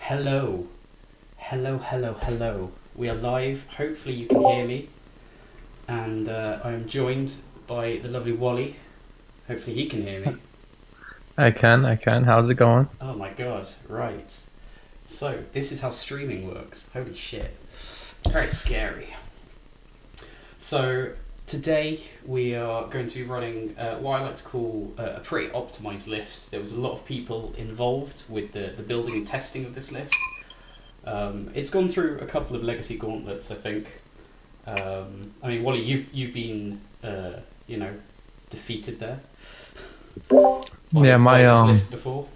Hello. Hello, hello, hello. We are live. Hopefully you can hear me. And I am joined by the lovely Wally. Hopefully he can hear me. I can. How's it going? Oh my god, right. So, this is how streaming works. Holy shit. It's very scary. So, today we are going to be running what I like to call a pretty optimized list. There was a lot of people involved with the building and testing of this list. It's gone through a couple of legacy gauntlets, I think. I mean, Wally, you've been, defeated there. Yeah, By my this list before.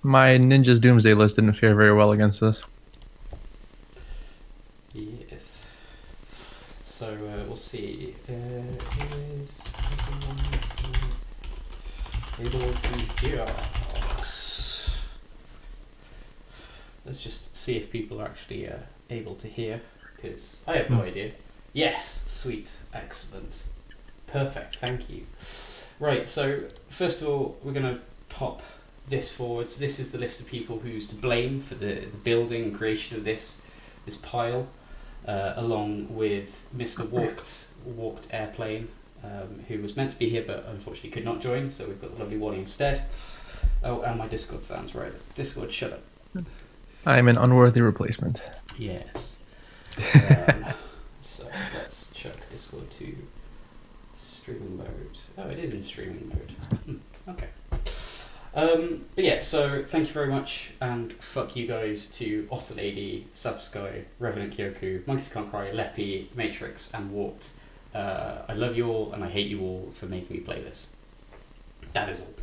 my Ninja's Doomsday list didn't fare very well against this. Yes. So we'll see. Is able to hear us? Let's just see if people are actually able to hear, because I have no idea. Yes, sweet, excellent, perfect. Thank you. Right. So first of all, we're gonna pop this forward. So this is the list of people who's to blame for the building and creation of this pile, along with Mr. Walked Airplane, who was meant to be here but unfortunately could not join. So we've got the lovely Wally instead. Oh, and my Discord sounds right. Discord, shut up. I'm an unworthy replacement. Yes. So let's check Discord to streaming mode. Oh, it is in streaming mode. Okay. But yeah, so thank you very much, and fuck you guys to Otterlady, Subsky, Revenant Kyoku, Monkeys Can't Cry, Leppy, Matrix, and Warped. I love you all, and I hate you all for making me play this. That is all.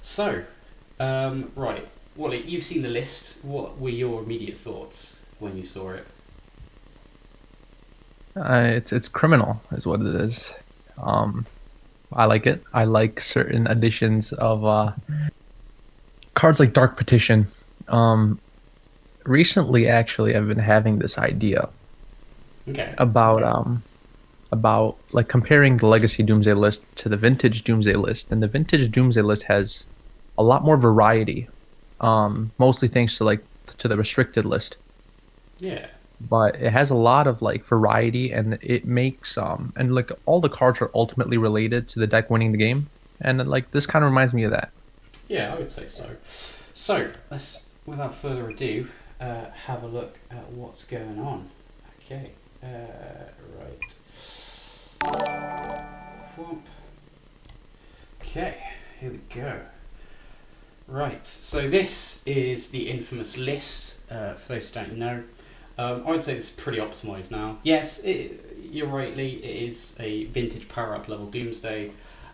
So, right, Wally, you've seen the list. What were your immediate thoughts when you saw it? It's criminal, is what it is. I like it. I like certain additions of cards like Dark Petition. Recently, actually, I've been having this idea Okay. about like comparing the Legacy Doomsday list to the Vintage Doomsday list, and the Vintage Doomsday list has a lot more variety. Mostly thanks to the restricted list. Yeah. But it has a lot of like variety, and it makes and like all the cards are ultimately related to the deck winning the game, and like this kind of reminds me of that. Yeah, I would say so. So, let's, without further ado, have a look at what's going on. Okay, right. Whoop. Okay, here we go. Right, so this is the infamous list, for those who don't know. I would say this is pretty optimised now. Yes, you're rightly, it is a vintage power-up level Doomsday.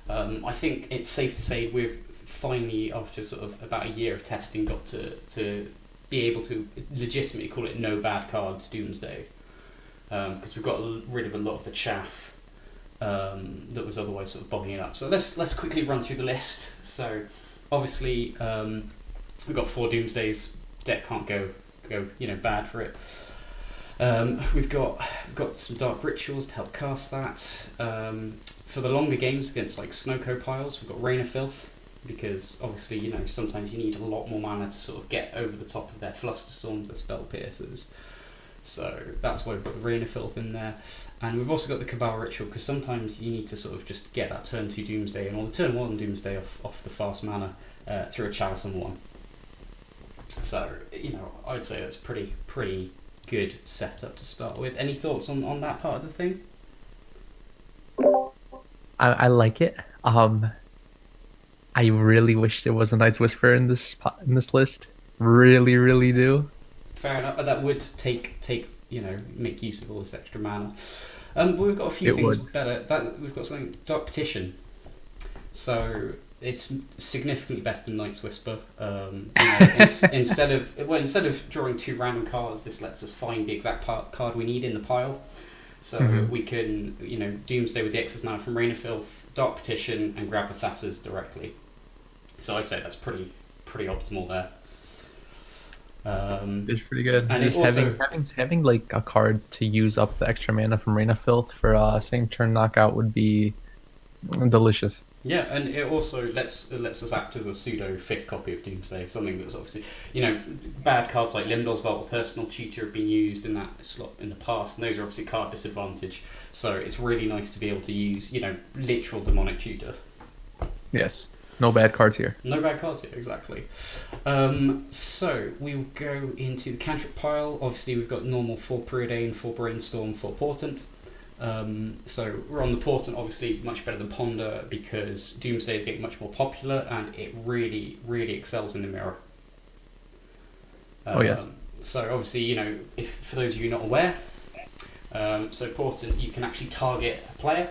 I think it's safe to say we've finally, after sort of about a year of testing, got to be able to legitimately call it no bad cards Doomsday. Because we've got rid of a lot of the chaff that was otherwise sort of bogging it up. So let's quickly run through the list. So obviously we've got 4 Doomsdays. Deck can't go bad for it. We've got some Dark Rituals to help cast that. For the longer games against like Snowco piles, we've got Rain of Filth, because obviously sometimes you need a lot more mana to sort of get over the top of their Flusterstorms, their Spell Piercers. So that's why we've got the Rain of Filth in there. And we've also got the Cabal Ritual, because sometimes you need to sort of just get that turn 2 Doomsday or the turn 1 Doomsday off the fast mana through a Chalice and 1. So, I'd say that's pretty good setup to start with. Any thoughts on that part of the thing? I like it. I really wish there was a Night's Whisper in this list. Really, really do. Fair enough. That would take make use of all this extra mana. But we've got a few It things would. better. We've got something Dark Petition. So it's significantly better than Night's Whisper. Instead of drawing 2 random cards, this lets us find the exact card we need in the pile. So we can, Doomsday with the excess mana from Rain of Filth, Dark Petition, and grab the Thassers directly. So I'd say that's pretty optimal there. It's pretty good. And Just it also, having like a card to use up the extra mana from Rain of Filth for same turn knockout would be delicious. Yeah, and it also lets us act as a pseudo fifth copy of Doomsday, something that's obviously, you know, bad cards like Limdor's Vault or Personal Tutor have been used in that slot in the past, and those are obviously card disadvantage. So it's really nice to be able to use, you know, literal demonic tutor. Yes. No bad cards here. No bad cards here, exactly. So we'll go into the cantrip pile. Obviously, we've got normal 4 Preordain, 4 Brainstorm, 4 Portent. So we're on the Portent, obviously much better than Ponder because Doomsday is getting much more popular and it really, really excels in the mirror. Oh yes. So obviously, you know, if for those of you not aware, so Portent, you can actually target a player.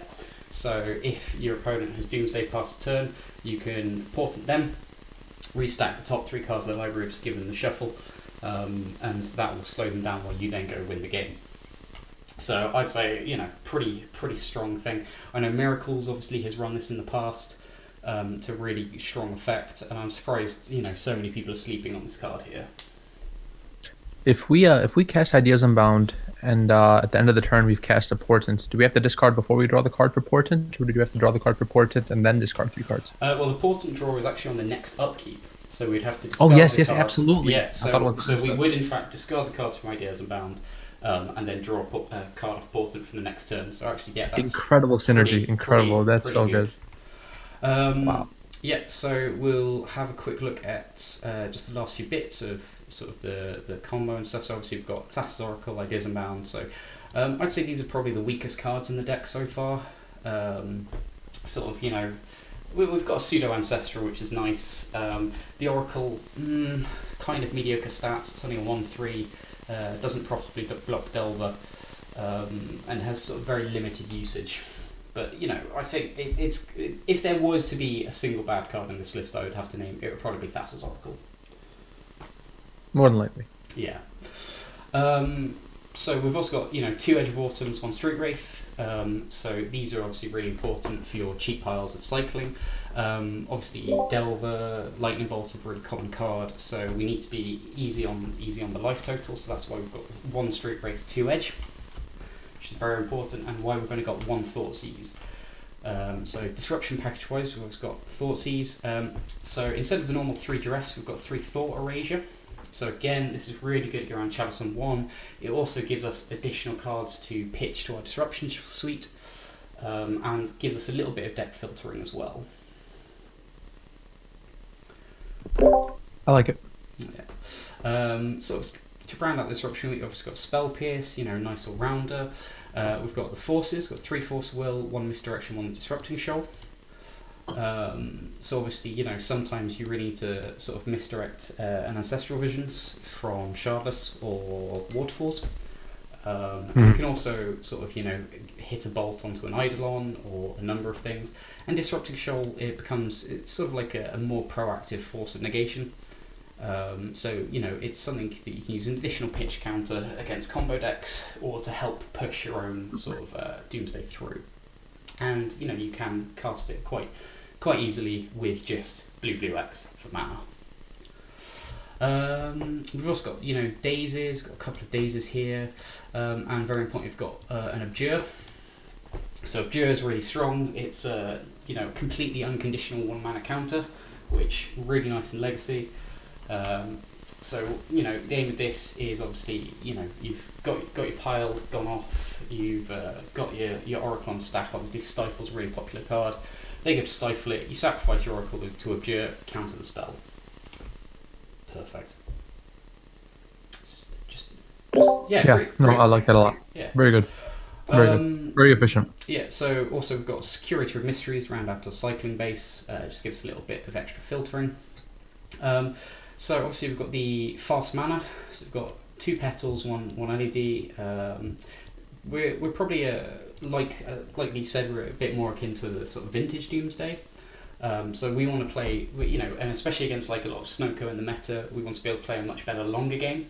So if your opponent has Doomsday past the turn, you can Portent them, restack the top 3 cards of their library, just give them the shuffle, and that will slow them down while you then go win the game. So I'd say, you know, pretty strong thing. I know Miracles obviously has run this in the past to really strong effect, and I'm surprised, you know, so many people are sleeping on this card here. If we cast Ideas Unbound and at the end of the turn we've cast a Portent, do we have to discard before we draw the card for Portent, or do we have to draw the card for Portent and then discard 3 cards? Well, the Portent draw is actually on the next upkeep, so we'd have to discard yes, the cards. absolutely. Yeah, so we would in fact discard the cards from Ideas Unbound, and then draw a card off Portent from the next turn. So actually, yeah, that's incredible synergy. Incredible. That's so good. Wow. Yeah, so we'll have a quick look at just the last few bits of sort of the combo and stuff. So obviously we've got Thassa's Oracle, Ideas Unbound. So I'd say these are probably the weakest cards in the deck so far. Sort of, you know, we've got a Pseudo Ancestral, which is nice. The Oracle, kind of mediocre stats. It's only a 1/3. Doesn't profitably block Delver, and has sort of very limited usage. But, you know, I think it's if there was to be a single bad card in this list, I would have to name it would probably be Thassa's Oracle. More than likely. Yeah. So we've also got, you know, 2 Edge of Autumns, 1 Street Wraith. So these are obviously really important for your cheap piles of cycling. Obviously Delver, Lightning Bolt is a really common card, so we need to be easy on the life total. So that's why we've got 1 Street Wraith, 2 Edge, which is very important, and why we've only got 1 Thoughtseize. So disruption package wise, we've got Thoughtseize. So instead of the normal 3 Duress, we've got 3 Thought Erasure. So again, this is really good around Chalice 1. It also gives us additional cards to pitch to our disruption suite, and gives us a little bit of deck filtering as well. I like it. Yeah. So to round out this disruption, we've obviously got Spell Pierce, you know, nice all rounder. We've got the Forces, got 3 Force of Will, 1 Misdirection, 1 Disrupting Shoal. So obviously, you know, sometimes you really need to sort of misdirect an Ancestral Visions from Shardless or Waterfalls. You can also sort of, you know, hit a bolt onto an Eidolon or a number of things. And Disrupting Shoal, it's sort of like a more proactive force of negation. So, you know, it's something that you can use an additional pitch counter against combo decks or to help push your own sort of Doomsday through. And, you know, you can cast it quite easily with just blue X for mana. We've also got, you know, Daisies, got a couple of Daisies here, and very important, we've got an Abjure. So Abjure is really strong. It's you know, completely unconditional 1 mana counter, which really nice in Legacy. So, you know, the aim of this is obviously, you know, you've got your pile gone off, you've got your Oracle on stack. Obviously Stifle's a really popular card. They go to stifle it, you sacrifice your Oracle to Abjure, counter the spell. Perfect. Just yeah. I like that a lot. Yeah. Very good. Very good. Very efficient. Yeah, so also we've got Curator of Mysteries, round out to cycling base, just gives us a little bit of extra filtering. So obviously we've got the fast mana, so we've got 2 petals, one LED. We're probably like Lee said, we're a bit more akin to the sort of vintage Doomsday. So we want to play, you know, and especially against like a lot of Snoko in the meta, we want to be able to play a much better longer game.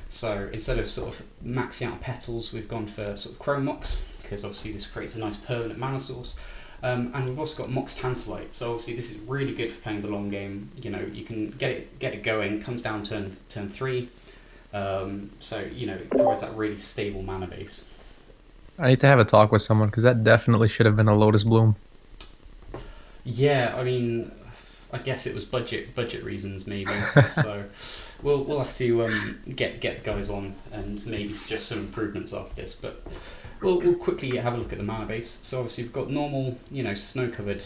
So instead of sort of maxing out petals, we've gone for sort of Chrome Mox, because obviously this creates a nice permanent mana source. And we've also got Mox Tantalite, so obviously this is really good for playing the long game. You know, you can get it going, comes down turn 3, so, you know, it provides that really stable mana base. I need to have a talk with someone, because that definitely should have been a Lotus Bloom. Yeah, I mean, I guess it was budget reasons maybe. So we'll have to get the guys on and maybe suggest some improvements after this. But we'll quickly have a look at the mana base. So obviously we've got normal, snow covered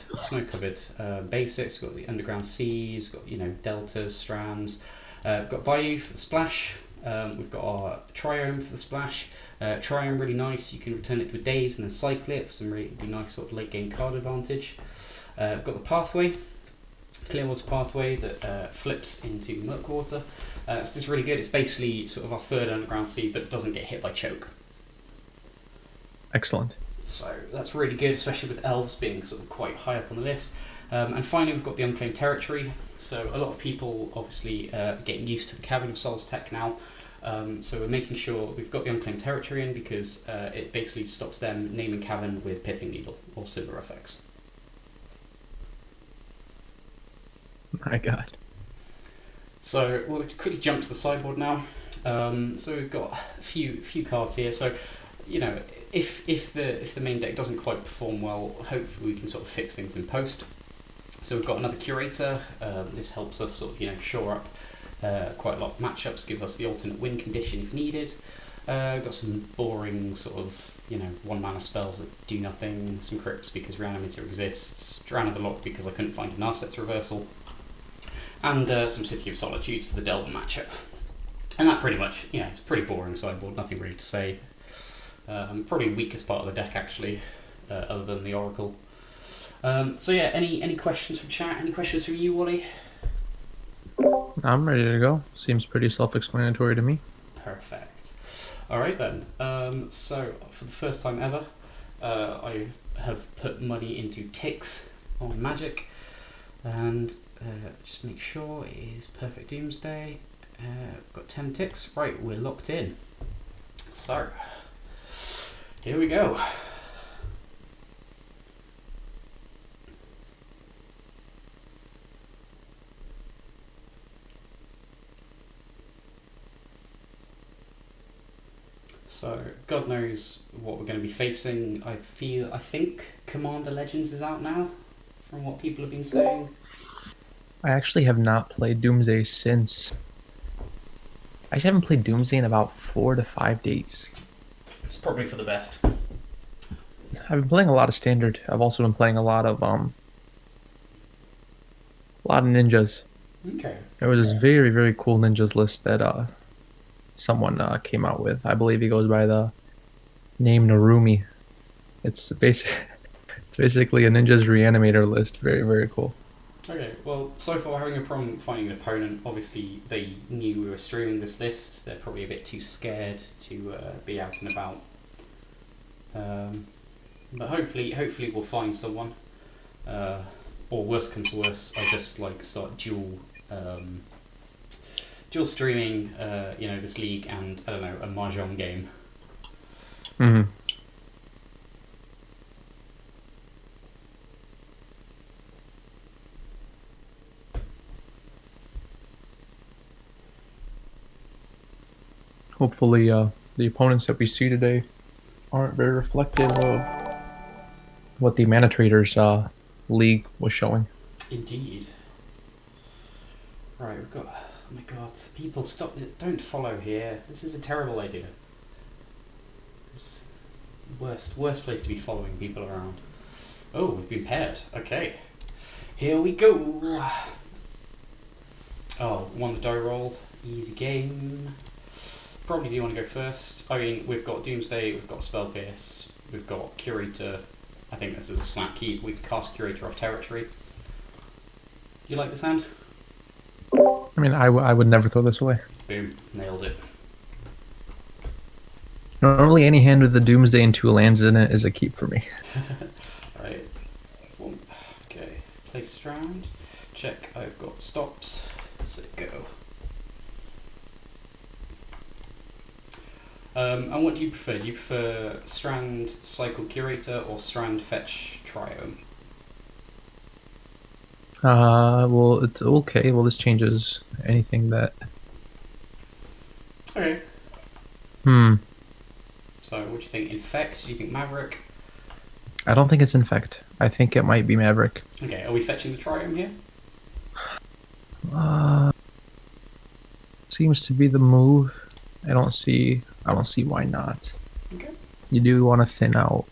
basics. We've got the underground seas. Got deltas, strands. We've got bayou for the splash. We've got our triome for the splash. Triome really nice. You can return it to a daze and then cycle it for some really nice sort of late game card advantage. We've got the pathway, Clearwater's pathway that flips into Murkwater. So this is really good. It's basically sort of our third underground sea, but it doesn't get hit by choke. Excellent. So that's really good, especially with elves being sort of quite high up on the list. And finally, we've got the unclaimed territory. So a lot of people obviously getting used to the Cavern of Souls tech now. So we're making sure we've got the unclaimed territory in because it basically stops them naming Cavern with Pithing Needle or similar effects. My God. So we'll quickly jump to the sideboard now. So we've got a few cards here. So if the main deck doesn't quite perform well, hopefully we can sort of fix things in post. So we've got another curator. This helps us sort of shore up quite a lot of matchups. Gives us the alternate win condition if needed. We've got some boring sort of one mana spells that do nothing. Some crypts because Reanimator exists. Drown of the Lock because I couldn't find an Narset's Reversal. And some City of Solitudes for the Delver matchup. And that pretty much, it's a pretty boring sideboard, nothing really to say. Probably weakest part of the deck actually, other than the Oracle. So yeah, any questions from chat? Any questions from you, Wally? I'm ready to go. Seems pretty self-explanatory to me. Perfect. Alright then, so for the first time ever, I have put money into ticks on Magic. And just make sure it is Perfect Doomsday. Got 10 ticks. Right, we're locked in. So, here we go. So, God knows what we're going to be facing. I think Commander Legends is out now, from what people have been saying. I actually have not played Doomsday since... I actually haven't played Doomsday in about 4 to 5 days. It's probably for the best. I've been playing a lot of Standard. I've also been playing a lot of ninjas. Okay. There was this very, very cool ninjas list that someone came out with. I believe he goes by the name Narumi. It's basically a ninjas reanimator list. Very, very cool. Okay, well, so far having a problem finding an opponent. Obviously, they knew we were streaming this list. They're probably a bit too scared to be out and about. But hopefully we'll find someone. Or worst comes to worst, I just start dual streaming. This league and I don't know, a mahjong game. Mm-hmm. Hopefully, the opponents that we see today aren't very reflective of what the Mana Traders League was showing. Indeed. Right, we've got... Oh my god, people stop... Don't follow here. This is a terrible idea. It's worst place to be following people around. Oh, we've been paired. Okay. Here we go. Oh, won the die roll. Easy game. Probably do you want to go first? I mean, we've got Doomsday, we've got Spell Pierce, we've got Curator. I think this is a snap keep. We can cast Curator off territory. Do you like this hand? I mean, I would never throw this away. Boom, nailed it. Normally, any hand with the Doomsday and 2 lands in it is a keep for me. Right. Okay, place Strand. Check, I've got stops. So go. And what do you prefer? Do you prefer Strand Cycle Curator or Strand Fetch Triome? Well, it's okay. Well, this changes anything that... Okay. So, what do you think? Infect? Do you think Maverick? I don't think it's Infect. I think it might be Maverick. Okay, are we fetching the triome here? Uh, seems to be the move. I don't see why not. Okay. You do want to thin out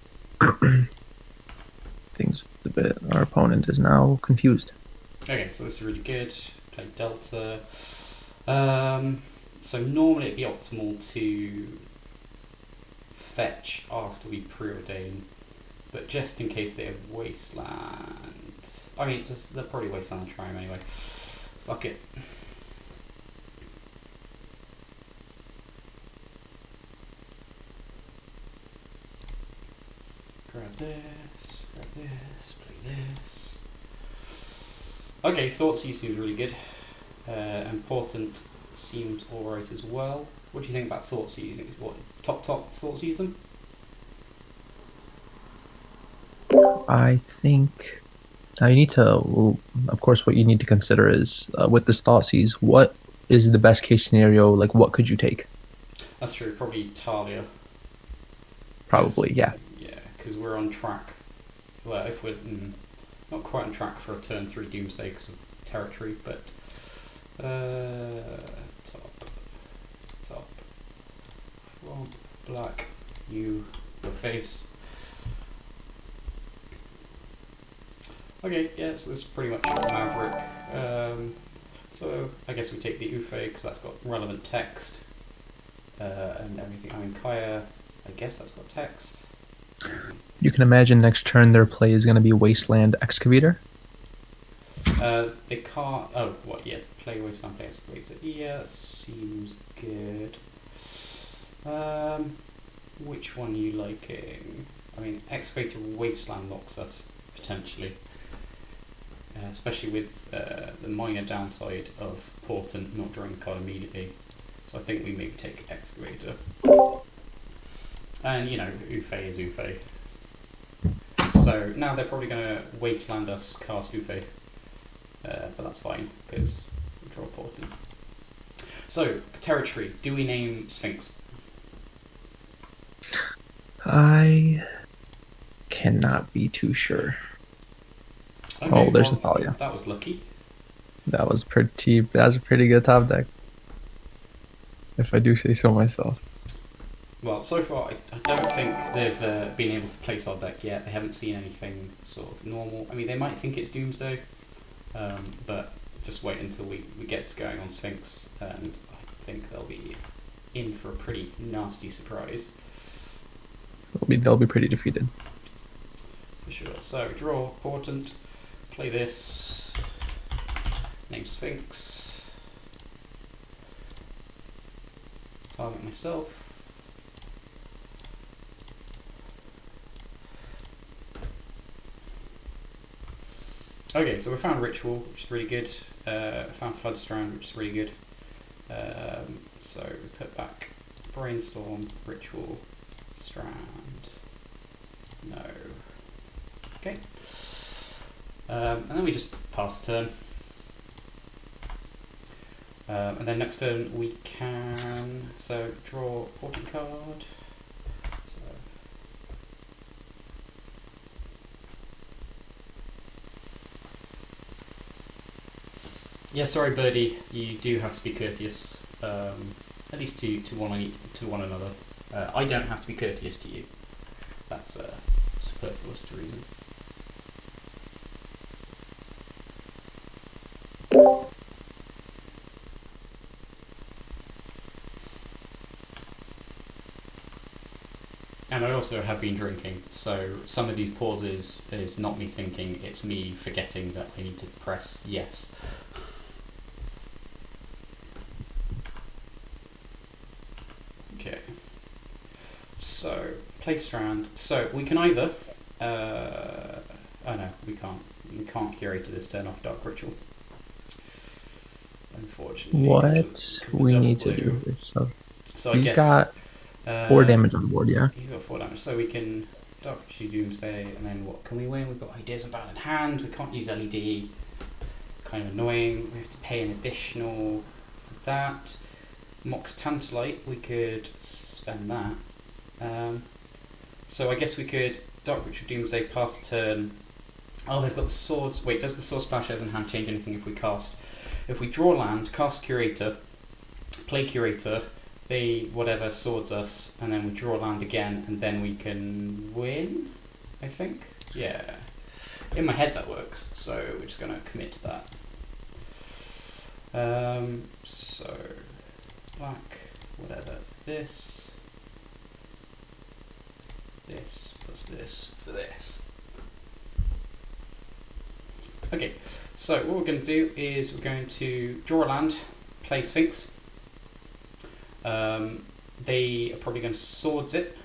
things a bit. Our opponent is now confused. Okay, so this is really good. Play Delta. So normally it'd be optimal to fetch after we preordain, but just in case they have Wasteland. I mean, they'll probably Wasteland the triome anyway. Fuck it. Grab this, play this. Okay, Thoughtseize seems really good. Important seems alright as well. What do you think about Thoughtseize? What, top Thoughtseize them? I think now you need to, of course, what you need to consider is with the Thoughtseize, what is the best case scenario? Like, what could you take? That's true, probably Talia. Probably, yeah. Yeah, because we're on track. Well, if we're not quite on track for a turn 3 Doomsday because of territory, but top, front, black, your face. Okay, yeah, so this is pretty much Maverick. So I guess we take the Ufe because that's got relevant text and everything. I mean, Kaya, I guess that's got text. You can imagine next turn their play is going to be Wasteland Excavator. They can't. Oh, what? Yeah, play Wasteland, play Excavator. Yeah, seems good. Which one are you liking? I mean, Excavator Wasteland locks us potentially. Especially with the minor downside of Portent not drawing the card immediately. So I think we maybe take Excavator. And, you know, Ufe is Ufe. So now they're probably going to Wasteland us, cast Ufe. But that's fine, because we draw Portent. So, territory. Do we name Sphinx? I cannot be too sure. Okay, Oh, there's well, Natalia. That was lucky. That was a pretty good top deck, if I do say so myself. Well, so far, I don't think they've been able to place our deck yet. They haven't seen anything sort of normal. I mean, they might think it's Doomsday, but just wait until we get going on Sphinx, and I think they'll be in for a pretty nasty surprise. They'll be pretty defeated. For sure. So, draw, Portent, play this, name Sphinx, target myself. Okay, so we found Ritual, which is really good. Found Floodstrand, which is really good. So we put back Brainstorm, Ritual, Strand. No. Okay. And then we just pass the turn. And then next turn we can draw Portent card. So yeah, sorry, Birdie. You do have to be courteous, at least to one another. I don't have to be courteous to you. That's superfluous to reason. And I also have been drinking, so some of these pauses is not me thinking, it's me forgetting that I need to press yes. Okay. So, play Strand. So, we can either... oh no, we can't. We can't curate to this turn off Dark Ritual. Unfortunately. What we need to do here. So I he's guess... got 4 damage on the board, yeah? He's got 4 damage, so we can Dark Ritual Doomsday, and then what can we win? We've got Ideas Unbound in hand, we can't use LED. Kind of annoying. We have to pay an additional for that. Mox Tantalite, we could spend that. So I guess we could Dark Ritual Doomsday, pass the turn. Oh, they've got the swords. Wait, does the Sword Splash as in hand change anything if we cast? If we draw land, cast Curator, play Curator, they whatever swords us, and then we draw land again, and then we can win, I think? Yeah. In my head that works, so we're just going to commit to that. So, black, whatever, this plus this for this. Okay, so what we're going to do is we're going to draw a land, play Sphinx. They are probably going to swords it,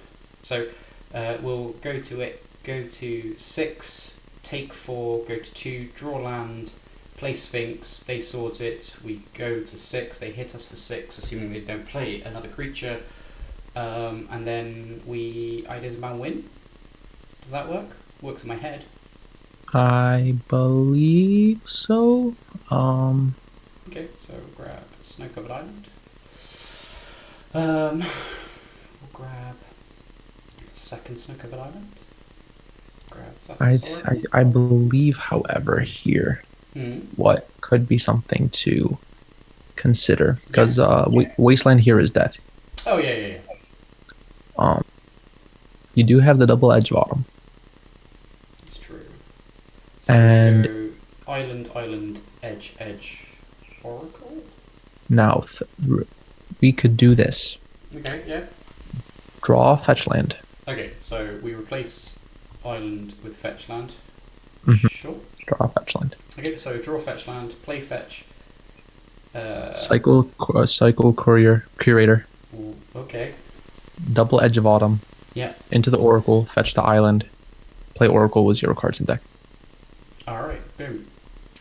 so we'll go to it, go to 6, take 4, go to 2, draw land, play Sphinx, they swords it, we go to 6, they hit us for 6, assuming they don't play another creature, and then we Ideas About win. Does that work? Works in my head. I believe so. Okay, so we'll grab Snow Covered Island. We'll grab second Snow Covered Island. Grab I believe, however, here what could be something to consider, because Wasteland here is death. Oh yeah. You do have the double edge bottom. That's true. So and we go island, edge, oracle. Now we could do this. Okay, yeah. Draw fetch land. Okay, so we replace island with fetch land. Sure. Draw fetch land. Okay, so draw fetch land, play fetch. Cycle curator. Ooh, okay. Double edge of autumn. Yeah. Into the oracle, fetch the island, play oracle with 0 cards in deck. Alright, boom.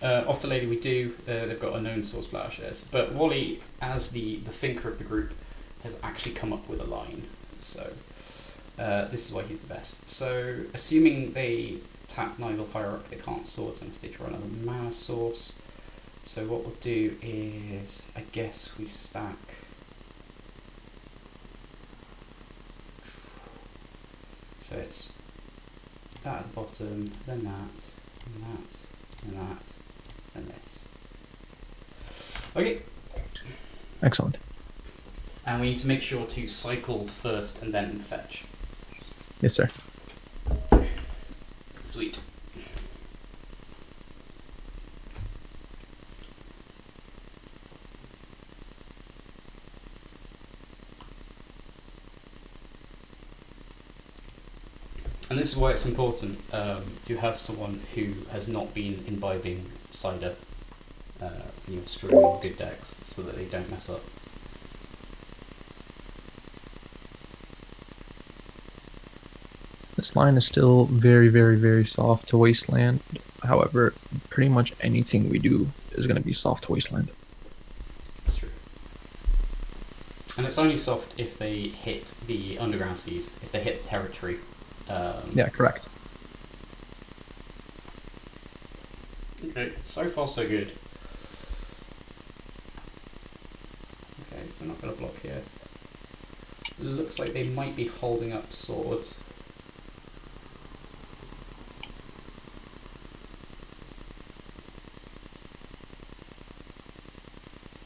Otter Lady we do, they've got a known Sword Splash, yes. But Wally, as the thinker of the group, has actually come up with a line. So this is why he's the best. So assuming they tap Nigel Hierarch, they can't swords unless they draw another mana source. So what we'll do is, I guess we stack. So it's that at the bottom, then that, and that, and that, and this. Okay. Excellent. And we need to make sure to cycle first and then fetch. Yes, sir. Sweet. And this is why it's important to have someone who has not been imbibing cider when you're streaming good decks, so that they don't mess up. This line is still very, very, very soft to Wasteland. However, pretty much anything we do is going to be soft to Wasteland. That's true. And it's only soft if they hit the Underground Seas, if they hit the territory. Yeah, correct. Okay, so far so good. Okay, we're not going to block here. Looks like they might be holding up swords.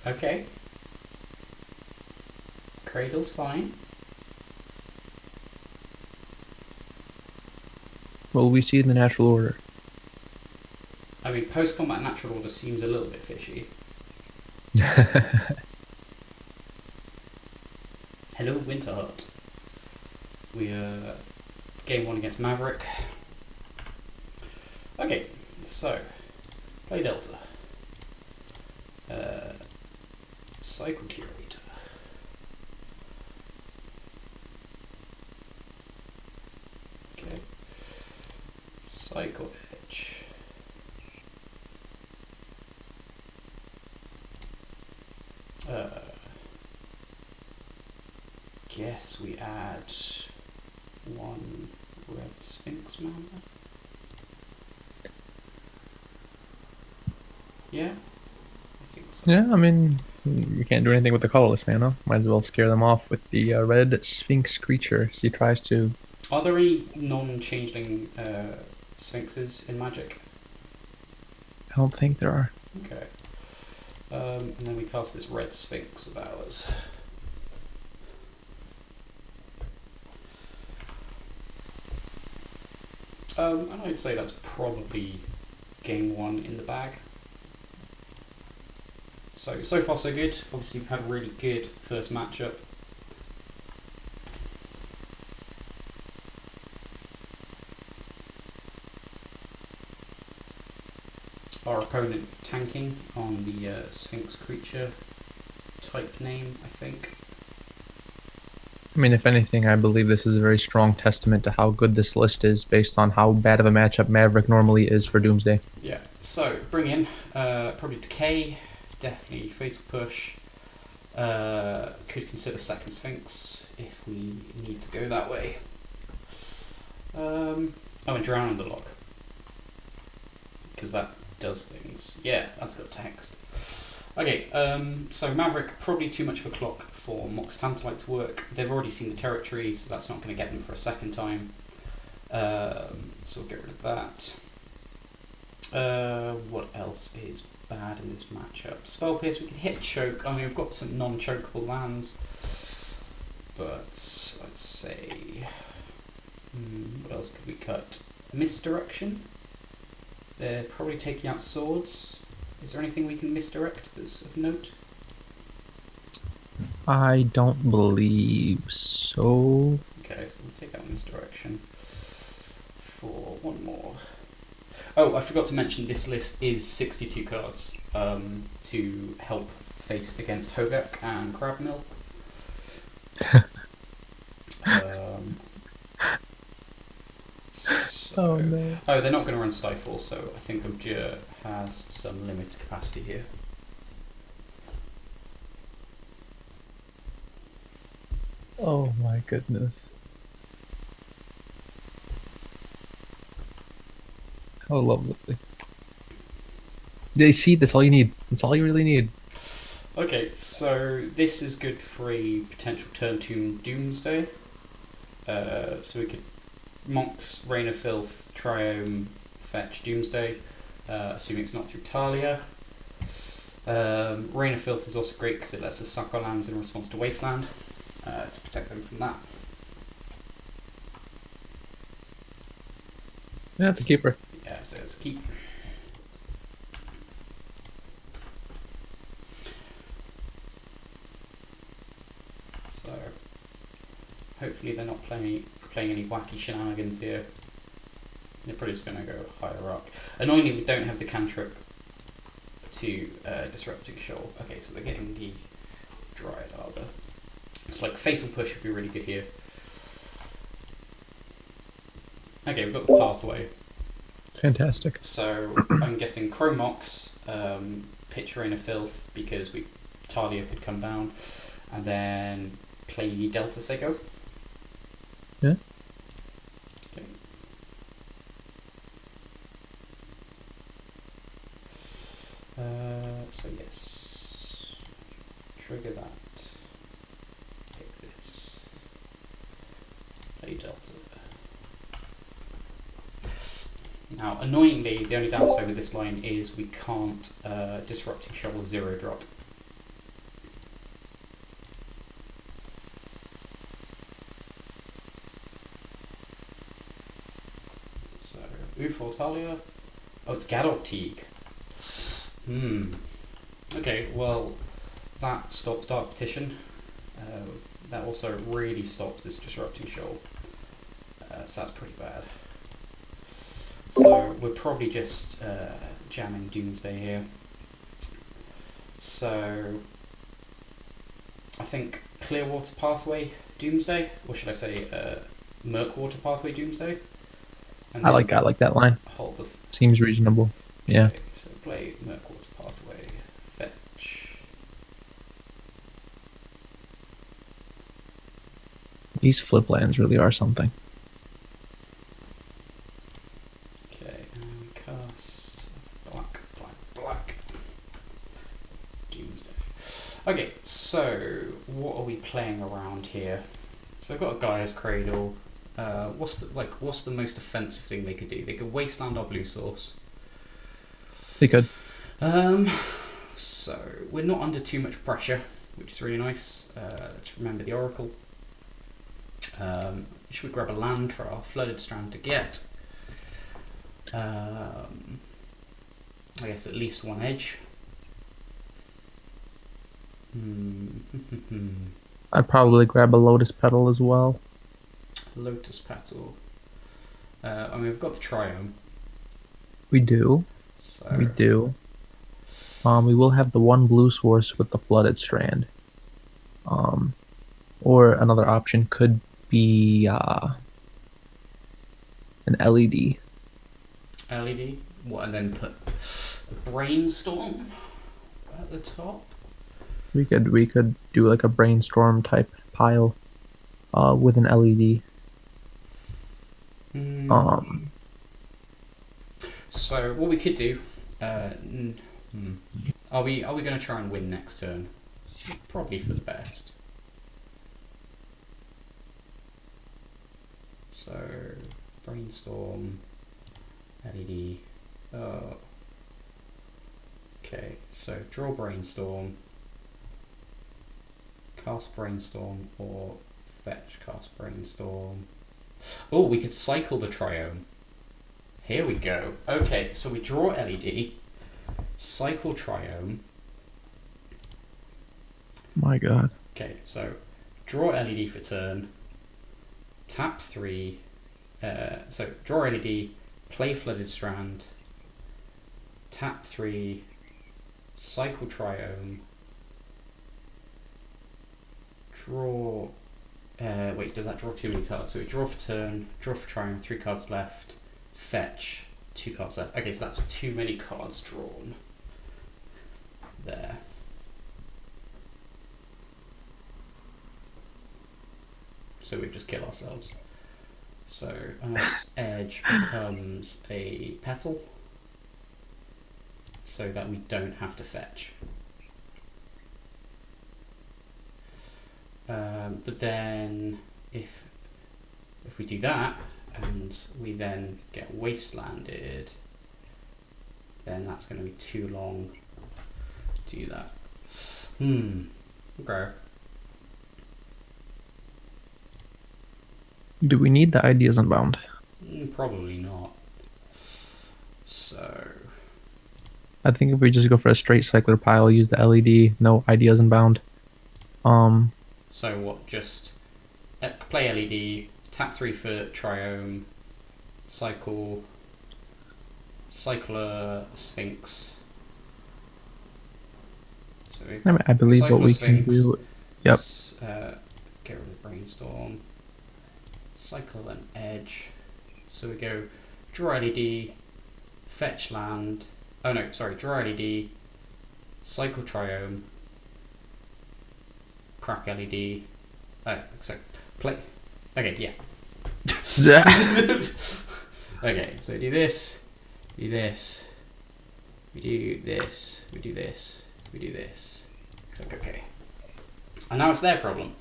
Okay. Cradle's fine. Will we see the natural order? I mean, post-combat natural order seems a little bit fishy. Hello, Winterheart. We are game 1 against Maverick. Okay, so play Delta. Cycle Curator. Okay. Cycle Edge. Guess we add 1 red Sphinx mana. Yeah, I think so. Yeah, I mean, you can't do anything with the colorless mana. Might as well scare them off with the red Sphinx creature as he tries to Are there any non-changeling sphinxes in Magic? I don't think there are. Okay. And then we cast this red sphinx of ours. And I'd say that's probably game 1 in the bag. So far so good. Obviously we've had a really good first matchup. Our opponent tanking on the Sphinx creature type name, I think. I mean, if anything, I believe this is a very strong testament to how good this list is based on how bad of a matchup Maverick normally is for Doomsday. Yeah, so bring in probably Decay, definitely Fatal Push, could consider second Sphinx if we need to go that way. Oh, and Drown in the Lock, because that does things. Yeah, that's got text. Okay, so Maverick, probably too much of a clock for Mox Tantalite to work. They've already seen the territory, so that's not going to get them for a second time. So we'll get rid of that. What else is bad in this matchup? Spell Pierce, we could hit Choke. I mean, we've got some non-chokeable lands. But I'd say... what else could we cut? Misdirection? They're probably taking out swords. Is there anything we can misdirect that's of note? I don't believe so. Okay, so we'll take out misdirection for one more. Oh, I forgot to mention this list is 62 cards to help face against Hogak and Crabmill. Oh no. Oh, they're not going to run Stifle, so I think Abjure has some limited capacity here. Oh my goodness. How lovely. They see, that's all you need. That's all you really need. Okay, so this is good for a potential turn 2 Doomsday. So we could Monk's Rain of Filth, Triome, fetch Doomsday, assuming it's not through Talia. Rain of Filth is also great because it lets us suck our lands in response to Wasteland to protect them from that. Yeah, it's a keeper. Yeah, so it's keep. So hopefully they're not playing any wacky shenanigans here. They're probably just going to go higher up. Annoyingly, we don't have the cantrip to Disrupting Shoal. Okay, so they're getting the Dryad Arbor. It's like Fatal Push would be really good here. Okay, we've got the pathway. Fantastic. So I'm guessing Chromox, pitch Rain of Filth because Talia could come down, and then play Delta Sego. Yeah. Okay. So yes, trigger that. Pick this. Play Delta. Now, annoyingly, the only downside with this line is we can't Disrupting Shovel 0-drop. So, U4 Talia. Oh, it's Gadok Teague. Okay, well, that stops Dark Petition. That also really stops this Disrupting Shoal. So that's pretty bad. So we're probably just jamming Doomsday here. So I think Clearwater Pathway Doomsday, or should I say Murkwater Pathway Doomsday? And I like that line. Hold the. Seems reasonable. Yeah. Okay, so play Murkwater Pathway, fetch. These flip lands really are something. Cast black. Doomsday. Okay, so what are we playing around here? So I've got a Gaia's Cradle, What's the most offensive thing they could do? They could wasteland our blue source. They could. So we're not under too much pressure, which is really nice. Let's remember the Oracle. Should we grab a land for our flooded strand to get? I guess at least one edge. I'd probably grab a lotus petal as well. Lotus petal. I mean, we've got the triome. We do. So We do. We will have the one blue source with the flooded strand. Or another option could be an LED. LED. What? And then put a brainstorm at the top. We could do like a brainstorm type pile with an LED. So what we could do, are we going to try and win next turn? Probably for the best. So brainstorm, LED. Okay, so draw brainstorm, cast brainstorm, or fetch cast brainstorm. Oh, we could cycle the triome. Here we go. Okay, so we draw LED, cycle triome. My god. Okay, so draw LED for turn, tap 3, so draw LED, play flooded strand, tap 3, cycle triome, draw, wait, does that draw too many cards? So we draw for turn, draw for triome, 3 cards left, fetch, 2 cards left. Okay, so that's too many cards drawn. There. So we just kill ourselves. So unless edge becomes a petal, so that we don't have to fetch. But then if we do that and we then get wastelanded, then that's going to be too long to do that. Okay. Do we need the ideas unbound? Probably not. So I think if we just go for a straight cycler pile, use the LED, no ideas unbound. So what? Just play LED, tap 3 for triome, cycle a Sphinx. So I believe what we can do. Yep. Get rid of the brainstorm. Cycle an edge. So we go draw LED, fetch land. Oh no, sorry, draw LED, cycle triome, crack LED. Oh, so play. Okay, yeah. Okay, so do this, we do this, we do this, we do this, we do this. Click OK. And now it's their problem.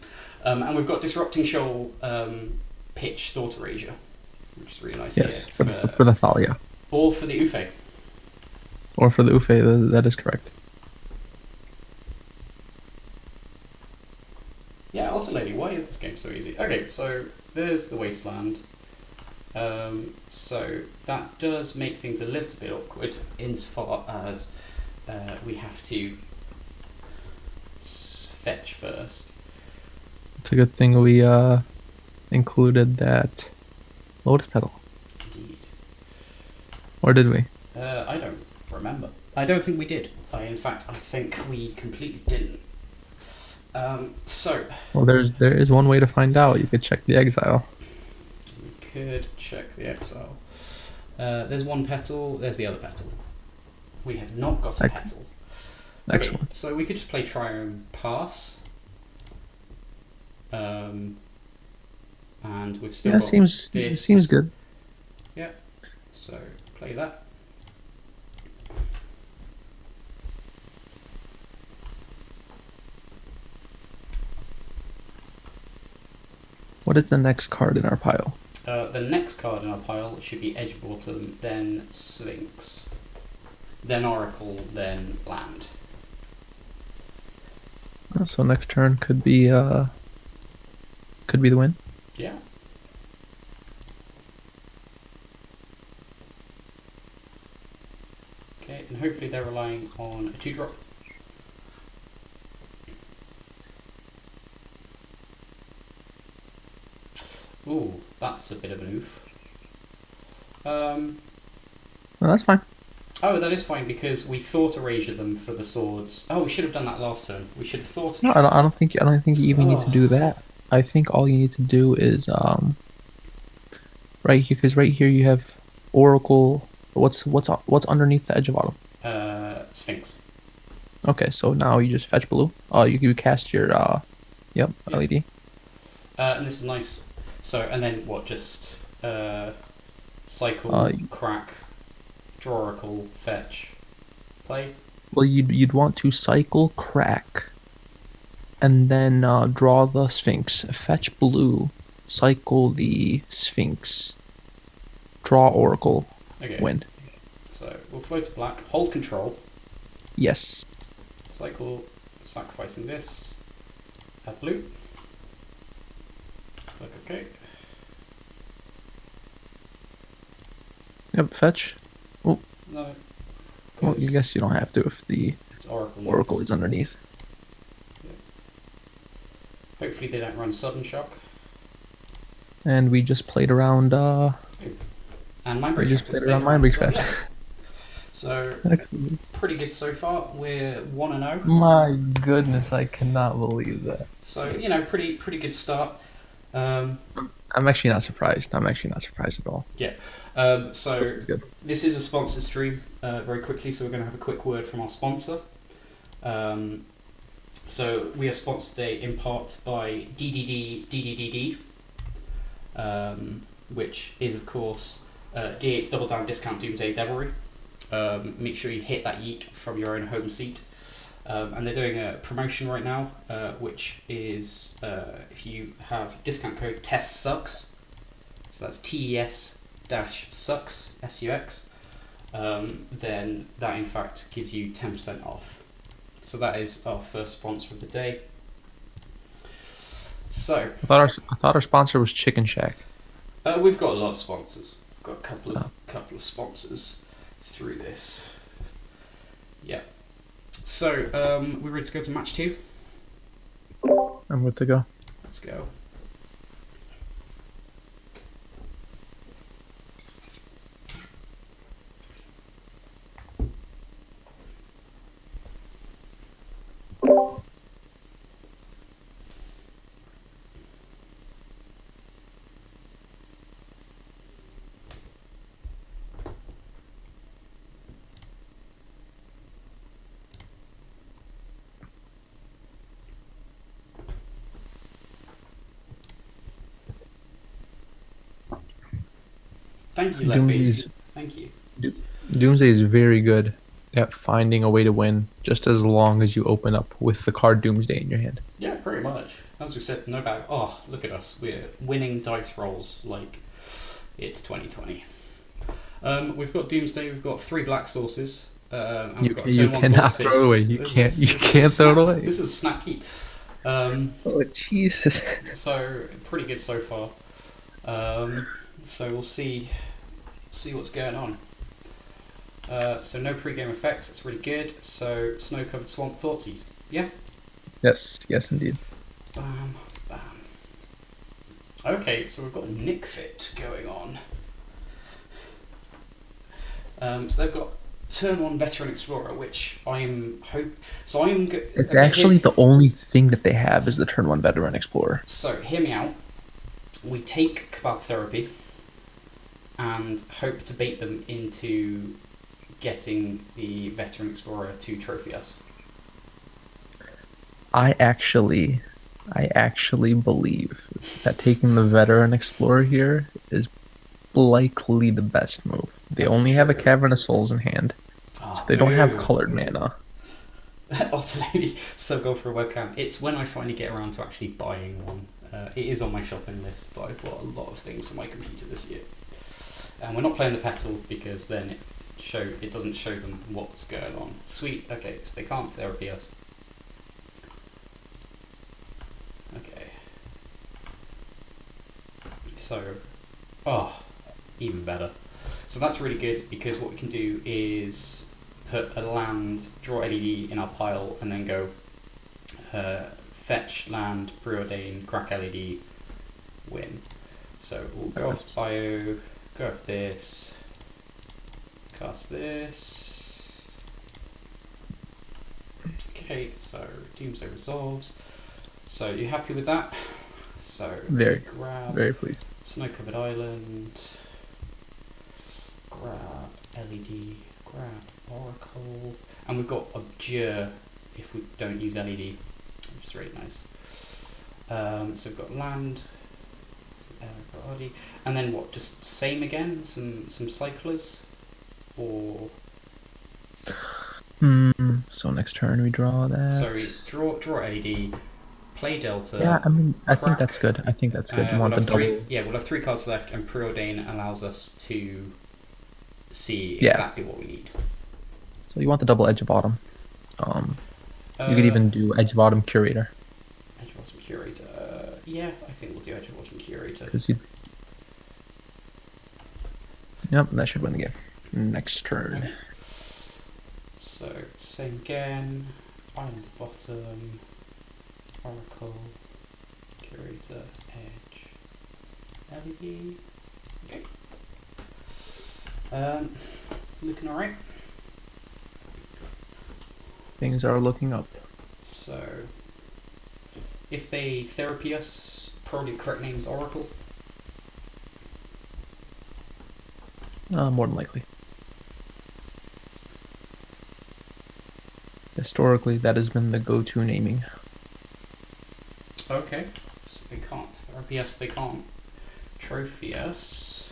And we've got Disrupting Shoal, Pitch, Thought Erasure, which is really nice yes, here. For the Thalia. Or for the Ufe. Or for the Ufe, that is correct. Yeah, ultimately, why is this game so easy? Okay, so there's the Wasteland. So that does make things a little bit awkward insofar as we have to fetch first. It's a good thing we included that lotus petal. Indeed. Or did we? I don't remember. I don't think we did. In fact, I think we completely didn't. So. Well, there is one way to find out. You could check the exile. We could check the exile. There's one petal. There's the other petal. We have not got a petal. Excellent. Okay, so we could just play Triome Pass. And we've still got this. Seems good. Yeah. So play that. What is the next card in our pile? The next card in our pile should be Edgebottom, then Sphinx, then Oracle, then Land. So next turn could be the win. Yeah. Okay, and hopefully they're relying on a 2-drop. Ooh, that's a bit of an oof. Well, that's fine. Oh, that is fine because we thought erasure them for the swords. Oh, we should have done that last turn. We should have thought. No, I don't think you even need to do that. I think all you need to do is right here, because right here you have Oracle. What's underneath the edge of autumn? Sphinx. Okay, so now you just fetch blue. You cast your Yeah. LED. And this is nice. So, and then what? Just cycle, crack, draw Oracle, fetch, play. Well, you'd want to cycle crack, and then draw the Sphinx. Fetch blue, cycle the Sphinx, draw Oracle, Okay. win. So we'll flow to black, hold control, Yes. cycle, sacrificing this, add blue. Click OK. Yep. Fetch. No. Well, I guess you don't have to if the It's Oracle. Oracle is underneath. Hopefully they don't run sudden shock. And we just played around. And Mind We Break just Track was played around big Mind Break as well, Track. yeah. So pretty good so far. We're 1-0. My goodness, I cannot believe that. So pretty good start. I'm actually not surprised. I'm actually not surprised at all. Yeah. So This is good. this is a sponsored stream. Very quickly, so we're going to have a quick word from our sponsor. So we are sponsored today in part by DDD, which is of course D8's Double Down Discount Doomsday Devilry. Make sure you hit that yeet from your own home seat. And they're doing a promotion right now, which is if you have discount code TESSUCKS, so that's TES-SUCKS, SUX, then that in fact gives you 10% off. So that is our first sponsor of the day. So I thought our sponsor was Chicken Shack. we've got a lot of sponsors. We've got a couple of sponsors through this. Yeah. So we're ready to go to match 2. I'm good to go. Let's go. Thank you, Leppy. Thank you. Doomsday is very good at finding a way to win, just as long as you open up with the card Doomsday in your hand. Yeah, pretty much. As we said, no bad. Oh, look at us. We're winning dice rolls like it's 2020. We've got Doomsday. We've got 3 black sources. And we've got You turn 1 cannot forces. throw it away. You can't throw it away. This is a snap keep. Oh Jesus! So pretty good so far. So we'll see what's going on. So no pre-game effects. That's really good. So snow-covered swamp thoughtseize. Yeah. Yes, indeed. Bam, bam. Okay, so we've got Nic Fit going on. So they've got turn 1 Veteran Explorer, which It's actually the only thing that they have is the turn 1 Veteran Explorer. So hear me out. We take Cabal Therapy and hope to bait them into getting the Veteran Explorer to trophy us. I actually believe that taking the Veteran Explorer here is likely the best move. They That's only have a true. Cavern of Souls in hand, so they don't have colored mana. Ultimately, so go for a webcam. It's when I finally get around to actually buying one It is on my shopping list, but I've bought a lot of things for my computer this year. And we're not playing the petal because then it doesn't show them what's going on. Sweet. Okay, so they can't therapy us. Okay. So, even better. So that's really good because what we can do is put a land, draw LED in our pile, and then go fetch land, preordain, crack LED, win. So we'll go off bio, go off this, cast this. Okay, so Doomsday resolves. So you happy with that? So Very grab pleased. snow-covered island, grab LED, grab Oracle, and we've got Obscure if we don't use LED, which is really nice. So we've got land, and then what? Just same again? Some cyclers, or So next turn we draw that. sorry, draw LED, play Delta. Yeah, I mean, I crack. think that's good. I think that's good. You want the double. We'll have 3 cards left, and preordain allows us to see Yeah. exactly what we need. So you want the double edge of bottom. You could even do edge of bottom curator. Edge of bottom curator. Yeah, I think we'll do edge of bottom curator. Yep, that should win the game. Next turn. So same again. Island bottom. Oracle. Curator. Edge. LED. Okay. Looking alright. Things are looking up. So, if they therapy us, probably the correct name is Oracle. More than likely. Historically, that has been the go-to naming. Okay. So they can't therapy us, they can't trophy us.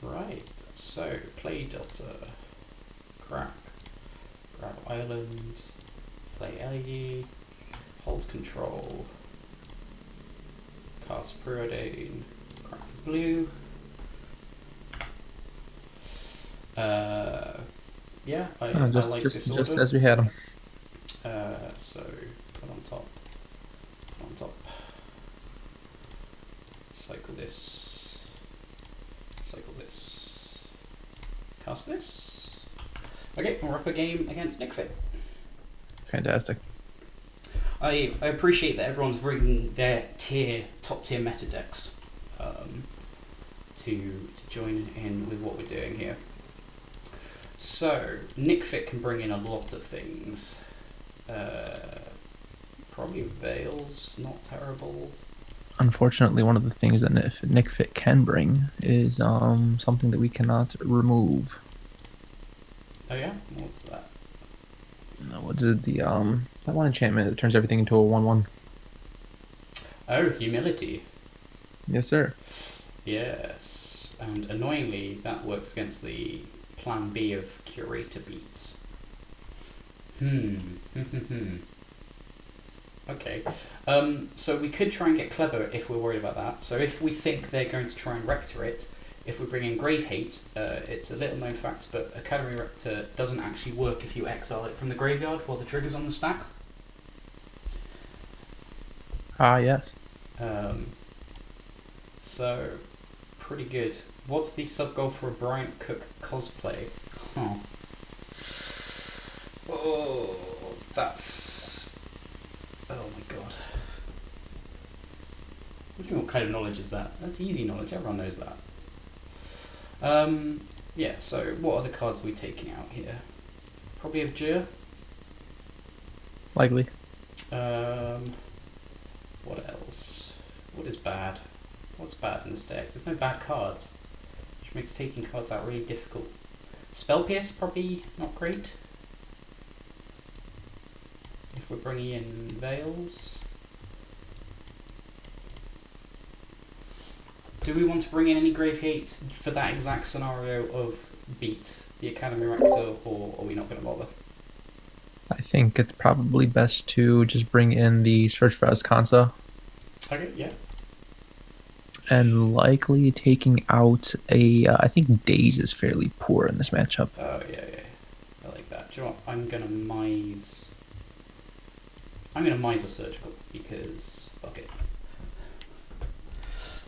Right. So, play Delta. Grab Island. Play LED. Hold control. Cast preordain. Crack for blue. Yeah, I like this order. Just as we had them. So put on top. Cycle this. Cast this. Okay, we're up a game against Nic Fit. Fantastic. I appreciate that everyone's bringing their top tier meta decks to join in with what we're doing here. So Nic Fit can bring in a lot of things. Probably Veils, not terrible. Unfortunately, one of the things that Nic Fit can bring is something that we cannot remove. Oh yeah, what's that? What is it? That one enchantment that turns everything into a 1/1. Oh, humility. Yes, sir. Yes, and annoyingly, that works against the plan B of curator beats. Okay. So we could try and get clever if we're worried about that. So if we think they're going to try and Rector it, if we bring in Grave Hate, it's a little known fact, but Academy Rector doesn't actually work if you exile it from the graveyard while the trigger's on the stack. Ah, yes. So, pretty good. What's the sub-goal for a Bryant Cook cosplay? Huh. Oh, that's... Oh my god. What kind of knowledge is that? That's easy knowledge, everyone knows that. Yeah, so what other cards are we taking out here? Probably Abjure. Likely. What else? What is bad? What's bad in this deck? There's no bad cards, which makes taking cards out really difficult. Spell Pierce, probably not great. If we're bringing in Veils. Do we want to bring in any Grave Hate for that exact scenario of beat the Academy Rector, or are we not going to bother? I think it's probably best to just bring in the Search for Azkansa. Okay, yeah. And likely taking out a. I think Daze is fairly poor in this matchup. Oh, yeah, yeah. I like that. Do you know what? I'm gonna Mise. I'm gonna Mise a Surgical because fuck it.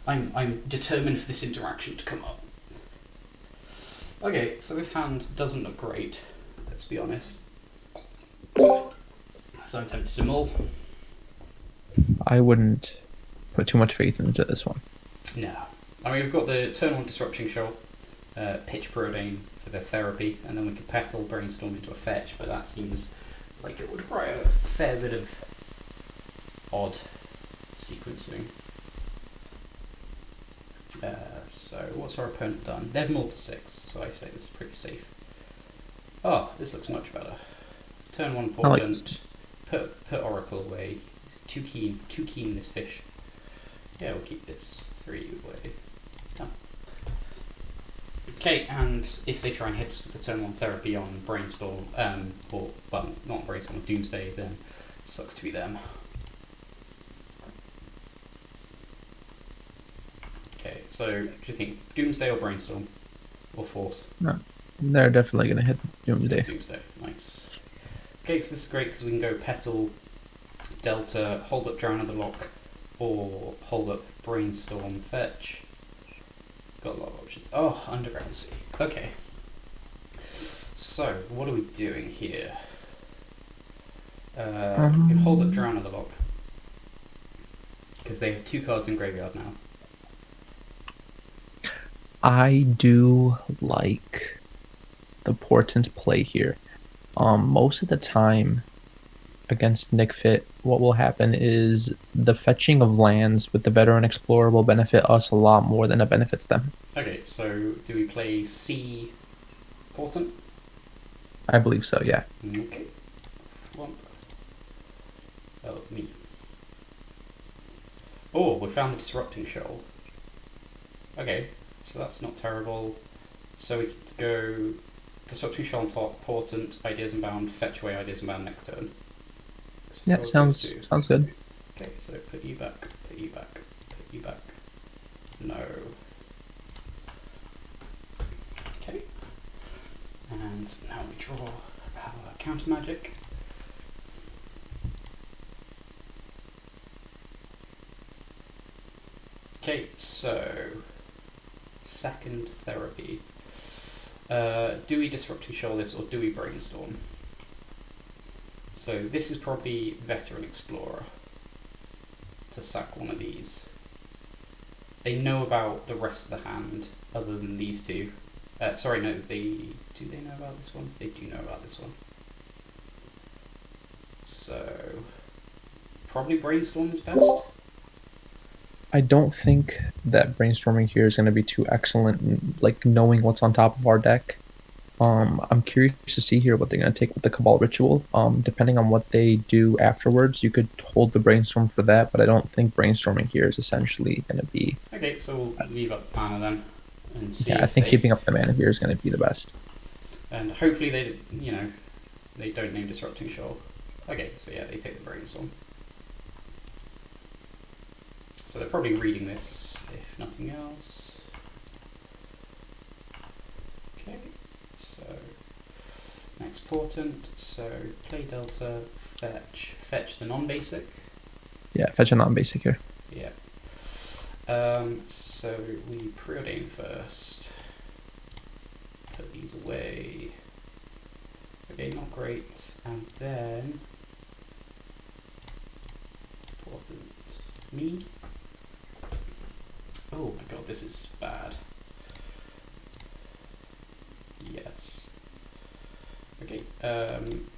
I'm determined for this interaction to come up. Okay, so this hand doesn't look great, let's be honest. So I'm tempted to mull. I wouldn't put too much faith into this one. No. I mean, we've got the turn 1 Disrupting Shoal, Pitch Protein for the therapy, and then we could Petal Brainstorm into a fetch, but that seems like it would require a fair bit of odd sequencing. So what's our opponent done? They've mulled to 6, so I say this is pretty safe. Oh, this looks much better. Turn 1 Portent, put Oracle away. Too keen this fish. Yeah, we'll keep this 3 away. Done. Okay, and if they try and hit us with the turn 1 therapy on Brainstorm, or, well, not Brainstorm, Doomsday, then it sucks to be them. Okay, so do you think Doomsday or Brainstorm? Or Force? No, they're definitely going to hit Doomsday. Doomsday, nice. Okay, so this is great because we can go Petal, Delta, hold up Drown of the Lock, or hold up Brainstorm, Fetch. Got a lot of options. Oh, Underground Sea. Okay. So, what are we doing here? We can hold up Drown of the Lock. Because they have 2 cards in graveyard now. I do like the Portent play here. Most of the time against Nic Fit, what will happen is the fetching of lands with the Veteran Explorer will benefit us a lot more than it benefits them. Okay, so do we play C Portent? I believe so, yeah. Okay. Oh, me. Oh, we found the Disrupting Shoal. Okay, so that's not terrible. So we could go Disrupting Shoal on top, Portent, Ideas Unbound, fetch away Ideas Unbound next turn. So Yeah, sounds good. Okay, so put you back, put you back, put you back. No. Okay. And now we draw our counter magic. Okay, so second therapy. Do we Disrupting Shoal this or do we Brainstorm? So this is probably Veteran Explorer to sack one of these. They know about the rest of the hand other than these two. Sorry, no, do they know about this one? They do know about this one. So probably Brainstorm is best. I don't think that brainstorming here is going to be too excellent in, like, knowing what's on top of our deck. I'm curious to see here what they're going to take with the Cabal Ritual. Depending on what they do afterwards, you could hold the Brainstorm for that, but I don't think brainstorming here is essentially going to be... Okay, so we'll leave up mana then and see. Yeah, I think keeping up the mana here is going to be the best. And hopefully they don't name Disrupting Shoal. Okay, so yeah, they take the Brainstorm. So they're probably reading this, if nothing else. Okay, so next Portent, so play Delta, fetch the non-basic. Yeah, fetch a non-basic here. Yeah. So we preordain first. Put these away. Okay, not great. And then Portent me. Oh my god, this is bad. Yes. Okay,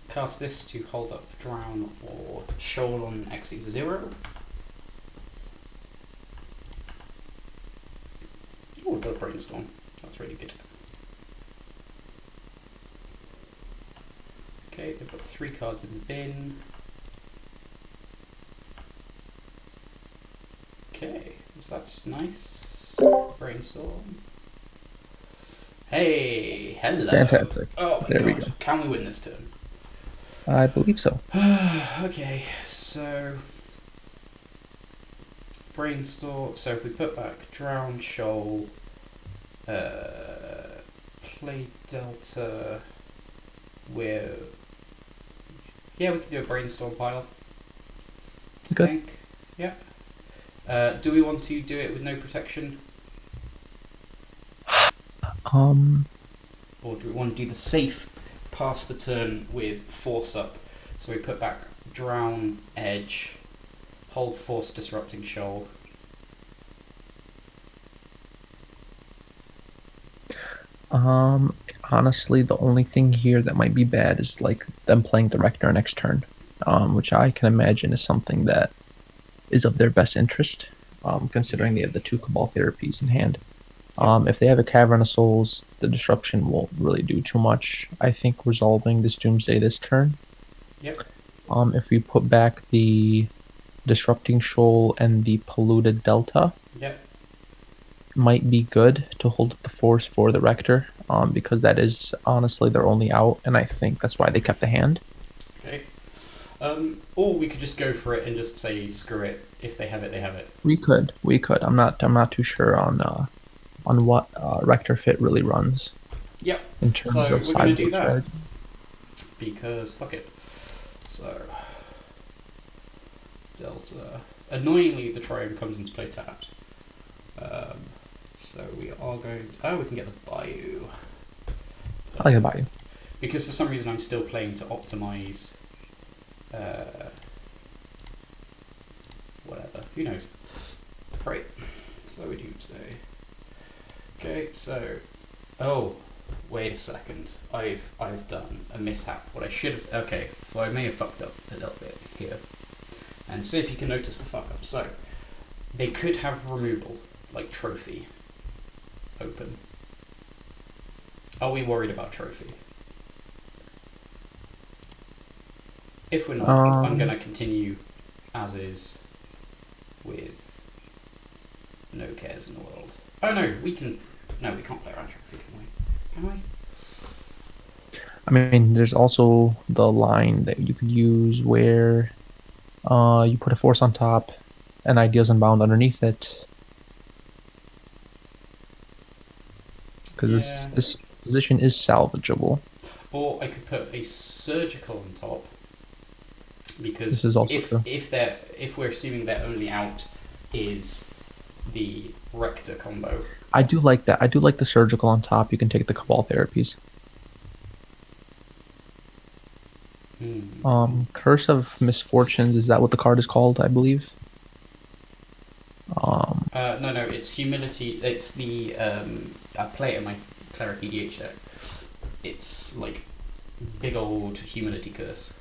cast this to hold up Drown or Shoal on X0. Oh, we've got a Brainstorm. That's really good. Okay, they've got 3 cards in the bin. Okay, so that's nice. Brainstorm. Hey, hello. Fantastic. Oh my There god. we go. Can we win this turn? I believe so. Okay, so Brainstorm. So if we put back Drown, Shoal, Play Delta, yeah, we can do a Brainstorm pile. I Okay. think. Yeah. Do we want to do it with no protection? Or do we want to do the safe pass the turn with Force Up? So we put back Drown, Edge, hold Force Disrupting Shoal. Honestly, the only thing here that might be bad is like them playing the Rector next turn, which I can imagine is something that is of their best interest, considering they have the 2 Cabal therapies in hand. If they have a Cavern of Souls, the disruption won't really do too much. I think resolving this Doomsday this turn. Yep. If we put back the Disrupting Shoal and the Polluted Delta, Yep. might be good to hold up the force for the Rector, because that is honestly their only out, and I think that's why they kept the hand. Okay. Or we could just go for it and just say screw it. If they have it, they have it. We could. I'm not too sure on what Rector Fit really runs. Yep. In terms So of we're going to do sideboard that strategy. because fuck it. So Delta. Annoyingly, the Triumph comes into play tapped. So we are going. Oh, we can get the Bayou. I like the Bayou. Because for some reason I'm still playing to optimize. Whatever. Who knows? Right. So we Doomsday. Okay. So. Oh. Wait a second. I've done a mishap. What I should have. Okay. So I may have fucked up a little bit here. And see if you can notice the fuck up. So they could have removal, like trophy, open. Are we worried about trophy? If we're not, I'm going to continue as is with no cares in the world. Oh no, we can. No, we can't play around trophy, can we? Can we? I mean, there's also the line that you could use where you put a force on top and Ideas Unbound underneath it. Because this position is salvageable. Or I could put a surgical on top. Because this is also true. if we're assuming their only out is the Rector combo. I do like that. I do like the surgical on top. You can take the Cabal therapies. Curse of Misfortunes, is that what the card is called, I believe? No, it's Humility. It's the I play it in my Cleric EDH deck. It's like big old Humility Curse.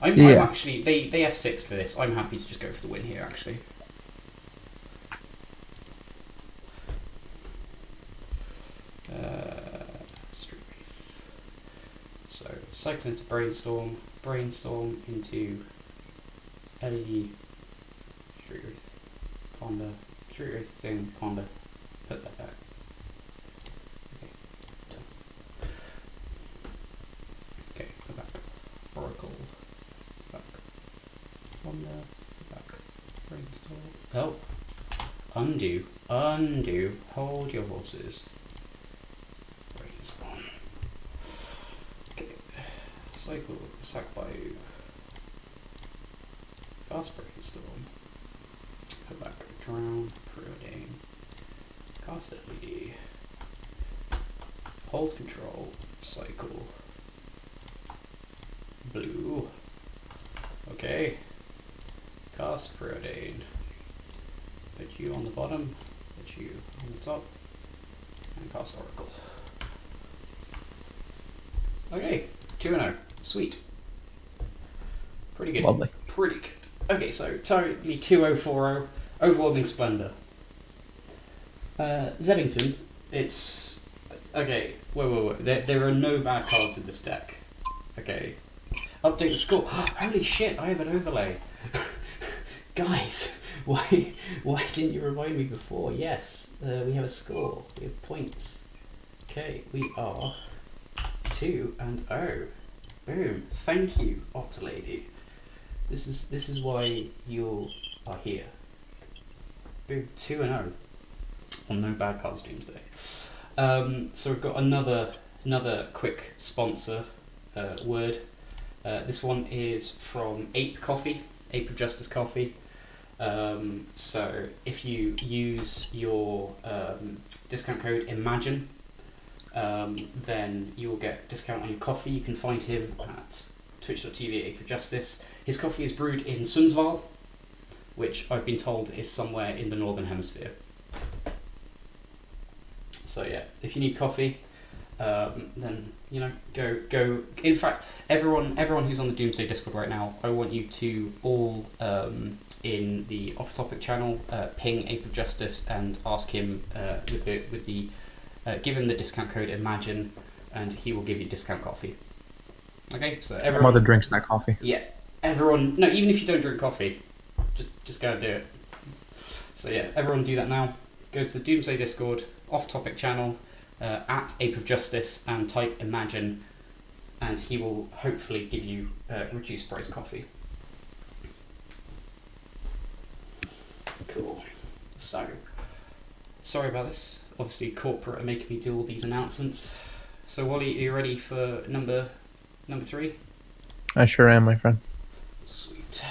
I'm actually they have 6 for this. I'm happy to just go for the win here actually. So cycle into Brainstorm into LED, Street Wraith, Ponder, Street Wraith thing, Ponder, put that back. Okay, done. Okay, go back. Oracle, back. Ponder, back. Brainstorm. Oh, undo, hold your horses. Brainstorm. Okay, cycle, sack by fast Brainstorm. Go back, drown, preordain, cast LED, hold control, cycle, blue, okay, cast preordain, put you on the bottom, put you on the top, and cast Oracle. Okay, 2-0, sweet. Pretty good. Lovely. Pretty good. Okay, so totally 2040, Overwhelming Splendor. Zebington, it's... Okay, wait. There are no bad cards in this deck. Okay. Update the score. Holy shit, I have an overlay. Guys, why didn't you remind me before? Yes, we have a score. We have points. Okay, we are 2-0. Boom. Thank you, Otter Lady. This is why you are here. Boom, 2-0 on No Bad Cards Doomsday. So we've got another quick sponsor word. This one is from Ape Coffee, Ape of Justice Coffee. So if you use your discount code IMAGINE, then you will get discount on your coffee. You can find him at twitch.tv Ape of Justice. His coffee is brewed in Sundsvall, which I've been told is somewhere in the Northern Hemisphere. So yeah, if you need coffee, then go. In fact, everyone who's on the Doomsday Discord right now, I want you to all in the off-topic channel ping Ape of Justice and ask him give him the discount code IMAGINE, and he will give you discount coffee. Okay, so everyone. My mother drinks that coffee. Yeah, everyone. No, even if you don't drink coffee, just go and do it. So yeah, everyone do that now. Go to the Doomsday Discord off-topic channel at Ape of Justice and type IMAGINE, and he will hopefully give you reduced price coffee. Cool. So, sorry about this. Obviously, corporate are making me do all these announcements. So, Wally, are you ready for number 3? I sure am, my friend. Sweet.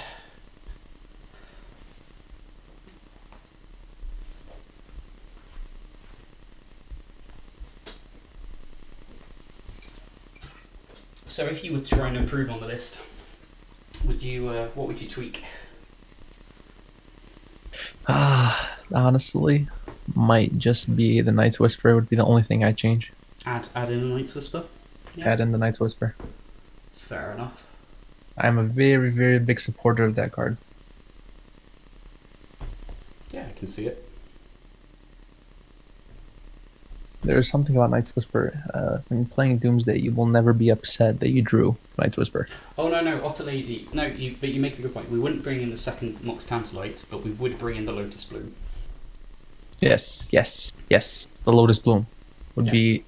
So, if you were to try and improve on the list, what would you tweak? Honestly, might just be the Night's Whisper would be the only thing I change. Add in a Night's Whisper? Yeah. Add in the Night's Whisper. It's fair enough. I'm a very, very big supporter of that card. Yeah, I can see it. There's something about Night's Whisper. When playing Doomsday, you will never be upset that you drew Night's Whisper. Oh, no, Otter Lady. No, but you make a good point. We wouldn't bring in the second Mox Tantalite, but we would bring in the Lotus Bloom. Yes. The Lotus Bloom would be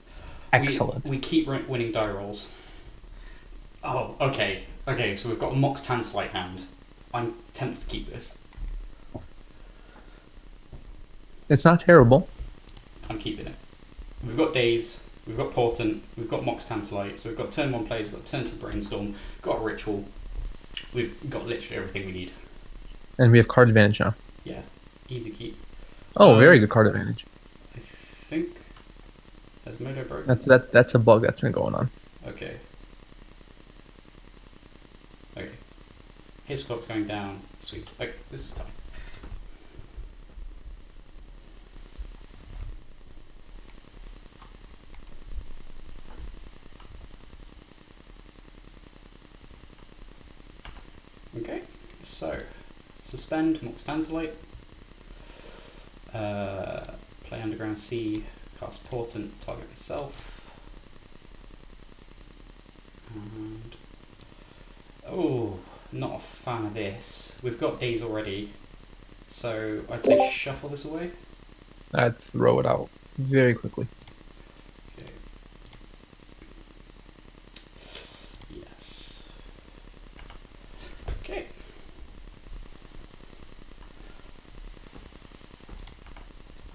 excellent. We keep winning die rolls. Oh, okay, so we've got a Mox Tantalite hand. I'm tempted to keep this. It's not terrible. I'm keeping it. We've got Daze, we've got Portent, we've got Mox Tantalite, so we've got turn 1 plays, we've got turn 2 Brainstorm, got a Ritual, we've got literally everything we need. And we have card advantage now. Yeah, easy keep. Oh, very good card advantage. I think... Has Modo broken? That's a bug that's been going on. Okay. His clock's going down. Sweet. Okay, this is fine. Okay, so suspend Mox Tantalite, play Underground Sea, cast Portent, target myself, and not a fan of this. We've got Daze already, so I'd say shuffle this away. I'd throw it out very quickly. Okay. Yes. Okay.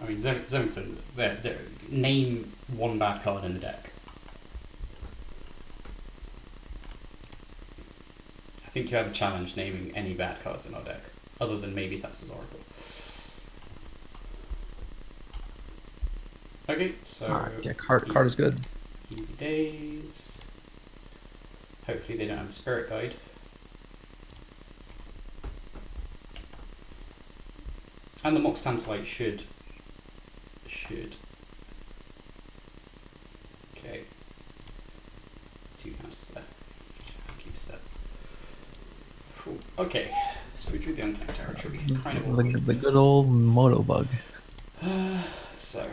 I mean, Zemington, name one bad card in the deck. I think you have a challenge naming any bad cards in our deck, other than maybe that's his Oracle. Okay, so... yeah, card is good. Easy Days. Hopefully they don't have a Spirit Guide. And the Mox Tantalite should... Okay. 2 counters left. Keeps that. Cool. Okay, so we drew the unclaimed territory. Kind of the good old Moto bug. So,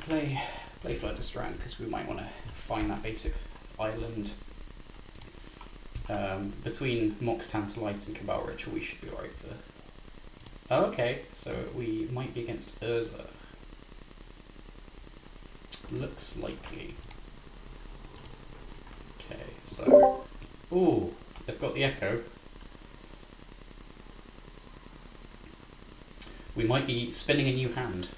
play Further Strand, because we might want to find that basic island. Between Mox Tantalite and Cabal Ritual, we should be alright for... Oh, okay, so we might be against Urza. Looks likely. Okay, so... Ooh, they've got the Echo. We might be spinning a new hand.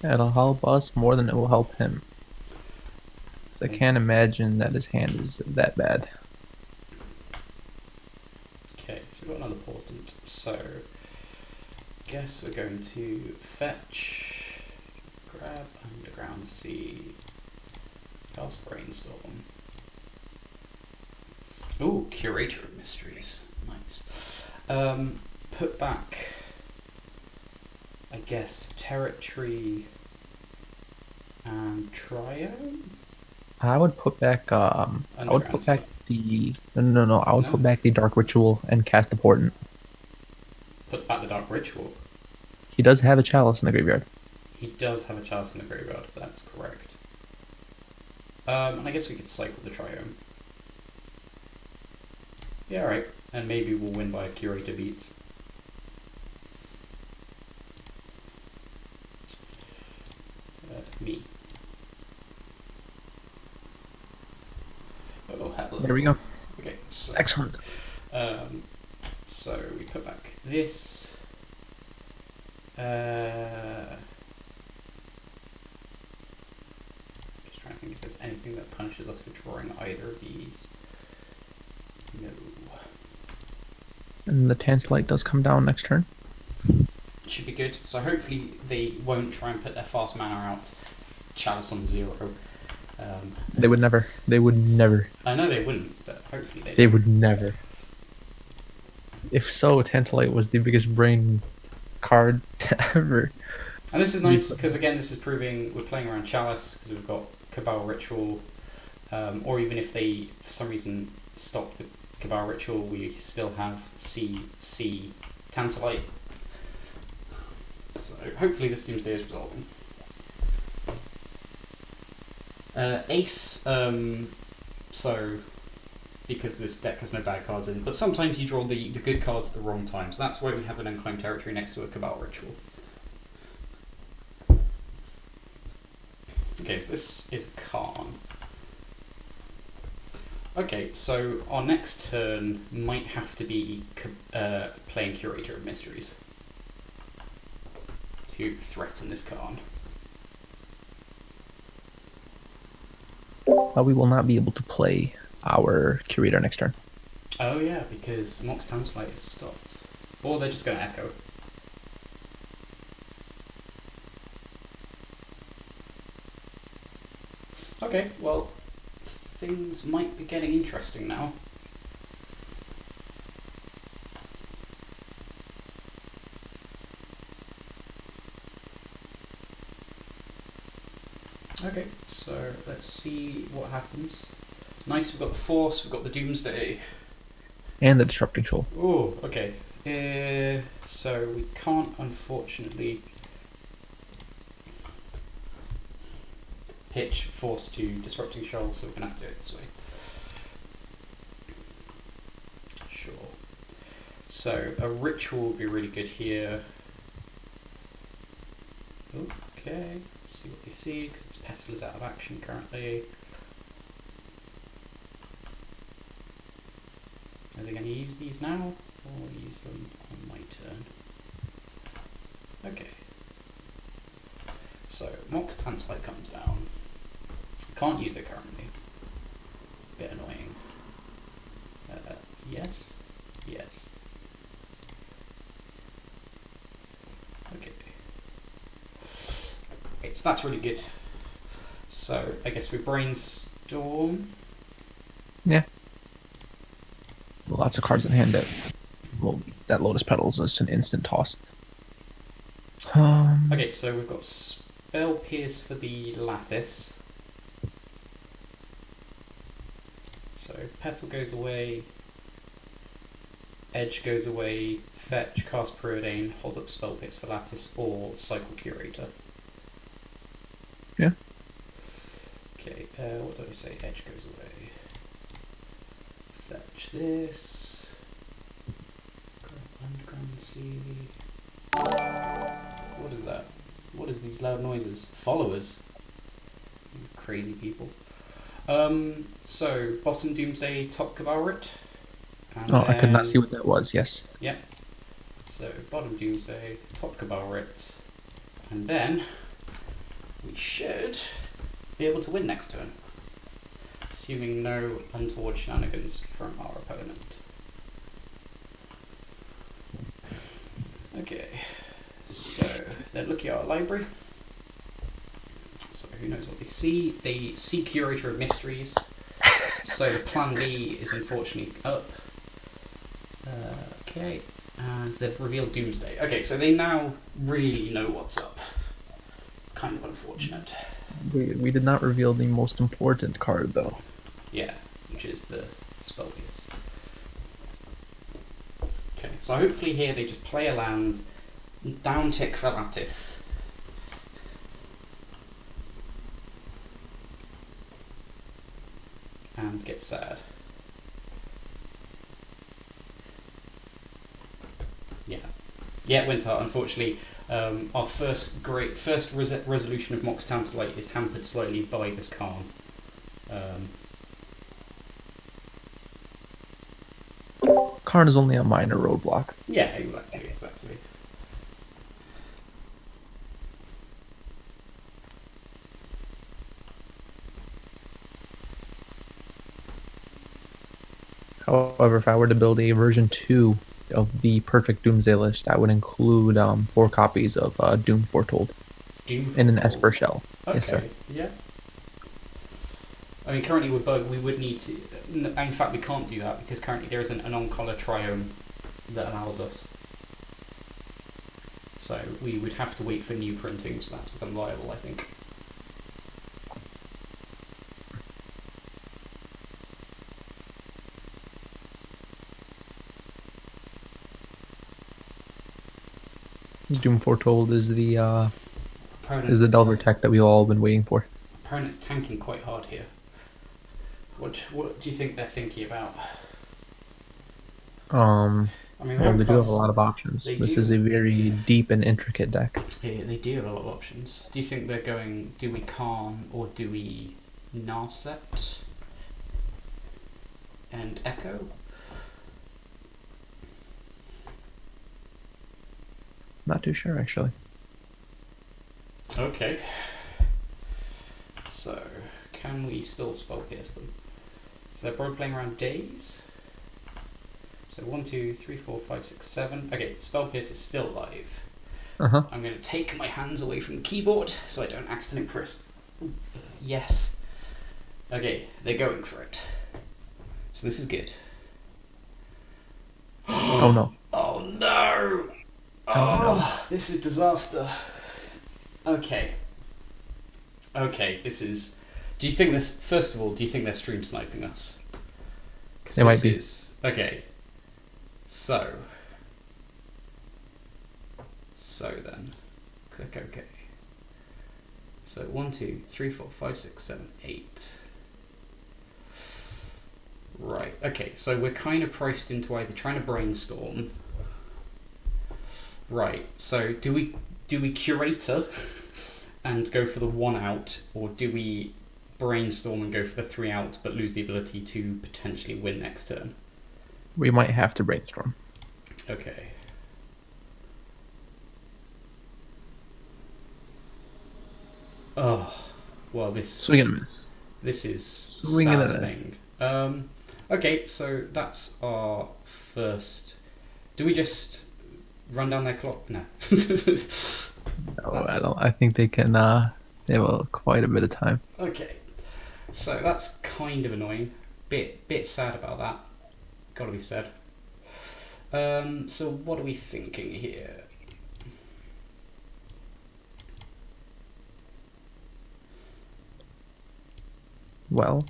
It'll help us more than it will help him. 'Cause I can't imagine that his hand is that bad. Okay, so we've got another portent. So, guess we're going to fetch, grab Underground Sea, cast Brainstorm. Ooh, Curator of Mysteries. Nice. Put back, I guess, Territory and Triome? I would put back I would put back the no. I would put back the Dark Ritual and cast the Portent. Put back the Dark Ritual. He does have a Chalice in the graveyard. He does have a Chalice in the graveyard, that's correct. And I guess we could cycle the Triome. Yeah, alright. And maybe we'll win by a Curator beats. Me. Oh, hello. There we go. Okay, so... Excellent. So we put back this. Just trying to think if there's anything that punishes us for drawing either of these. No. And the Tantalite does come down next turn. Should be good. So hopefully they won't try and put their fast mana out. Chalice on 0. They would never. They would never. I know they wouldn't, but hopefully They would never. If so, Tantalite was the biggest brain card ever. And this is nice because again, this is proving we're playing around Chalice because we've got Cabal Ritual, or even if they for some reason stop the Cabal Ritual, we still have C Tantalite. So hopefully this Doomsday is resolving. Ace, so because this deck has no bad cards in, but sometimes you draw the good cards at the wrong time, so that's why we have an Unclaimed Territory next to a Cabal Ritual. Okay, so this is Khan. Okay, so our next turn might have to be playing Curator of Mysteries to threaten this Khan. We will not be able to play our Curator next turn. Oh yeah, because Mox Tantalite is stopped. Or they're just going to Echo. Okay, well, things might be getting interesting now. Okay, so let's see what happens. Nice, we've got the Force, we've got the Doomsday. And the Disrupting Shoal. Oh, okay. So we can't, unfortunately, pitch Force to Disrupting Shoal, so we're going to have to do it this way. Sure. So a Ritual would be really good here. Okay, let's see what they see, because its Petal is out of action currently. Are they going to use these now, or use them on my turn? Okay. So, Mox Tantalite comes down. Can't use it currently. Bit annoying. Yes? Yes. Okay. Okay, so that's really good. So, I guess we brainstorm. Yeah. Lots of cards in hand that, well, that Lotus Petal is just an instant toss. Okay, so we've got Spell Pierce for the Lattice. So Petal goes away, Edge goes away, Fetch, cast Preordain, hold up Spell Pierce for Lattice, or Cycle Curator. Yeah. Okay, what do I say? Edge goes away. Fetch this. Grab Underground Sea. What is that? What is these loud noises? Followers. You crazy people. So bottom Doomsday, top Cavalrit. I could not see what that was. Yes. Yep. So So bottom Doomsday, top Cabal-Rit, and then we should be able to win next turn, assuming no untoward shenanigans from our opponent. Okay, so they're looking at our library. So who knows what they see? They see Curator of Mysteries. So the plan B is unfortunately up. Okay, and they've revealed Doomsday. Okay, so they now really know what's up. Kind of unfortunate. We did not reveal the most important card, though. Yeah, which is the spell piece. Okay, so hopefully here they just play a land, down tick for Lattice. And get sad. Yeah, Winterheart, unfortunately, our first resolution of Mox Tantalite is hampered slightly by this Karn. Karn is only a minor roadblock. Yeah, exactly. However, if I were to build a version 2 of the perfect Doomsday list, I would include 4 copies of Doom Foretold in an Esper shell. Okay, yes, sir. Yeah. I mean, currently we would need to... In fact, we can't do that because currently there isn't an on-color triome that allows us. So we would have to wait for new printings for that to become viable, I think. Doom Foretold is the Delver tech that we've all been waiting for. Opponent's tanking quite hard here. What do you think they're thinking about? I mean, well, they do have a lot of options. This is a very deep and intricate deck. Yeah, they do have a lot of options. Do you think they're going, do we Karn or do we Narset and Echo? Not too sure, actually. Okay. So, can we still spell pierce them? So they're probably playing around days. So 1, 2, 3, 4, 5, 6, 7. Okay, spell pierce is still live. I'm going to take my hands away from the keyboard so I don't accidentally press. Yes. Okay, they're going for it. So this is good. Oh no. Oh no! Oh, this is disaster. Okay, this is... Do you think this... First of all, do you think they're stream sniping us? They might be. Okay. So then, click OK. So 1, 2, 3, 4, 5, 6, 7, 8. Right, okay, so we're kind of priced into either trying to brainstorm. Right, so do we curator and go for the 1 out, or do we brainstorm and go for the 3 out but lose the ability to potentially win next turn? We might have to brainstorm. Okay. Oh, well, this is saddening. Okay, so that's our first. Do we just run down their clock? No. No, I don't. I think they can. They have quite a bit of time. Okay, so that's kind of annoying. Bit sad about that. Gotta be said. So what are we thinking here? Well,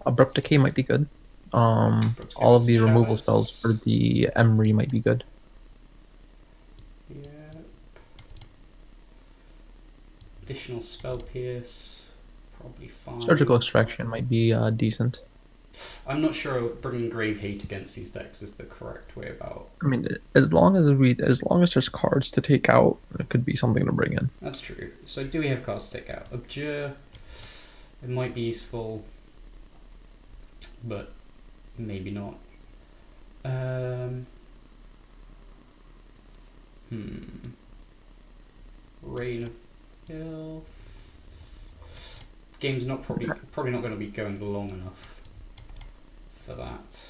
Abrupt Decay might be good. All of the removal spells for the Emery might be good. Yeah. Additional spell pierce, probably fine. Surgical Extraction might be decent. I'm not sure bringing Grave Hate against these decks is the correct way about. I mean, as long as there's cards to take out, it could be something to bring in. That's true. So do we have cards to take out? Abjure. It might be useful, but maybe not. Reign of Filth. Game's not probably not going to be going long enough for that.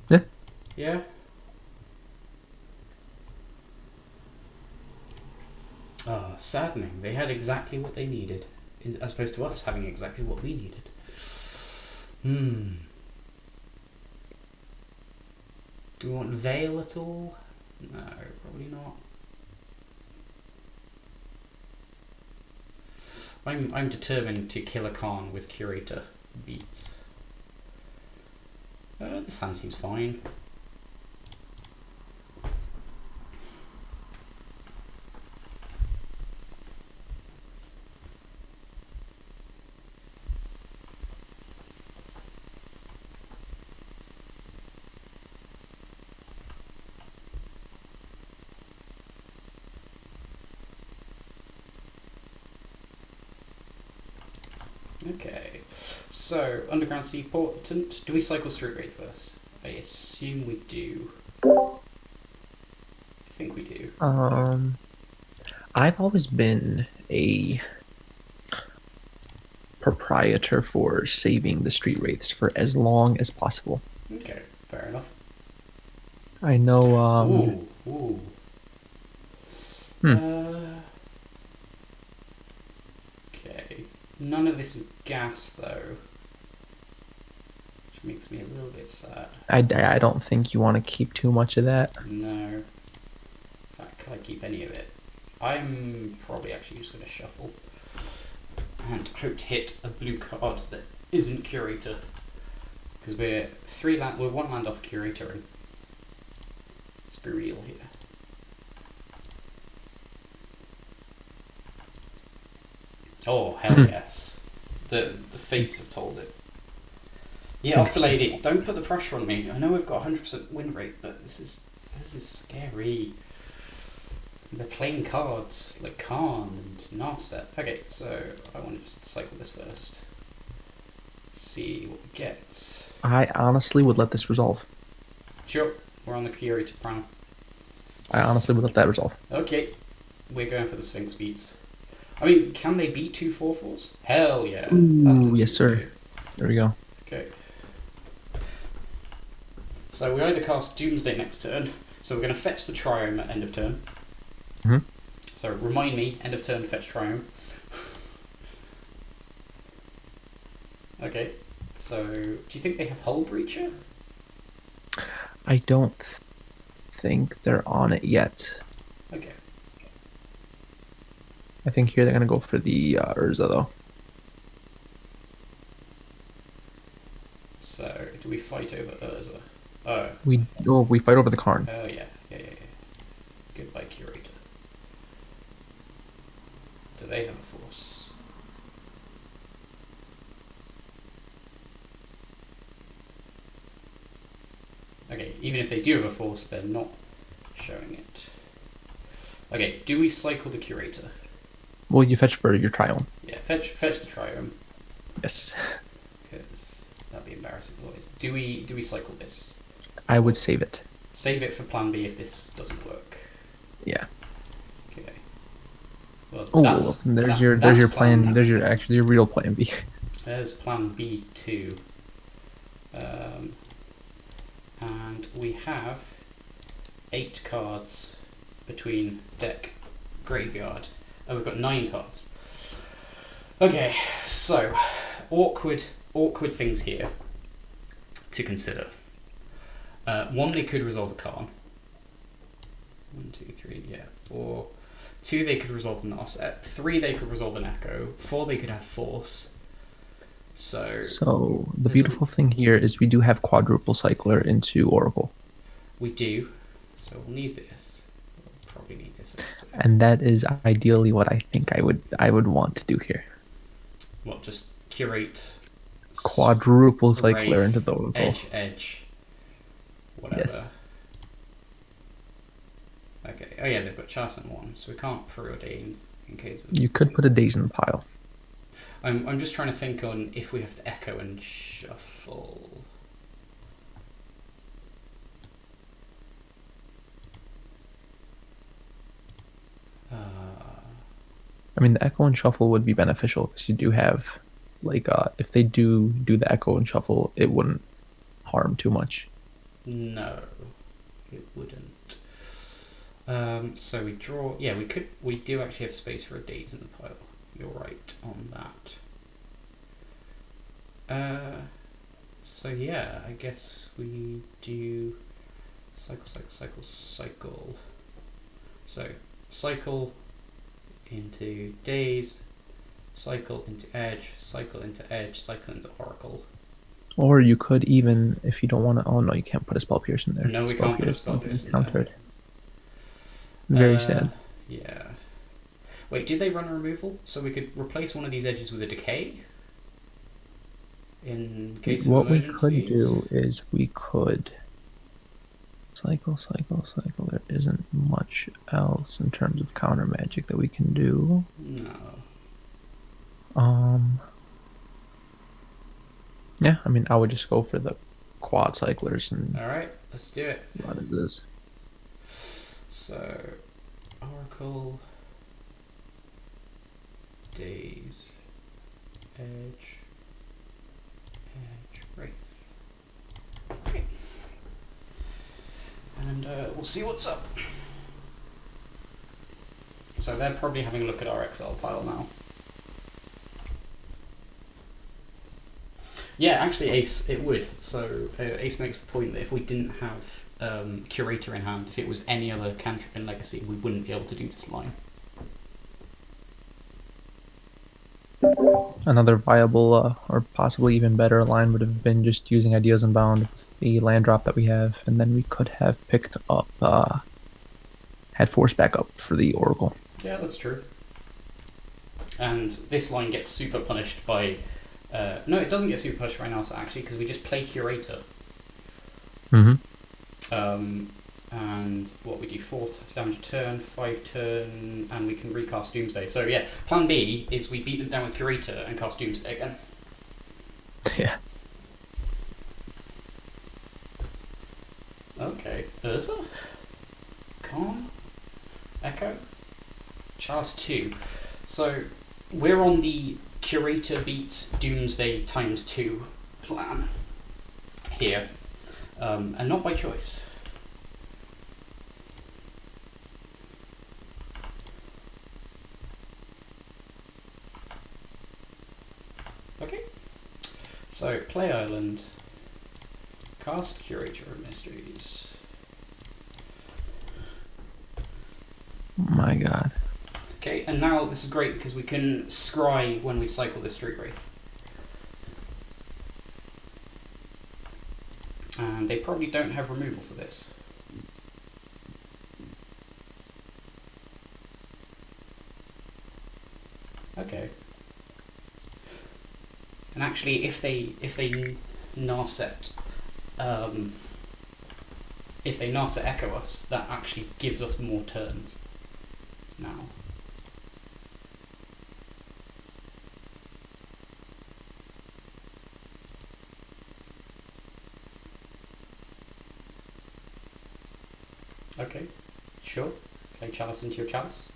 Yeah. Yeah. Ah, saddening. They had exactly what they needed, as opposed to us having exactly what we needed. Do we want Veil at all? No, probably not. I'm determined to kill a Khan with Curator beats. This hand seems fine. Okay, so Underground Sea Portent. Do we cycle Street Wraith first? I assume we do. I think we do. I've always been a proprietor for saving the Street Wraiths for as long as possible. Okay, fair enough. I know. Ooh. Okay. None of this is gas though, which makes me a little bit sad. I don't think you want to keep too much of that. No. In fact, can I keep any of it? I'm probably actually just going to shuffle and hope to hit a blue card that isn't Curator, because we're one land off Curator. And let's be real here. Oh hell yes! The fates have told it. Yeah, Octolady, don't put the pressure on me. I know we've got 100% win rate, but this is scary. They're playing cards like Khan and Narset. Okay, so I want to just cycle this first. See what we get. I honestly would let this resolve. Sure, we're on the Curator Prime. I honestly would let that resolve. Okay, we're going for the Sphinx beats. I mean, can they beat 2 4/4s? Hell yeah. Ooh, yes sir. There we go. Okay. So we either cast Doomsday next turn, so we're going to fetch the Triome at end of turn. Mm-hmm. So remind me, end of turn, fetch Triome. Okay, so do you think they have Hull Breacher? I don't think they're on it yet. Okay. I think here they're going to go for the Urza though. So do we fight over Urza? We fight over the Karn. Oh yeah. Goodbye, Curator. Do they have a force? Okay, even if they do have a force, they're not showing it. Okay, do we cycle the Curator? Well, you fetch for your Triome. Yeah, fetch the Triome. Yes. Because that'd be embarrassing otherwise. Do we cycle this? I would save it. Save it for Plan B if this doesn't work. Yeah. Okay. Well, there's your plan. There's your real Plan B. There's Plan B2. And we have 8 cards between deck, graveyard. Oh, we've got 9 cards. Okay, so awkward things here to consider. 1, they could resolve a Khan. 1, 2, 3, yeah, 4. 2, they could resolve an Narset. 3, they could resolve an Echo. 4, they could have Force. So the beautiful thing here is we do have quadruple cycler into Oracle. We do. So we'll need this. We'll probably need this also. And that is ideally what I think I would want to do here. What, just curate quadruple cycler Wraith, into the Oracle. Edge. Whatever. Yes. Okay. Oh yeah, they've got Chasen 1, so we can't preordain in case of... You could put a Daze in the pile. I'm just trying to think on if we have to echo and shuffle. I mean, the echo and shuffle would be beneficial because you do have, like, if they do the echo and shuffle, it wouldn't harm too much. No, it wouldn't. So we draw. Yeah, we could. We do actually have space for a days in the pile. You're right on that. So yeah, I guess we do cycle, cycle, cycle, cycle. So cycle into days, cycle into edge, cycle into edge, cycle into oracle. Or you could even, if you don't want to. Oh no, you can't put a spell pierce in there. No, we can't put a spell pierce in countered. there. Very sad. Yeah. Wait, did they run a removal? So we could replace one of these edges with a decay? In case of what we emergencies? could do is we could cycle, cycle, cycle. There isn't much else in terms of counter magic that we can do. No. Yeah, I mean, I would just go for the quad cyclers and. Alright, let's do it. What is this? So, oracle, days, edge, right. Okay. And we'll see what's up. So they're probably having a look at our Excel file now. Yeah, actually, Ace, it would. So Ace makes the point that if we didn't have Curator in hand, if it was any other cantrip in Legacy, we wouldn't be able to do this line. Another viable, or possibly even better line would have been just using Ideas Unbound with the land drop that we have, and then we could have picked up, had force back up for the Oracle. Yeah, that's true. And this line gets super punished by... no, it doesn't get super punished by now, actually, because we just play Curator. Mm-hmm. And what we do, 4 damage a turn, 5 turn, and we can recast Doomsday. So yeah, plan B is we beat them down with Curator and cast Doomsday again. Yeah. Okay, Urza? Calm? Echo? Chalice 2. So we're on the Curator beats Doomsday times 2 plan here, and not by choice. Okay, so play Island, cast Curator of Mysteries. My god. Okay, and now this is great because we can scry when we cycle this Street Wraith. And they probably don't have removal for this. Okay. And actually, if they Narset, if they Narset Echo us, that actually gives us more turns. Now. Okay, sure. Play Chalice into your Chalice.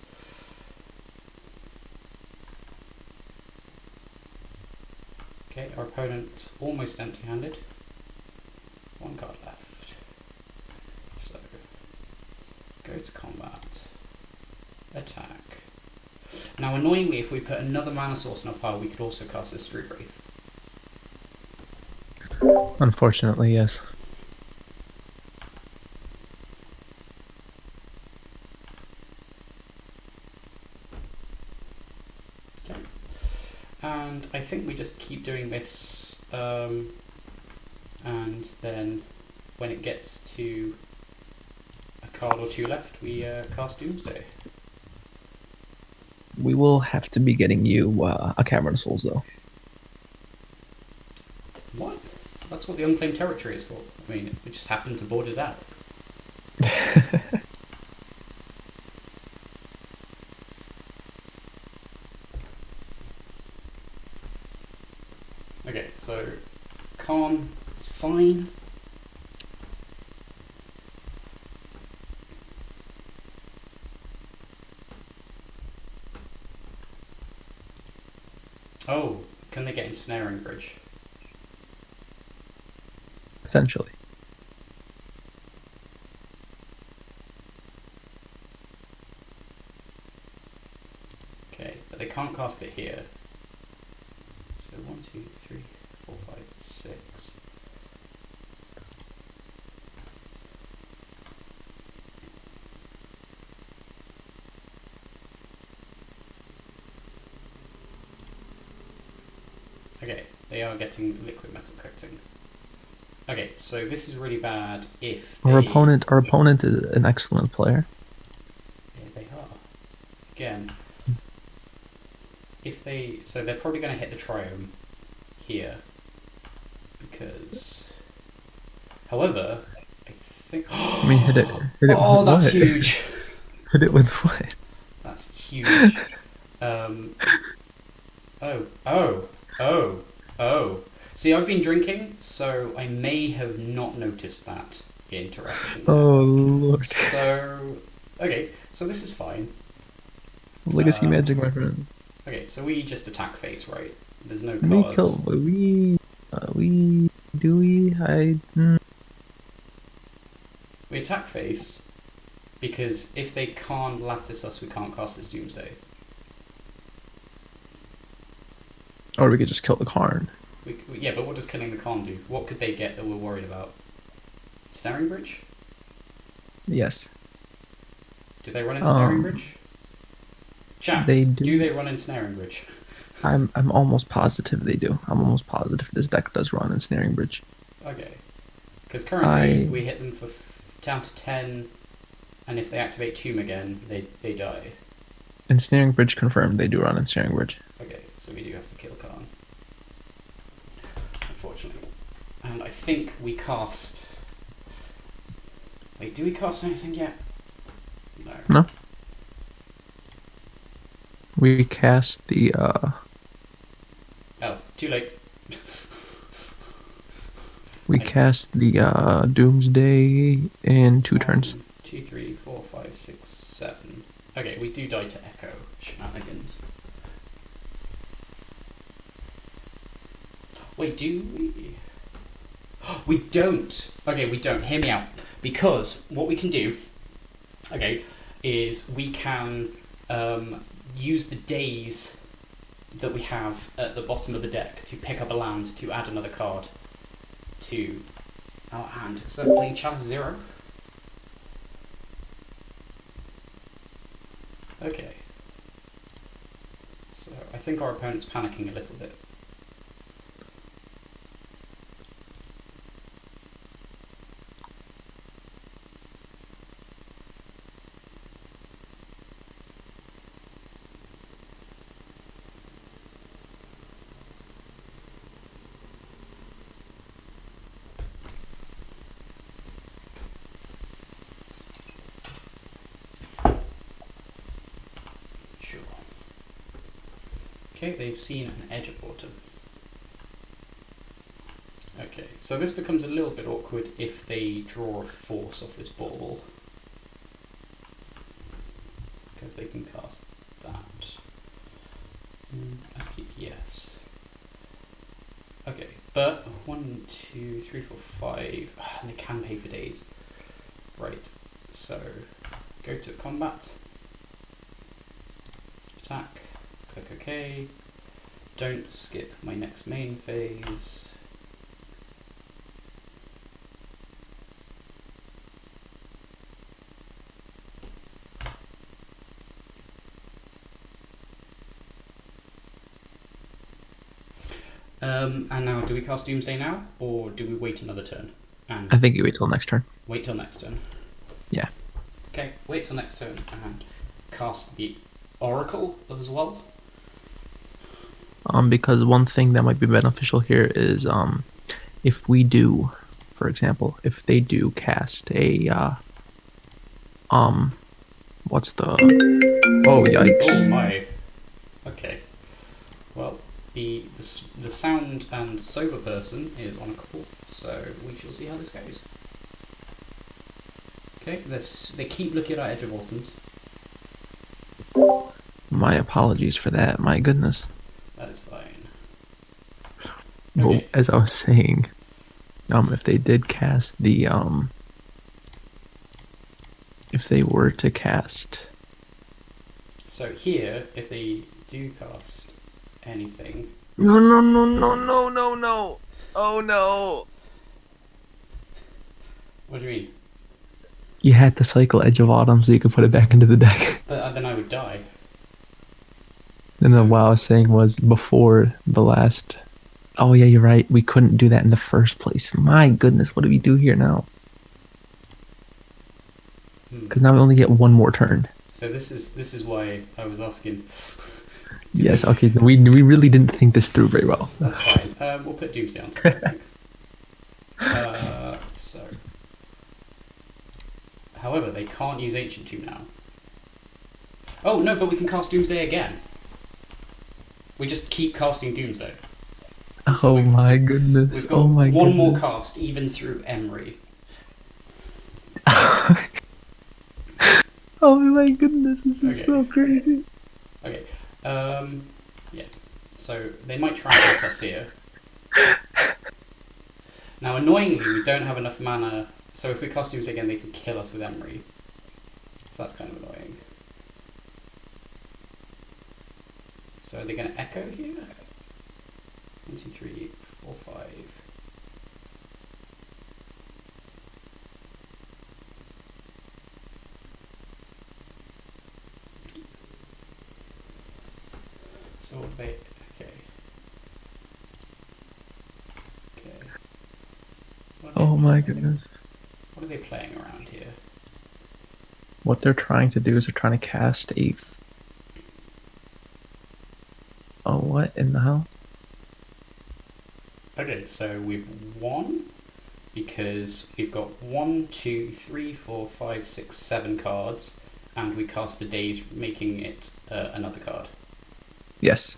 Okay, our opponent almost empty-handed. 1 card left. So, go to combat. Attack. Now, annoyingly, if we put another mana source in our pile, we could also cast this Street Wraith. Unfortunately, yes. Okay. And I think we just keep doing this, and then when it gets to a card or 2 left, we cast Doomsday. We will have to be getting you a Cavern of Souls, though. What? That's what the Unclaimed Territory is for. I mean, we just happened to board it out. So, Khan is fine. Oh, can they get ensnaring bridge? Potentially. Okay, but they can't cast it here. So 1, 2, 3, 4, 5, 6. Okay, they are getting liquid metal coating. Okay, so this is really bad if they... Our opponent is an excellent player. Yeah, they are. Again, if they... So they're probably going to hit the triome here. Because... However, I think... I mean, hit it Oh, with that's what? huge! Hit it with what? That's huge. Oh. See, I've been drinking, so I may have not noticed that interaction there. Oh, Lord. So, okay, so this is fine. Legacy magic, my friend. Okay, so we just attack face, right? There's no We cards. kill, but we We attack face because if they can't lattice us, we can't cast this Doomsday. Or we could just kill the Karn. Yeah, but what does killing the Khan do? What could they get that we're worried about? Snaring Bridge? Yes. Do they run Ensnaring Bridge? Chat, They do they run Ensnaring Bridge? I'm almost positive they do. I'm almost positive this deck does run Ensnaring Bridge. Okay. Because currently we hit them for down to 10, and if they activate Tomb again, they die. Ensnaring Bridge confirmed they do run Ensnaring Bridge. Okay, so we do have to kill Khan. Unfortunately. And I think we cast... Wait, do we cast anything yet? No. We cast the Oh, too late. we cast the Doomsday in 2 turns. 1, 2, 3, 4, 5, 6, 7. Okay, we do die to Echo shenanigans. Wait, do we? We don't! Okay, we don't. Hear me out. Because what we can do, okay, is we can use the days that we have at the bottom of the deck to pick up a land to add another card to our hand. So playing challenge 0. Okay. So I think our opponent's panicking a little bit. Okay, they've seen an edge of water. Okay, so this becomes a little bit awkward if they draw a force off this ball. Because they can cast that. Yes. Okay, but 1, 2, 3, 4, 5. And they can pay for days. Right, so go to combat. Attack. Click OK. Don't skip my next main phase. And now, do we cast Doomsday now, or do we wait another turn? And I think you wait till next turn. wait till next turn. Yeah. Okay, wait till next turn and cast the Oracle as well. Because one thing that might be beneficial here is if we do, for example, if they do cast a what's the oh yikes. Oh my. Okay. Well, the sound and sober person is on a call, so we shall see how this goes. Okay, they keep looking at Edge of Autumns. My apologies for that. My goodness. That is fine. Well, Okay. as I was saying, if they did cast the if they were to cast. So here, if they do cast anything. No, no, no, no, no, no, no. Oh no. What do you mean? You had to cycle Edge of Autumn so you could put it back into the deck. But then I would die. And then what I was saying was before the last. Oh yeah, you're right. We couldn't do that in the first place. My goodness, what do we do here now? Because now we only get one more turn. So this is why I was asking. Yes. Okay. We really didn't think this through very well. That's fine. We'll put Doomsday on top, I think. So. However, they can't use Ancient Tomb now. Oh no, but we can cast Doomsday again. We just keep casting Doomsday. So my goodness. We've got one more cast, even through Emery. Oh my goodness, this is so crazy. Okay. Yeah. So they might try and hit us here. Now, annoyingly, we don't have enough mana. So if we cast Doomsday again, they could kill us with Emery. So that's kind of annoying. So are they going to echo here? 1, 2, 3, 4, 5. So what they... Okay. Okay. Oh my goodness. What are they playing around here? What they're trying to do is they're trying to cast a... Oh, what in the hell? Okay, so we've won because we've got 1, 2, 3, 4, 5, 6, 7 cards, and we cast a Daze, making it another card. Yes.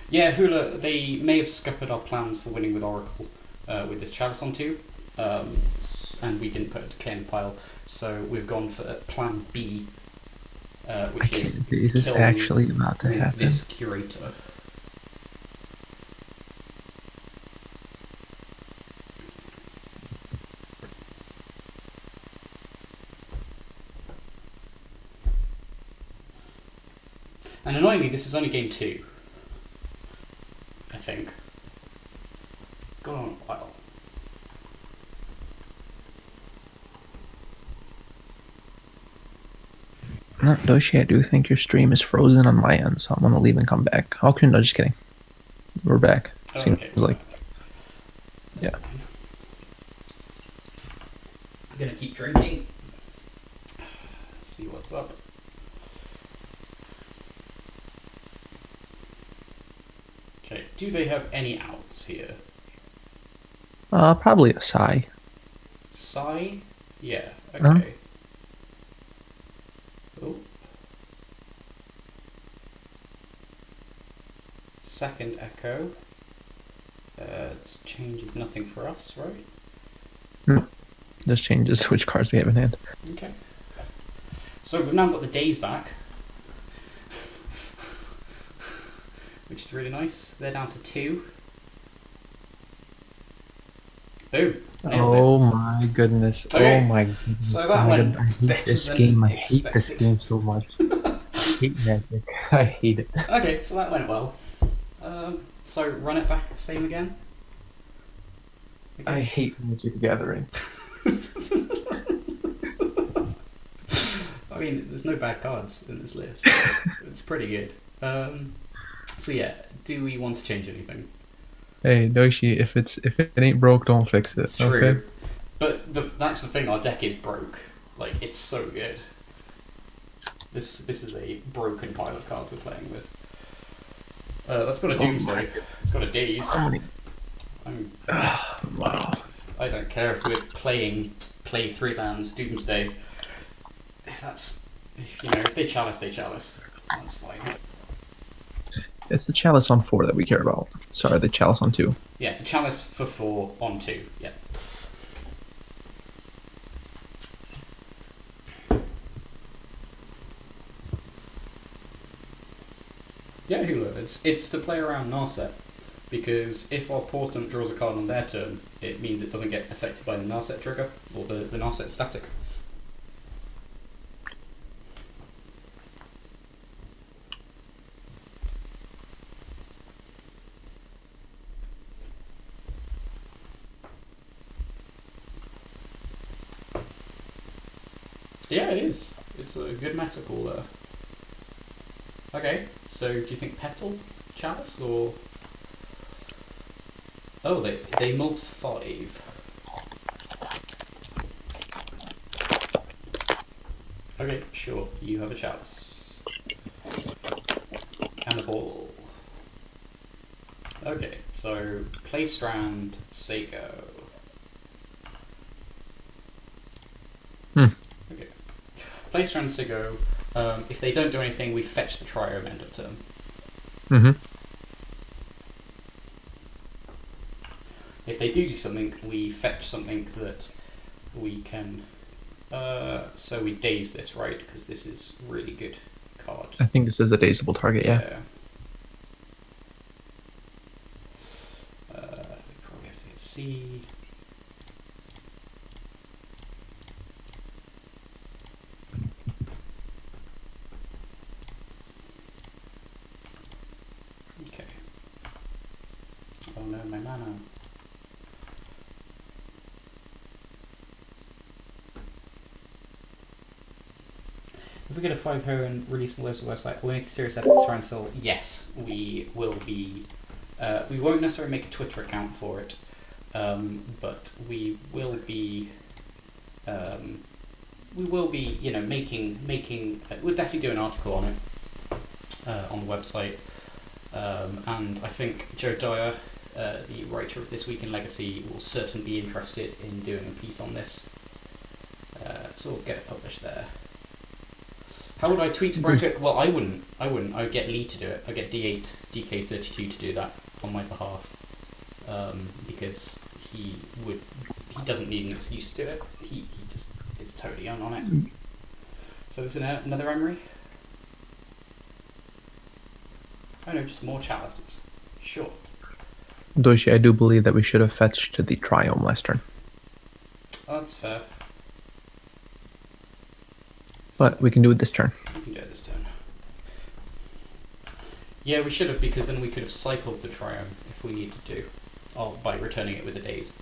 Yeah, Hula, they may have scuppered our plans for winning with Oracle with this Chalice on 2. And we didn't put a decay in the pile, so we've gone for plan B, which is this actually about to happen? This Curator. And annoyingly, this is only game 2. I think. It's gone on a while. No, Doshi, I do think your stream is frozen on my end, so I'm gonna leave and come back. Okay, no, just kidding. We're back. Oh, Seems okay. like, yeah. I'm gonna keep drinking. See what's up. Okay, do they have any outs here? Probably a sigh. Sigh? Yeah, okay. Huh? Oh. Second echo. This changes nothing for us, right? No. Just changes which cards we have in hand. Okay. So we've now got the days back. Which is really nice. They're down to 2. Boom. Nailed Oh my goodness. Okay. Oh my goodness. So that went I hate better this than game. I hate this expected. game so much. I hate Magic. I hate it. Okay, so that went well. So run it back, same again. I hate Magic the Gathering. I mean, there's no bad cards in this list. It's pretty good. So yeah, do we want to change anything? Hey Doshi, if it ain't broke, don't fix it. It's true. Okay? But that's the thing, our deck is broke. Like, it's so good. This is a broken pile of cards we're playing with. That's got a Doomsday. It's got a Daze. How many? I'm Wow. I don't care if we're play 3 lands Doomsday. If they chalice, they chalice. That's fine. It's the chalice on 4 that we care about. Sorry, the chalice on 2. Yeah, the chalice for 4 on 2. Yeah. Yeah, Hula. It's to play around Narset, because if our Portent draws a card on their turn, it means it doesn't get affected by the Narset trigger, or the Narset static. Yeah, it is. It's a good meta call there. Okay, so do you think Petal, Chalice, or... Oh, they mulled 5. Okay, sure, you have a Chalice. And a ball. Okay, so play Strand, Sago. Okay. Play Strand, Sago. If they don't do anything, we fetch the Triome end of turn. If they do something, we fetch something that we can... so we daze this, right? Because this is really good card. I think this is a dazeable target, yeah. We probably have to hit C. Okay. Oh no, my mana. If we get a 5 hero and release on the website, we'll make a serious effort to try and sell. Yes, we will be. We won't necessarily make a Twitter account for it, but we will be. Making. We'll definitely do an article on it on the website, and I think Joe Dyer, the writer of This Week in Legacy, will certainly be interested in doing a piece on this. So we'll get it published there. How would I tweet to Bracket? Well, I wouldn't. I would get Lee to do it. I'd get D8, DK32 to do that on my behalf. Because he doesn't need an excuse to do it. He just is totally on it. So there's another Emery? Oh no, just more chalices. Sure. Doshi, I do believe that we should have fetched the Triome last turn. Oh, that's fair. But we can do it this turn. We can do it this turn. Yeah, we should have, because then we could have cycled the Triome if we needed to. Oh, by returning it with a daze.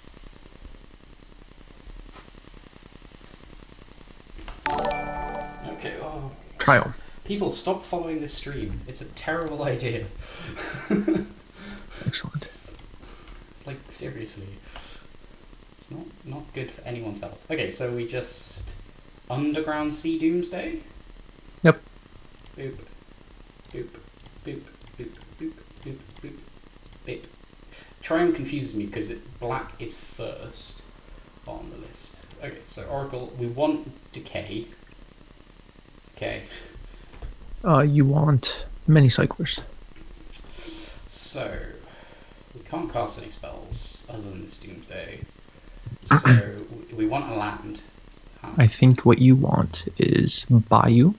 Okay, oh. Triome. People, stop following this stream. It's a terrible idea. Excellent. Like, seriously. It's not good for anyone's health. Okay, so we just... Underground Sea Doomsday? Yep. Boop. Boop. Boop. Boop. Boop. Boop. Boop. Boop. Triumph confuses me because black is first on the list. Okay, so Oracle, we want Decay. Okay. You want many cyclers. So, we can't cast any spells other than this Doomsday. So, we want a land. I think what you want is Bayou.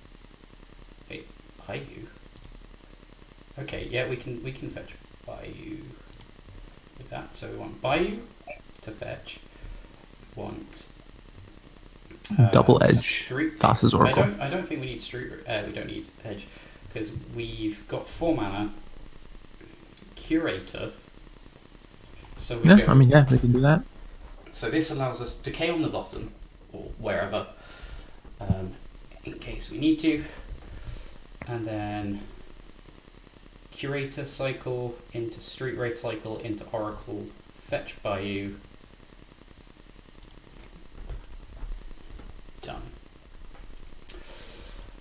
Wait, Bayou? Okay, yeah, we can fetch Bayou with that. So we want Bayou to fetch. We want Double Edge. Street. Thassa's Oracle. I don't think we need Street. We don't need Edge because we've got 4 mana. Curator. So we Yeah, I mean, yeah, we can do that. So this allows us Decay on the bottom. Or wherever, in case we need to, and then Curator cycle into Street Wraith cycle into Oracle, fetch Bayou, done.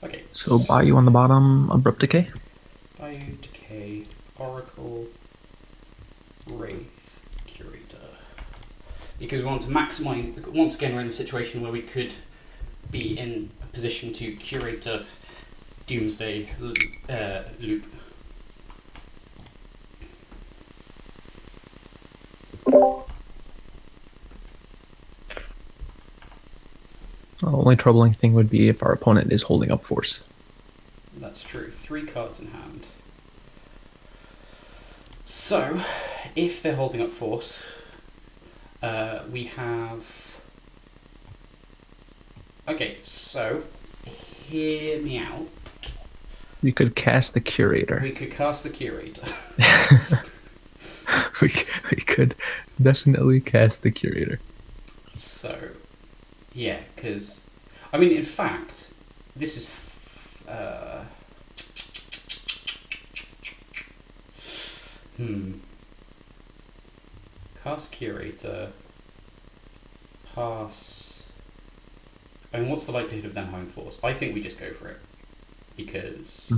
Okay. So Bayou on the bottom, Abrupt Decay. Bayou, Decay, Oracle, Wraith, Curator. because we want to maximise. Once again, we're in a situation where we could be in a position to curate a Doomsday loop. The only troubling thing would be if our opponent is holding up force. That's true. 3 cards in hand. So, if they're holding up force, we have... Okay, so, hear me out. We could cast the Curator. We could cast the Curator. we could definitely cast the Curator. So, yeah, because... I mean, in fact, this is... Cast Curator. Pass... I mean, what's the likelihood of them having force? I think we just go for it. Because...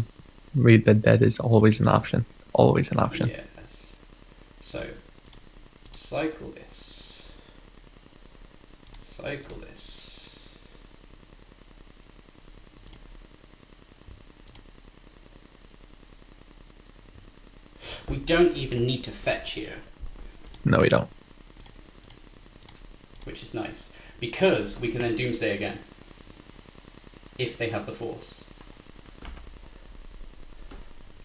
That is always an option. Always an option. Yes. So, cycle this. Cycle this. We don't even need to fetch here. No, we don't. Which is nice. Because we can then Doomsday again. If they have the force.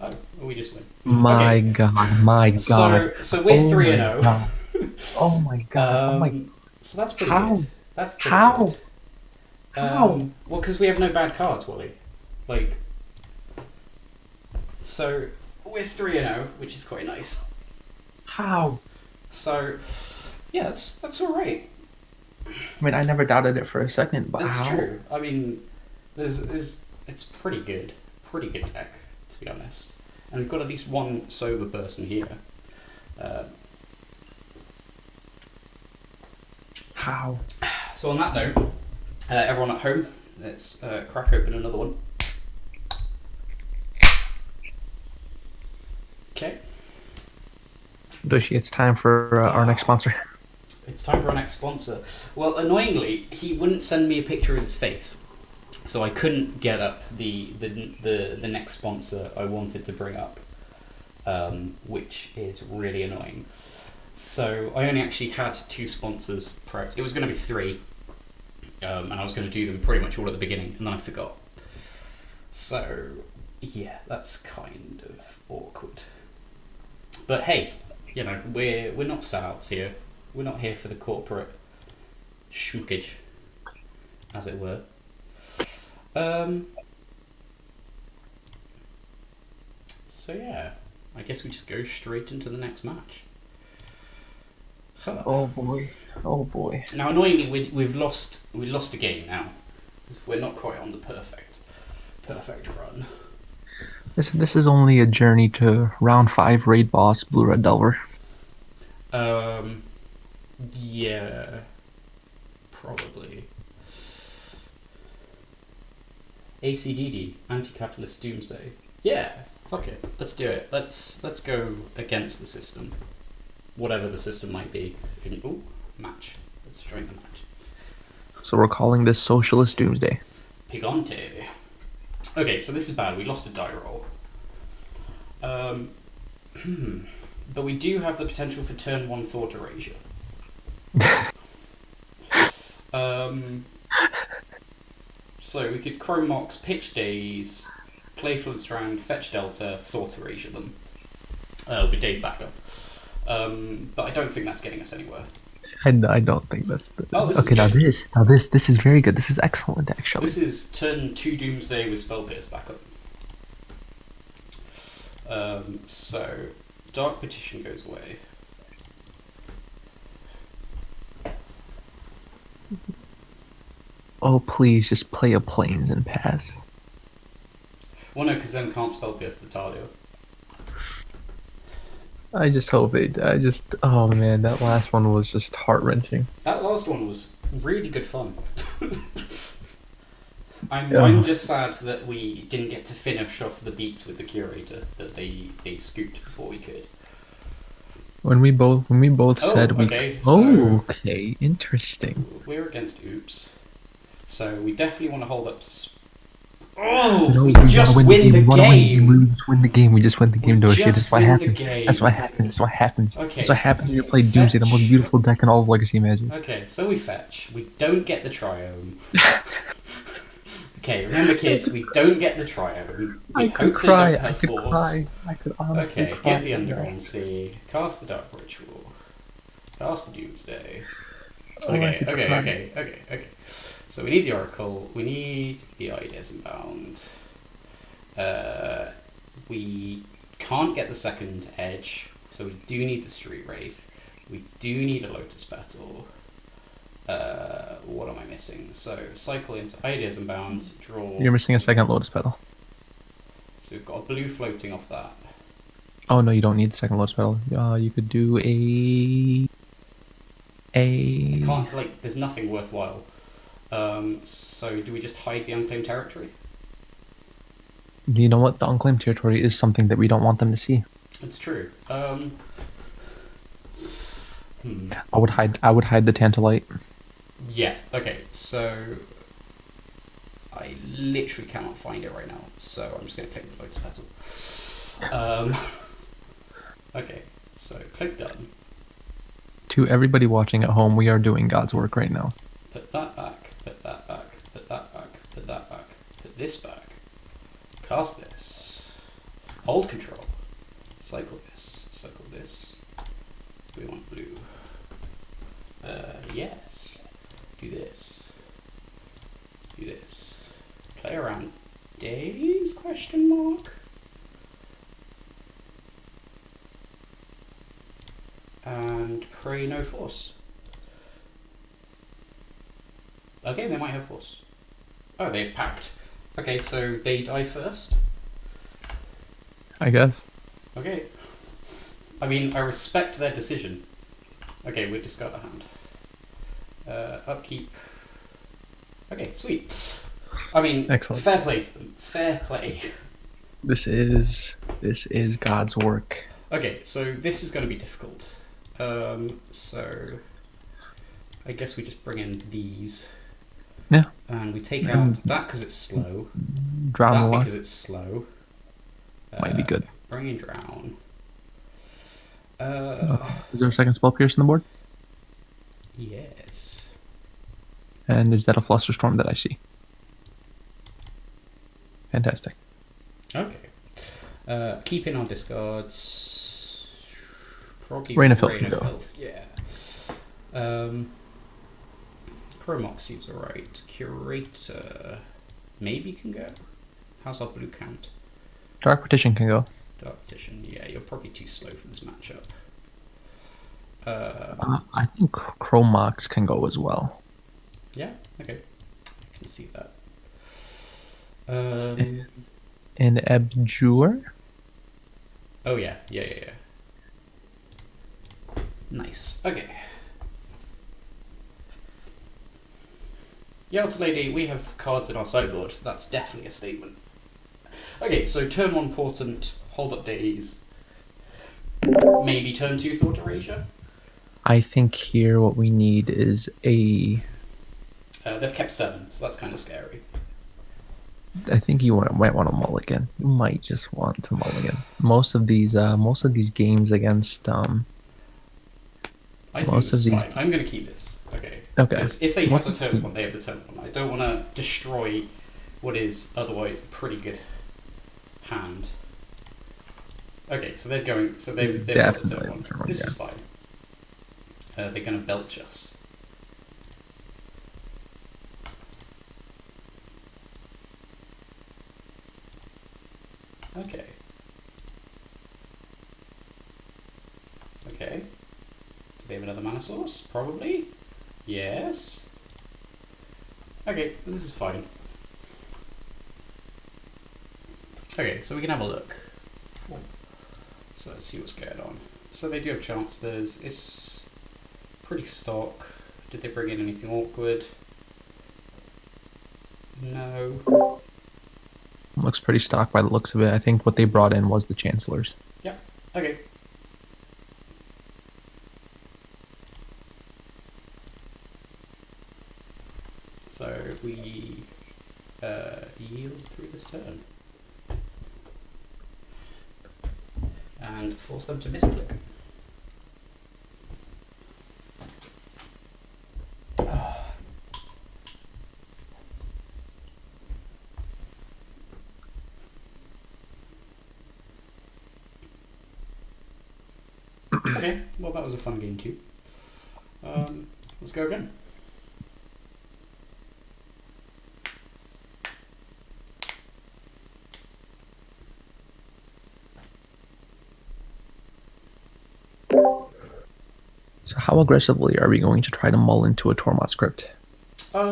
Oh, we just win. My God, my God. So we're 3-0. Oh my God. Oh my. So that's pretty How? good. That's pretty How? good. How? Well, because we have no bad cards, Wally. Like, so we're 3-0, which is quite nice. How? So, yeah, that's all right. I mean, I never doubted it for a second, but That's how? true. I mean, it's pretty good deck, to be honest. And we've got at least one sober person here. How? So on that note, everyone at home, let's crack open another one. Okay. Doshi, it's time for our next sponsor. It's time for our next sponsor. Well, annoyingly, he wouldn't send me a picture of his face, so I couldn't get up the next sponsor I wanted to bring up, which is really annoying. So I only actually had 2 sponsors prepped. It was going to be 3, and I was going to do them pretty much all at the beginning, and then I forgot. So yeah, that's kind of awkward. But hey, you know, we're not sellouts here. We're not here for the corporate schmuckage, as it were. So yeah, I guess we just go straight into the next match. Huh. Oh boy. Oh boy. Now, annoyingly, we lost a game now, because we're not quite on the perfect run. This is only a journey to round 5 raid boss Blue Red Delver. Yeah, probably. ACDD, Anti-Capitalist Doomsday. Yeah, fuck it. Let's do it. Let's go against the system. Whatever the system might be. Ooh, match. Let's join the match. So we're calling this Socialist Doomsday. Pigante. Okay, so this is bad. We lost a die roll. But we do have the potential for turn 1 Thought Erasure. So we could Chrome Mox, Pitch Days, play Floods Round, Fetch Delta, Thought Erasure them. With Days backup. But I don't think that's getting us anywhere. I don't think that's the... Oh, this okay, is now this is very good. This is excellent, actually. This is turn 2 Doomsday with Spell Pierce backup. So, Dark Petition goes away. Oh, please, just play a Plains and pass. Well, no, because then we can't Spell Pierce the Talia. I just hope oh man, that last one was just heart-wrenching. That last one was really good fun. I'm just sad that we didn't get to finish off the beats with the Curator, that they scooped before we could. When we both Oh, said we. okay, so Oh, okay, interesting. we're against oops. So we definitely want to hold up. Oh, No, we we want to just win the win game. the We want to win the game. game. We just win the game. We just win the We game, Doshi. That's just what win the happens. That's what game. happens. That's what happens. That's what Okay, happens when you play Doomsday, the most fetch. beautiful deck in all of Legacy Magic. Okay, so we fetch. We don't get the triome. Okay, remember, kids, we don't get the triome. We I could hope cry. they don't I have could force. cry. I could honestly Okay, cry. get the Underground Sea. Cast the Dark Ritual. Cast the Doomsday. Oh, I Okay, could okay, cry. okay. So we need the Oracle. We need the Ideas Unbound. We can't get the second edge, so we do need the Street Wraith. We do need a Lotus Petal. What am I missing? So cycle into Ideas Unbound, draw. You're missing a second Lotus Petal. So we've got a blue floating off that. Oh no, you don't need the second Lotus Petal. You could do I can't, like, there's nothing worthwhile. So do we just hide the unclaimed territory? You know what? The unclaimed territory is something that we don't want them to see. It's true. I would hide. I would hide the Tantalite. Yeah, okay, so I literally cannot find it right now, so I'm just going to click the Lotus Petal. Okay, so click done. To everybody watching at home, we are doing God's work right now. Put that back, put that back, put that back, put that back, put this back. Cast this. Hold control. Cycle this. Cycle this. We want blue. Yes. Do this. Do this. Play around days? Question mark. And pray no force. Okay, they might have force. Oh, they've packed. Okay, so they die first. I guess. Okay. I mean, I respect their decision. Okay, we discard a hand. Upkeep. Okay, sweet. I mean, Excellent. fair play to them. Fair play. This is God's work. Okay, so this is going to be difficult. So I guess we just bring in these. Yeah. And we take out that because it's slow. Drown That a lot. because it's slow. Might be good. Bring in drown. Is there a second spell pierce on the board? Yes. And is that a Flusterstorm that I see? Fantastic. Okay. Keep in our discards. Probably Rain of Filth can go. Filth, yeah. Chromox seems alright. Curator maybe can go. How's our blue count? Dark Petition can go. Dark Petition, yeah, you're probably too slow for this matchup. I think Chromox can go as well. Yeah, okay. I can see that. And Abjure? Oh yeah. Nice. Okay. Yelta Lady, we have cards in our sideboard. That's definitely a statement. Okay, so turn 1 Portent, hold up days. Maybe turn 2 Thought Erasure. I think here what we need is a... They've kept 7, so that's kind of scary. I think you might want to mulligan. You might just want to mulligan. Most of these games against I think this is fine. I'm going to keep this. Okay. Okay. Because if they have the turn 1, they have the turn 1. I don't want to destroy what is otherwise a pretty good hand. Okay, so they're going. So they've got the turn 1. This is fine. They're going to belch us. Okay. Okay. Do they have another mana source? Probably. Yes. Okay, this is fine. Okay, so we can have a look. So let's see what's going on. So they do have Chancellors. It's pretty stock. Did they bring in anything awkward? No. Looks pretty stock by the looks of it. I think what they brought in was the Chancellors. Yep. Okay. So we yield through this turn. And force them to misclick. Okay, well that was a fun game too. Let's go again. So how aggressively are we going to try to mull into a Tormod script? That's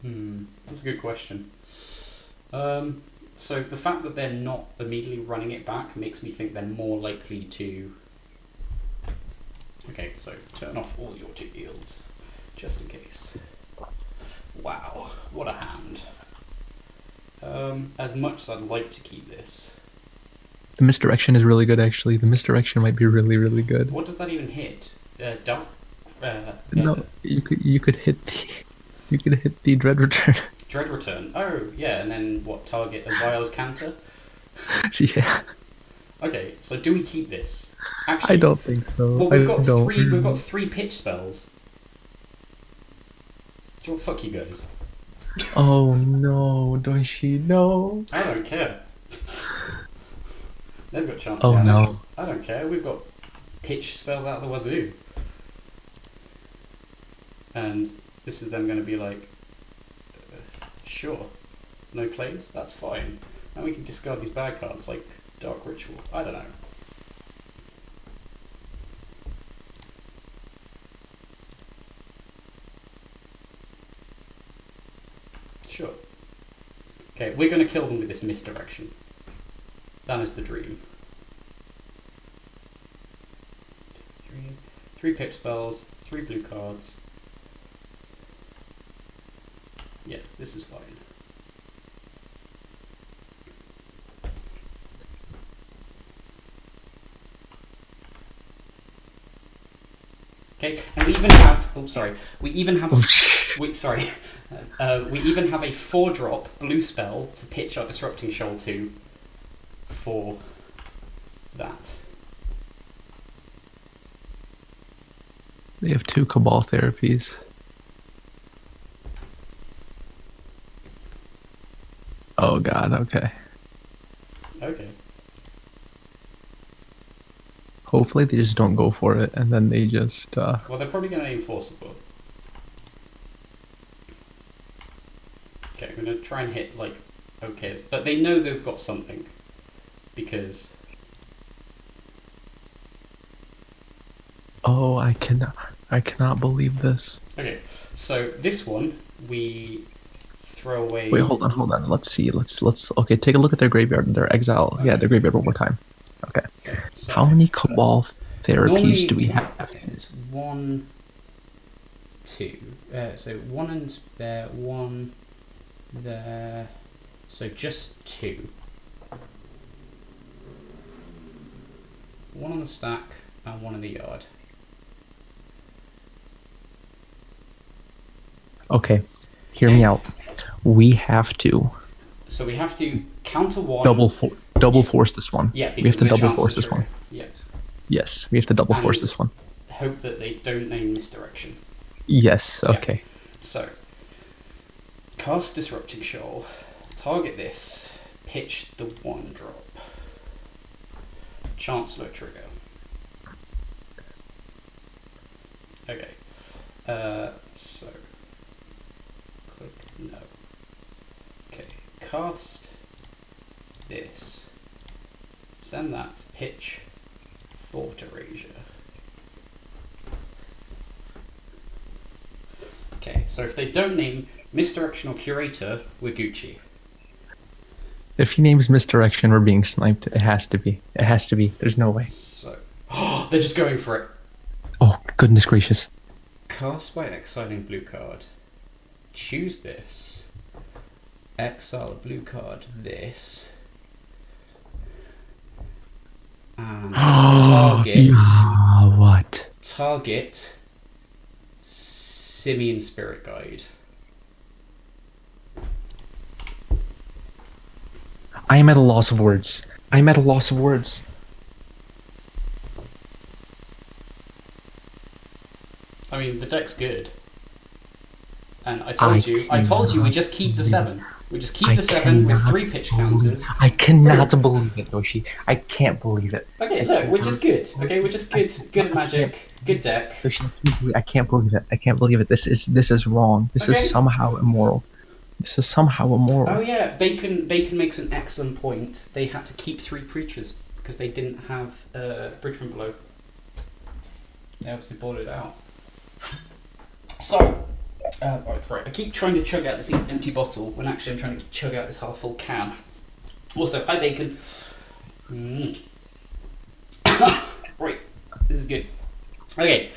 a good question. So the fact that they're not immediately running it back makes me think they're more likely to... Okay, so turn off all your 2 yields, just in case. Wow, what a hand. As much as I'd like to keep this... The misdirection is really good, actually. The misdirection might be really, really good. What does that even hit? Dark? No, you could hit the Dread Return. Dread Return. Oh, yeah, and then what? Target a wild counter? Yeah. Okay, so do we keep this? Actually, I don't think so. Well, we've got 3 pitch spells. Do you want fuck you guys? Oh no, don't she know? I don't care. They've got chances. Oh no. I don't care. We've got pitch spells out of the wazoo. And this is them going to be like, sure, no plays, that's fine. And we can discard these bad cards like Dark Ritual. I don't know. Sure. Okay, we're going to kill them with this misdirection. That is the dream. 3 pitch spells, 3 blue cards. Yeah, this is fine. Okay, and we even have... Oh, sorry. We even have a... we even have a 4-drop blue spell to pitch our Disrupting Shoal to for that. They have 2 Cabal therapies. Oh god, okay. Okay. Hopefully they just don't go for it, and then they just, Well, they're probably going to aim Forcible. Okay, I'm going to try and hit, like, okay. But they know they've got something. Because... Oh, I cannot believe this. Okay, so this one, we throw away... Wait, hold on. Let's see. Let's okay, take a look at their graveyard, their exile. Okay. Yeah, their graveyard one more time. Okay. So how many Cabal therapies do we have? It's 1, 2. So 1 and there, 1 there. So just 2. 1 on the stack and 1 in the yard. Okay, hear me out. We have to. So we have to counter 1. Double force this one. Yeah, we have to double force this one. Yeah. Yes, we have to double force this one. Hope that they don't name misdirection. Yes. Okay. Yeah. So cast Disrupting Shoal. Target this. Pitch the 1-drop. Chancellor trigger. Okay. So click no. Okay. Cast this. Send that. Pitch Thought Erasure. Okay, so if they don't name Misdirection or Curator, we're Gucci. If he names Misdirection, we're being sniped. It has to be. It has to be. There's no way. So, they're just going for it. Oh, goodness gracious. Cast by exiling blue card. Choose this. Exile a blue card, this. And target... Yeah, what? Target Simian Spirit Guide. I am at a loss of words. I'm at a loss of words. I mean, the deck's good. And I told you, we just keep the 7. We just keep the 7 with 3 pitch counters. I cannot believe it, Yoshi. I can't believe it. Okay, look, we're just good. Okay, we're just good. Good at Magic. Good deck. Yoshi, I can't believe it. I can't believe it. This is wrong. This is somehow immoral. This is somehow immoral. Oh yeah, Bacon makes an excellent point. They had to keep 3 creatures because they didn't have Bridge from Below. They obviously bought it out. So, right, I keep trying to chug out this empty bottle when actually I'm trying to chug out this half-full can. Also, hi Bacon. Right, this is good. Okay,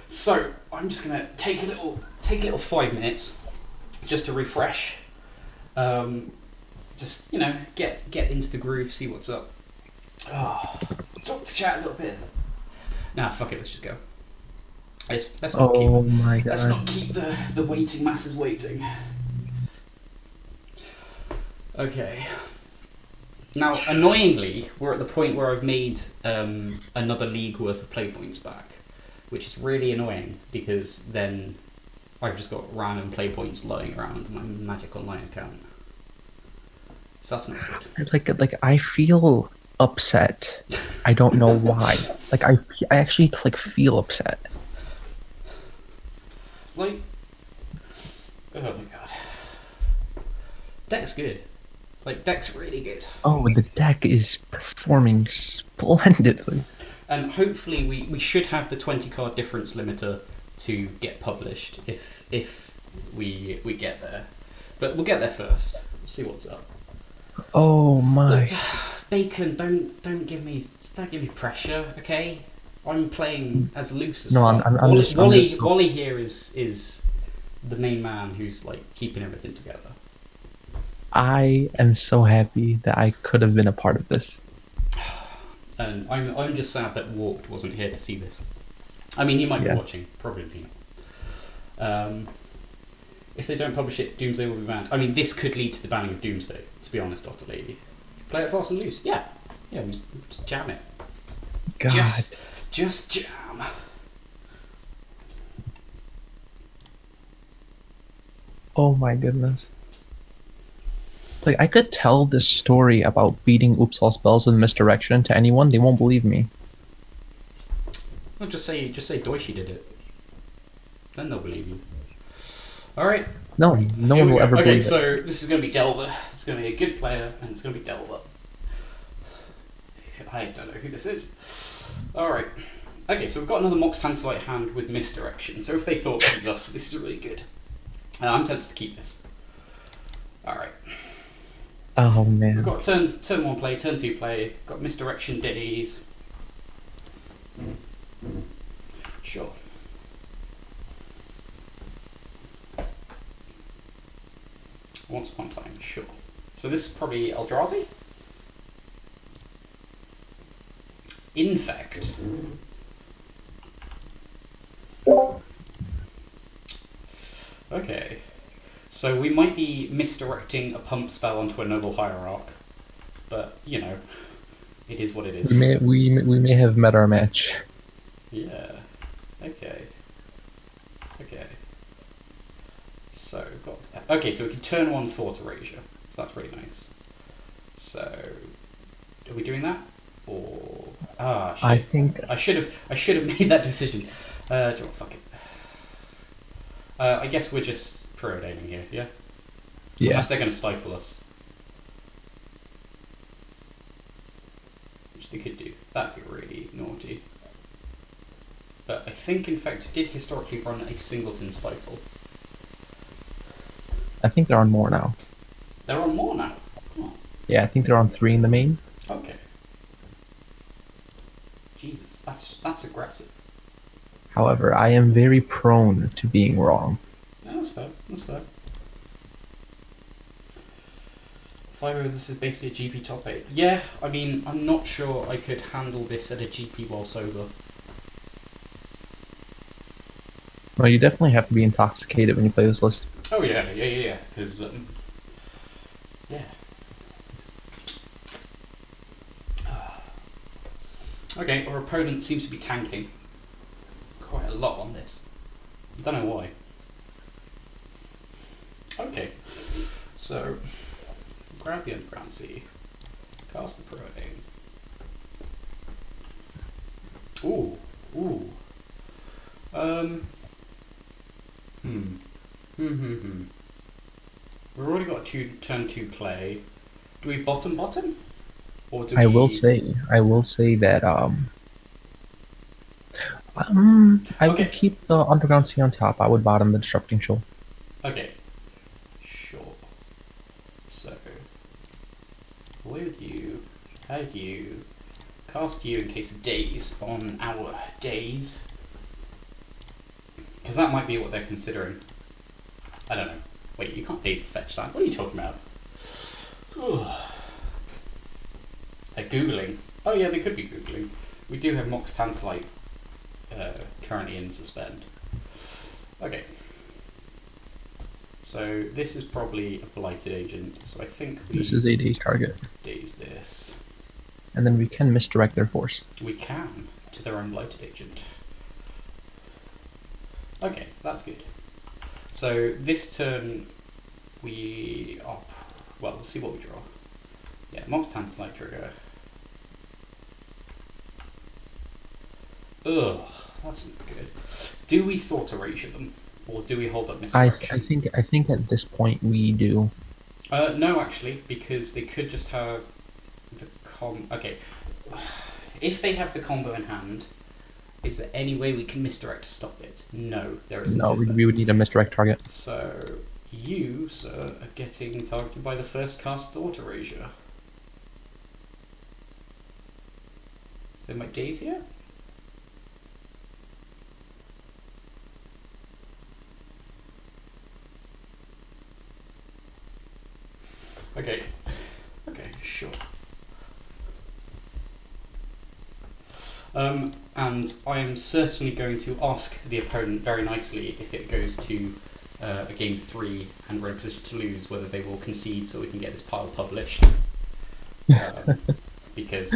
so I'm just gonna take a little 5 minutes just to refresh. Just get into the groove, see what's up. Talk to chat a little bit. Nah, fuck it, let's just go. Let's not keep the waiting masses waiting. Okay. Now, annoyingly, we're at the point where I've made another league worth of play points back, which is really annoying because then I've just got random play points lying around my Magic Online account. So that's not good. Like I feel upset. I don't know why. I actually feel upset. Like, oh my god, deck's good. Like, deck's really good. Oh, the deck is performing splendidly. And hopefully we should have the 20 card difference limiter to get published if we get there. But we'll get there first. We'll see what's up. Oh my. Look, Bacon, don't give me pressure, okay? I'm playing as loose as fuck. Wally here is the main man who's like keeping everything together. I am so happy that I could have been a part of this. And I'm just sad that Warped wasn't here to see this. I mean, he might be watching, probably not. If they don't publish it, Doomsday will be banned. I mean, this could lead to the banning of Doomsday, to be honest, Dr. Lady. Play it fast and loose. Yeah, we just jam it. God. Just jam. Oh my goodness. Like, I could tell this story about beating Oops All Spells with Misdirection to anyone, they won't believe me. Well, just say Doishi did it. Then they'll believe you. Alright. No one will ever believe it. Okay, so this is going to be Delver. It's going to be a good player, and it's going to be Delver. I don't know who this is. Alright. Okay, so we've got another Mox Tantalite hand with Misdirection. So if they thought this was us, this is really good. I'm tempted to keep this. Alright. Oh man. We've got turn 1 play, turn 2 play, got Misdirection Ditties. Sure. Once upon a time, sure. So this is probably Eldrazi? Infect. Okay. So we might be misdirecting a pump spell onto a Noble Hierarch, but it is what it is. We may have met our match. Yeah. Okay. So so we can turn 1 Thought Erasure. So that's really nice. So are we doing that? Or shit. I think I should have made that decision. Fuck it. I guess we're just preordainin here, yeah? Yeah. Unless they're going to stifle us. Which they could do. That'd be really naughty. But I think Infect did historically run a singleton stifle. I think they're on more now. They're on more now? Oh. Yeah, I think they're on 3 in the main. Okay. Jesus, that's aggressive. However, I am very prone to being wrong. Yeah, that's fair. 5-0, this is basically a GP top 8. Yeah, I mean, I'm not sure I could handle this at a GP while sober. Well, you definitely have to be intoxicated when you play this list. Oh yeah, because, yeah. Okay, our opponent seems to be tanking quite a lot on this. I don't know why. Okay, so grab the Underground Sea, cast the Proane. Ooh, ooh. We've already got a turn 2 play. Do we bottom? Or do we... I will say that I would Okay. keep the Underground Sea on top. I would bottom the Disrupting Shoal. Okay. Sure. So, play with you, add you, cast you in case of days on our days. Because that might be what they're considering. I don't know. Wait, you can't daisy fetch that. What are you talking about? They're Googling. Oh yeah, they could be Googling. We do have Mox Tantalite currently in suspend. Okay. So this is probably a blighted agent, so I think we... This is a daze target. Daze this. And then we can misdirect their force. We can, to their own blighted agent. Okay, so that's good. So this turn we... Oh, well, we'll see what we draw. Yeah, Mox Tantalite trigger. Ugh, that's not good. Do we Thought Erasure them? Or do we hold up Misdirection? I think at this point we do. No, actually, because they could just have the Okay, if they have the combo in hand, is there any way we can misdirect to stop it? No, there isn't. No, we would need a misdirect target. So you, sir, are getting targeted by the first cast Thought Erasure. Is there my days here? Okay. Okay, sure. And I am certainly going to ask the opponent very nicely if it goes to a game 3 and we're in a position to lose, whether they will concede so we can get this pile published. Because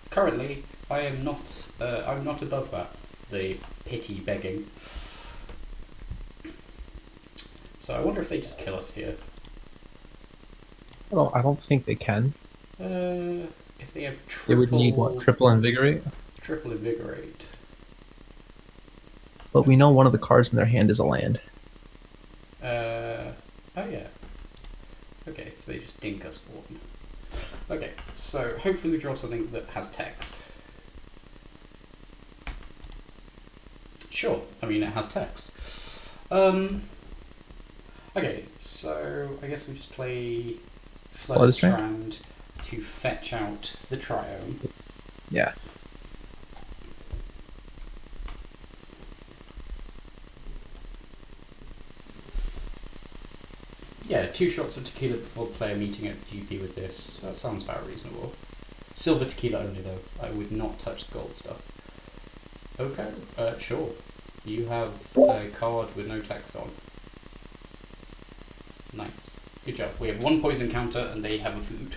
currently I am not. I'm not above that. The pity begging. So I wonder if they just kill us here. Well, I don't think they can. If they have triple... They would need, what, triple Invigorate? Triple Invigorate. But we know one of the cards in their hand is a land. Oh yeah. Okay, so they just dink us one. Okay, so hopefully we draw something that has text. Sure, I mean it has text. Okay, so I guess we just play Flood Strand to fetch out the Triome. Yeah. Yeah, 2 shots of tequila before the player meeting at the GP with this. That sounds about reasonable. Silver tequila only though. I would not touch the gold stuff. Okay, sure. You have a card with no text on. Nice. Good job. We have 1 poison counter and they have a food.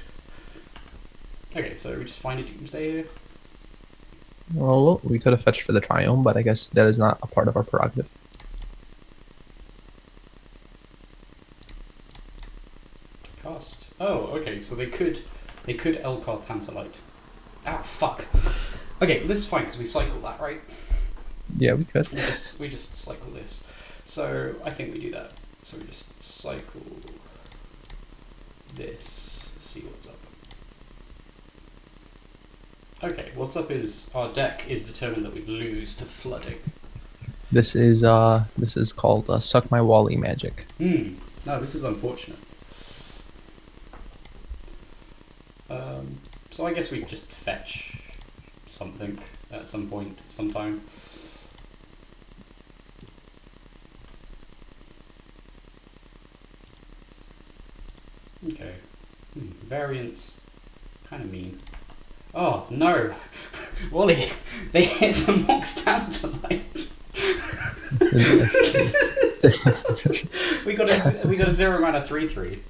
Okay, so we just find a Doomsday here. Well, we could have fetched for the Triome, but I guess that is not a part of our prerogative. Cast. Oh, okay, so they could L-card Tantalite. Ah, fuck. Okay, this is fine because we cycle that, right? Yeah, we could. We just cycle this. So I think we do that. So we just cycle this, see what's up. Okay, what's up is our deck is determined that we lose to flooding. This is called Suck My Wally magic. No, this is unfortunate. So I guess we just fetch something at some point, sometime. Okay. Variants. Kind of mean. Oh, no! Wally, they hit the Mox Tantalite. we got a 0 mana 3/3.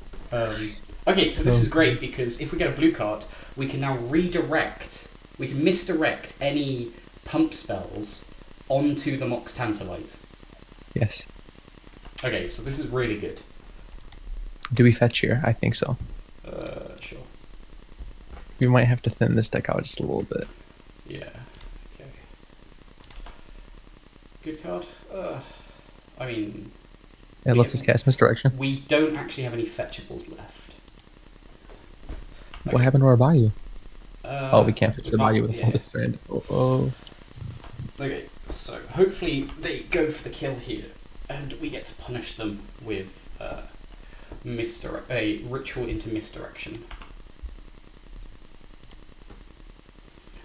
Okay, so this is great because if we get a blue card, we can now redirect We can misdirect any pump spells onto the Mox Tantalite. Yes. Okay, so this is really good. Do we fetch here? I think so. Sure. We might have to thin this deck out just a little bit. Yeah. Okay. Good card. I mean... It lets us cast Misdirection. We don't actually have any fetchables left. What happened to our Bayou? We can't fetch the Bayou with a yeah. Focus Strand. Oh. Okay, so hopefully they go for the kill here, and we get to punish them with a ritual into misdirection.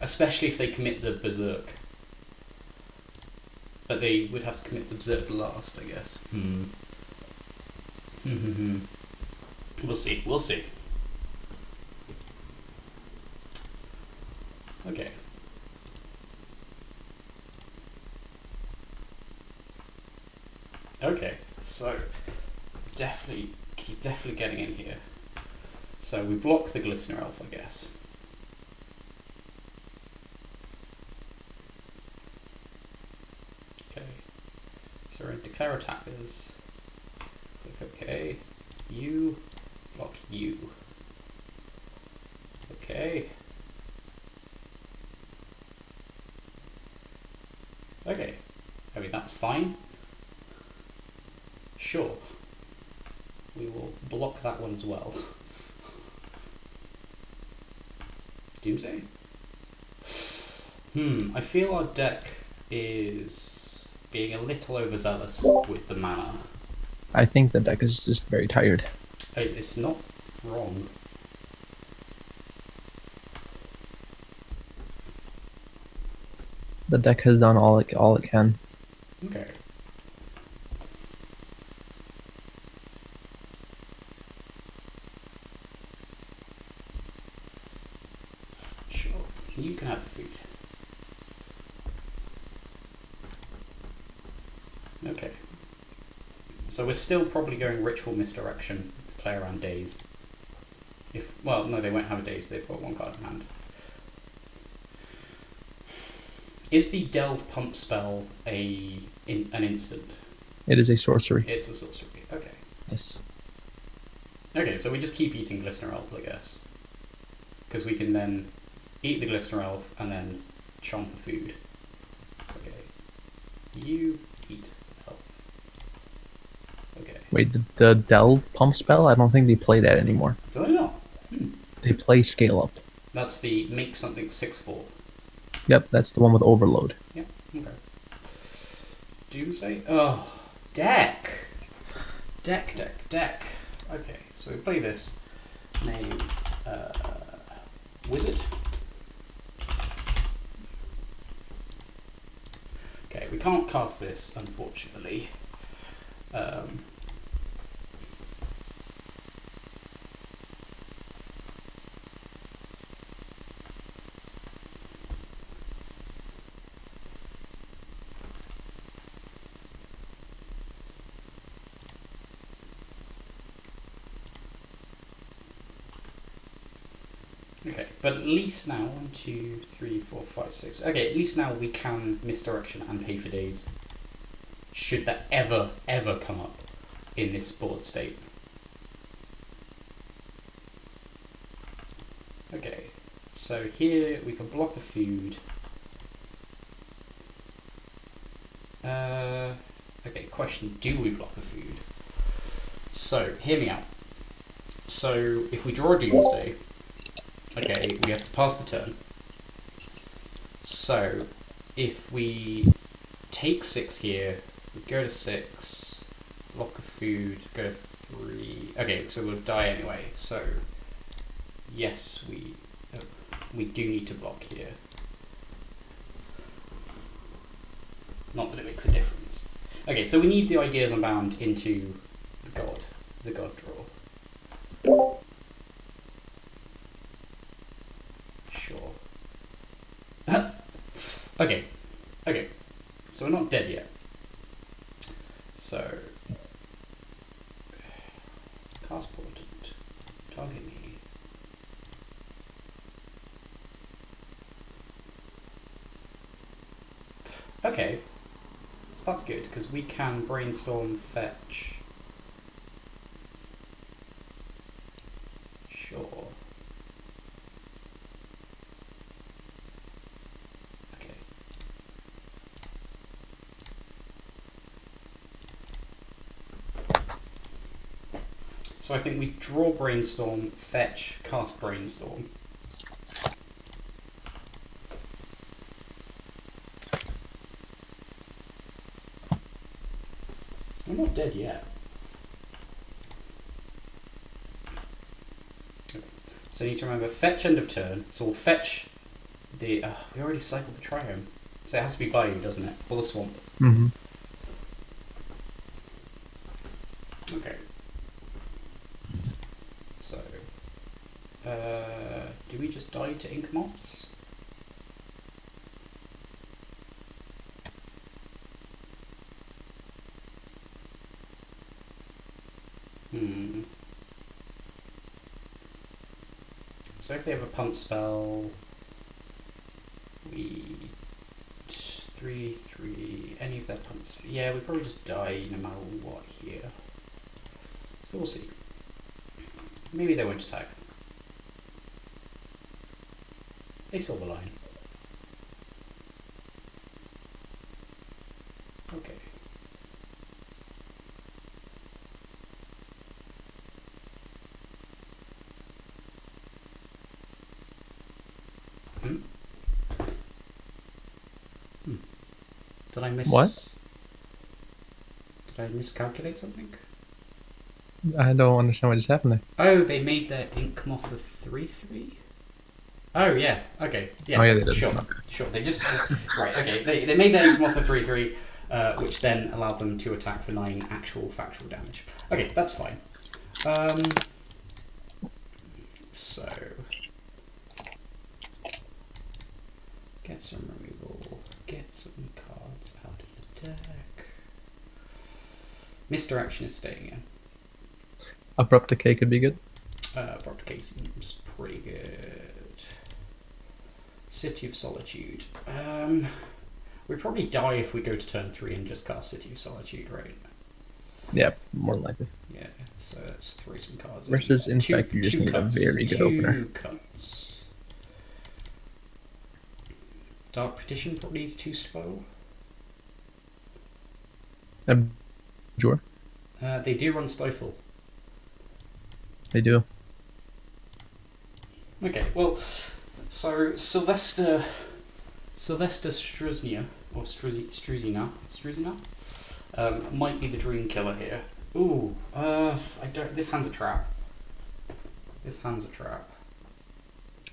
Especially if they commit the Berserk. But they would have to commit the Berserk last, I guess. We'll see. We'll see. Okay. Okay, so definitely getting in here. So we block the Glistener Elf, I guess. Okay. So we're in declare attackers. Click OK. You block you. Okay. Okay. I mean that's fine. Sure. We will block that one as well. Doomsday? I feel our deck is being a little overzealous with the mana. I think the deck is just very tired. It's not wrong. The deck has done all it can. Okay. Sure. You can have the food. Okay. So we're still probably going Ritual Misdirection to play around Daze. Well, no, they won't have a Daze, they've got one card in hand. Is the Delve Pump spell an instant? It is a sorcery. It's a sorcery, okay. Yes. Okay, so we just keep eating Glistener Elves, I guess. Because we can then eat the Glistener Elf and then chomp a food. Okay. You eat elf. Okay. Wait, the Delve Pump spell? I don't think they play that anymore. Do they not? They play Scale Up. That's the make something 6/4. Yep, that's the one with Overload. Yep, okay. Doomsday? Oh, deck! Deck. Okay, so we play this. Name, Wizard. Okay, we can't cast this, unfortunately. Okay, but at least now, 1, 2, 3, 4, 5, 6. Okay, at least now we can misdirection and pay for days. Should that ever come up in this board state. Okay, so here we can block a food. Okay, question, do we block a food? So, hear me out. So, if we draw a Doomsday, okay, we have to pass the turn. So, if we take 6 here, we go to 6, block a food, go to 3. Okay, so we'll die anyway. So, yes, we do need to block here. Not that it makes a difference. Okay, so we need the Ideas Unbound into the God draw. Sure. Okay. So we're not dead yet. So cast Portent. Target me. Okay, so that's good, because we can brainstorm, fetch. Sure. Okay. So I think we draw brainstorm, fetch, cast brainstorm. We're not dead yet. Okay. So you need to remember fetch end of turn. So we'll fetch the. We already cycled the triome. So it has to be Bayou, doesn't it? Or the swamp. Mm-hmm. Okay. So. Do we just die to ink moths? So if they have a pump spell, we 3/3 any of their pumps. Yeah, we probably just die no matter what here. So we'll see. Maybe they won't attack. They silver line. Okay. Did I miss? What? Did I miscalculate something? I don't understand what just happened there. Oh, they made their ink moth a 3/3. Oh yeah. Okay. Yeah. Oh yeah, they did. Sure. Okay. Sure. They just right. Okay. They made their ink moth a 3/3, which then allowed them to attack for 9 actual factual damage. Okay, that's fine. So get some removal. Get some cards out of the deck. Misdirection is staying in. Abrupt Decay could be good. Abrupt Decay seems pretty good. City of Solitude. We probably die if we go to turn 3 and just cast City of Solitude, right? Yeah, more than likely. Yeah, so let's throw some cards Versus in. Infect, you just need a very good opener. 2 cuts. Dark Petition probably is too slow. Sure. They do run Stifle. They do. Okay, well, so Sylvester Struznia, or Struzina, might be the dream killer here. Ooh, I don't. This hand's a trap.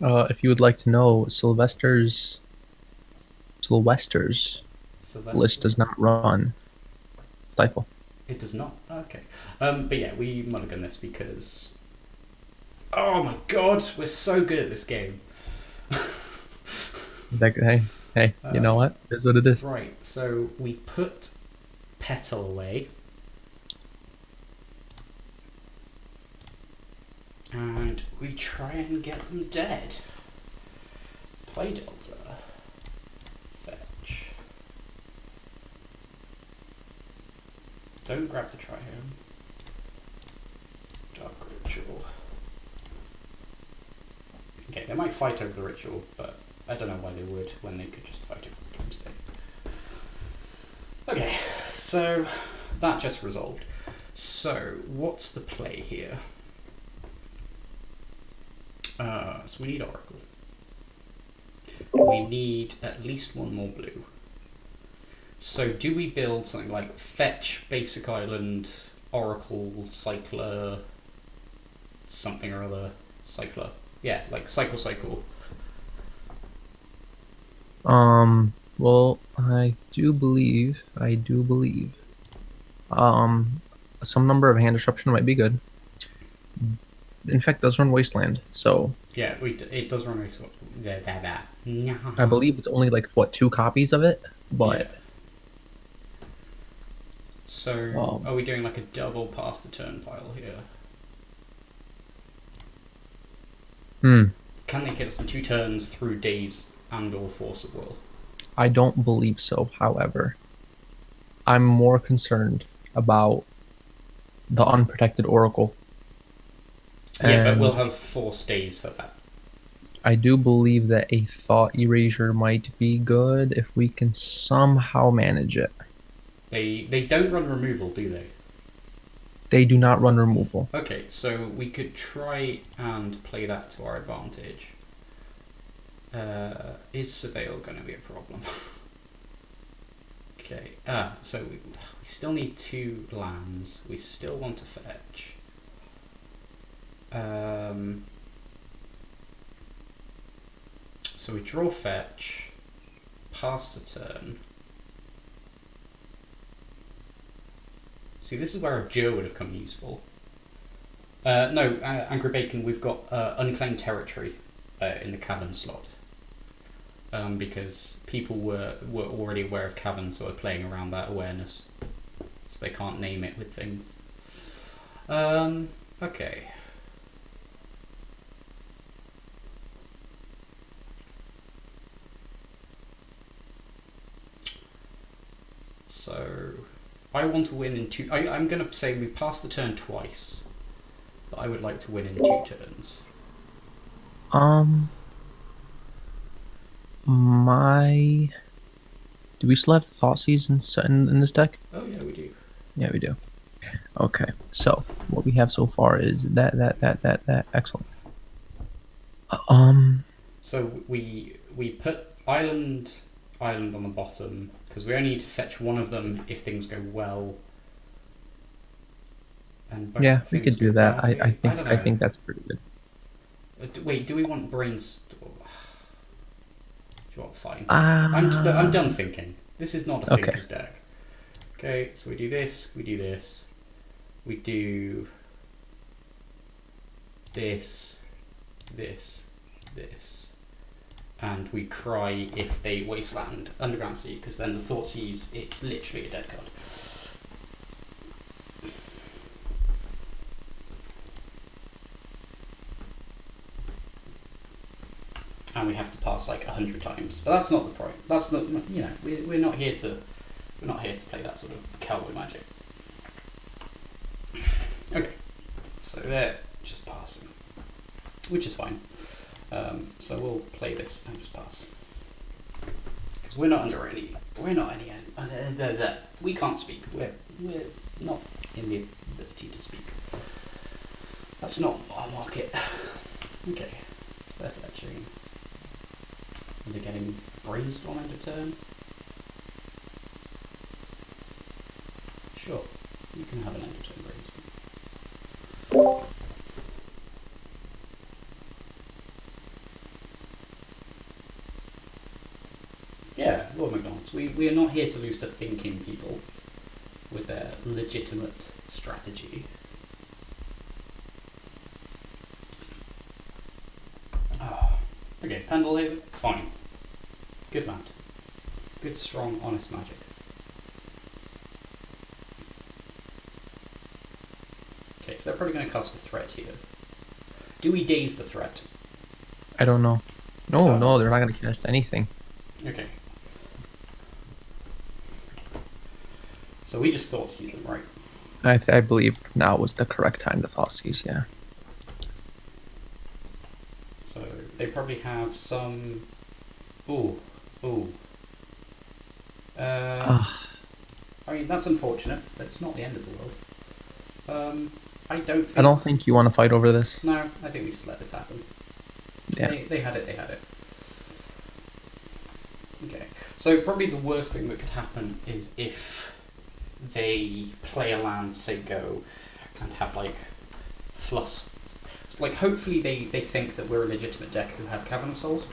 If you would like to know, Sylvester's list does not run Stifle. It does not. Okay. But yeah, we mulligan this because. Oh my god, we're so good at this game. Hey, you know what? It is what it is. Right, so we put Petal away. And we try and get them dead. Play Delta. Fetch. Don't grab the Triome. Dark Ritual. Okay, they might fight over the ritual, but I don't know why they would when they could just fight over the Doomsday. Okay, so that just resolved. So, what's the play here? So we need Oracle. We need at least one more blue. So do we build something like Fetch, Basic Island, Oracle, Cycler, something or other, Cycler? Yeah, like Cycle. Well, I do believe, some number of hand disruption might be good. Infect does run Wasteland, so yeah, it does run Wasteland. I believe it's only like what 2 copies of it, but yeah. So are we doing like a double past the turn pile here? Can they get us in 2 turns through Daze and or Force of Will? I don't believe so, however. I'm more concerned about the unprotected Oracle. Yeah, but we'll And have 4 stays for that. I do believe that a Thought Erasure might be good if we can somehow manage it. They don't run removal, do they? They do not run removal. Okay, so we could try and play that to our advantage. Is Surveil going to be a problem? Okay, so we still need 2 lands. We still want to fetch. So we draw fetch, pass the turn. See, this is where a Joe would have come useful. No, Angry Bacon, we've got unclaimed territory in the cavern slot. Because people were already aware of caverns, so are playing around that awareness. So they can't name it with things. Okay. So, I want to win in 2... I'm going to say we pass the turn twice. But I would like to win in 2 turns. Do we still have Thoughtseize in this deck? Oh yeah, we do. Yeah, we do. Okay, so what we have so far is that. Excellent. So we put island on the bottom because we only need to fetch one of them if things go well. And both yeah, we things could do go that. badly. I think that's pretty good. Wait, do we want brainstorm? Do you want fine? Uh, I'm done thinking. This is not a Okay. thinker's deck. Okay, so we do this, we do this, we do this, and we cry if they wasteland Underground Sea, because then the Thoughtseize, it's literally a dead card. And we have to pass like 100 times, but that's not the point. That's not, you know, we're not here to play that sort of cowboy magic. Okay, so they're just passing, which is fine. So we'll play this and just pass because we're not under any. We can't speak. We're not in the ability to speak. That's not our market. Okay, so they're fetching. And they're getting brainstorm end of turn. Sure, you can have an end of turn brainstorm. Yeah, Lord McDonald's. We are not here to lose to thinking people with their legitimate strategy. Okay, Pendle here, fine. Good mat. Good, strong, honest magic. Okay, so they're probably going to cast a threat here. Do we daze the threat? I don't know. No, they're not going to cast anything. Okay. So we just Thoughtseize them, right? I believe now was the correct time to Thoughtseize, yeah. So they probably have some... Ooh. I mean, that's unfortunate, but it's not the end of the world. I don't think you want to fight over this. No, I think we just let this happen. Yeah. They had it. Okay, so probably the worst thing that could happen is if they play a land, say go, and have like fluss. Like hopefully they think that we're a legitimate deck who have Cavern of Souls,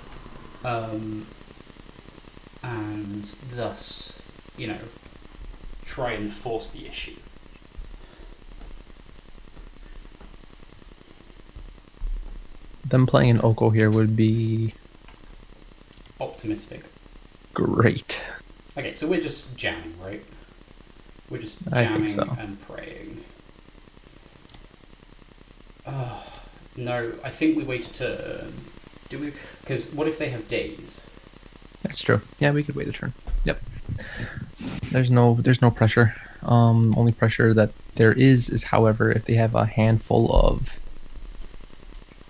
and thus, you know, try and force the issue. Them playing an Oko here would be Optimistic. great. Okay, so we're just jamming, right? We're just I think jamming so. and praying. Oh, no, I think we wait a turn. Do we? Because what if they have days? That's true. Yeah, we could wait a turn. Yep. There's no pressure. Only pressure that there is however if they have a handful of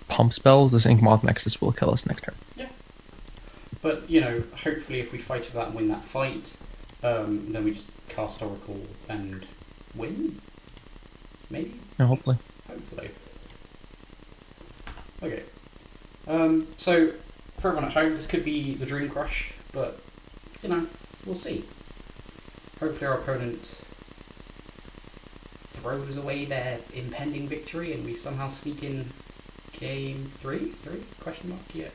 pump spells, this Ink Moth Nexus will kill us next turn. Yeah. But, hopefully if we fight for that and win that fight, then we just cast Oracle and win? Maybe? Yeah, hopefully. Hopefully. Okay. So, for everyone at home, this could be the Dream Crush, but, we'll see. Hopefully our opponent throws away their impending victory and we somehow sneak in game 3? Question mark? Yeah.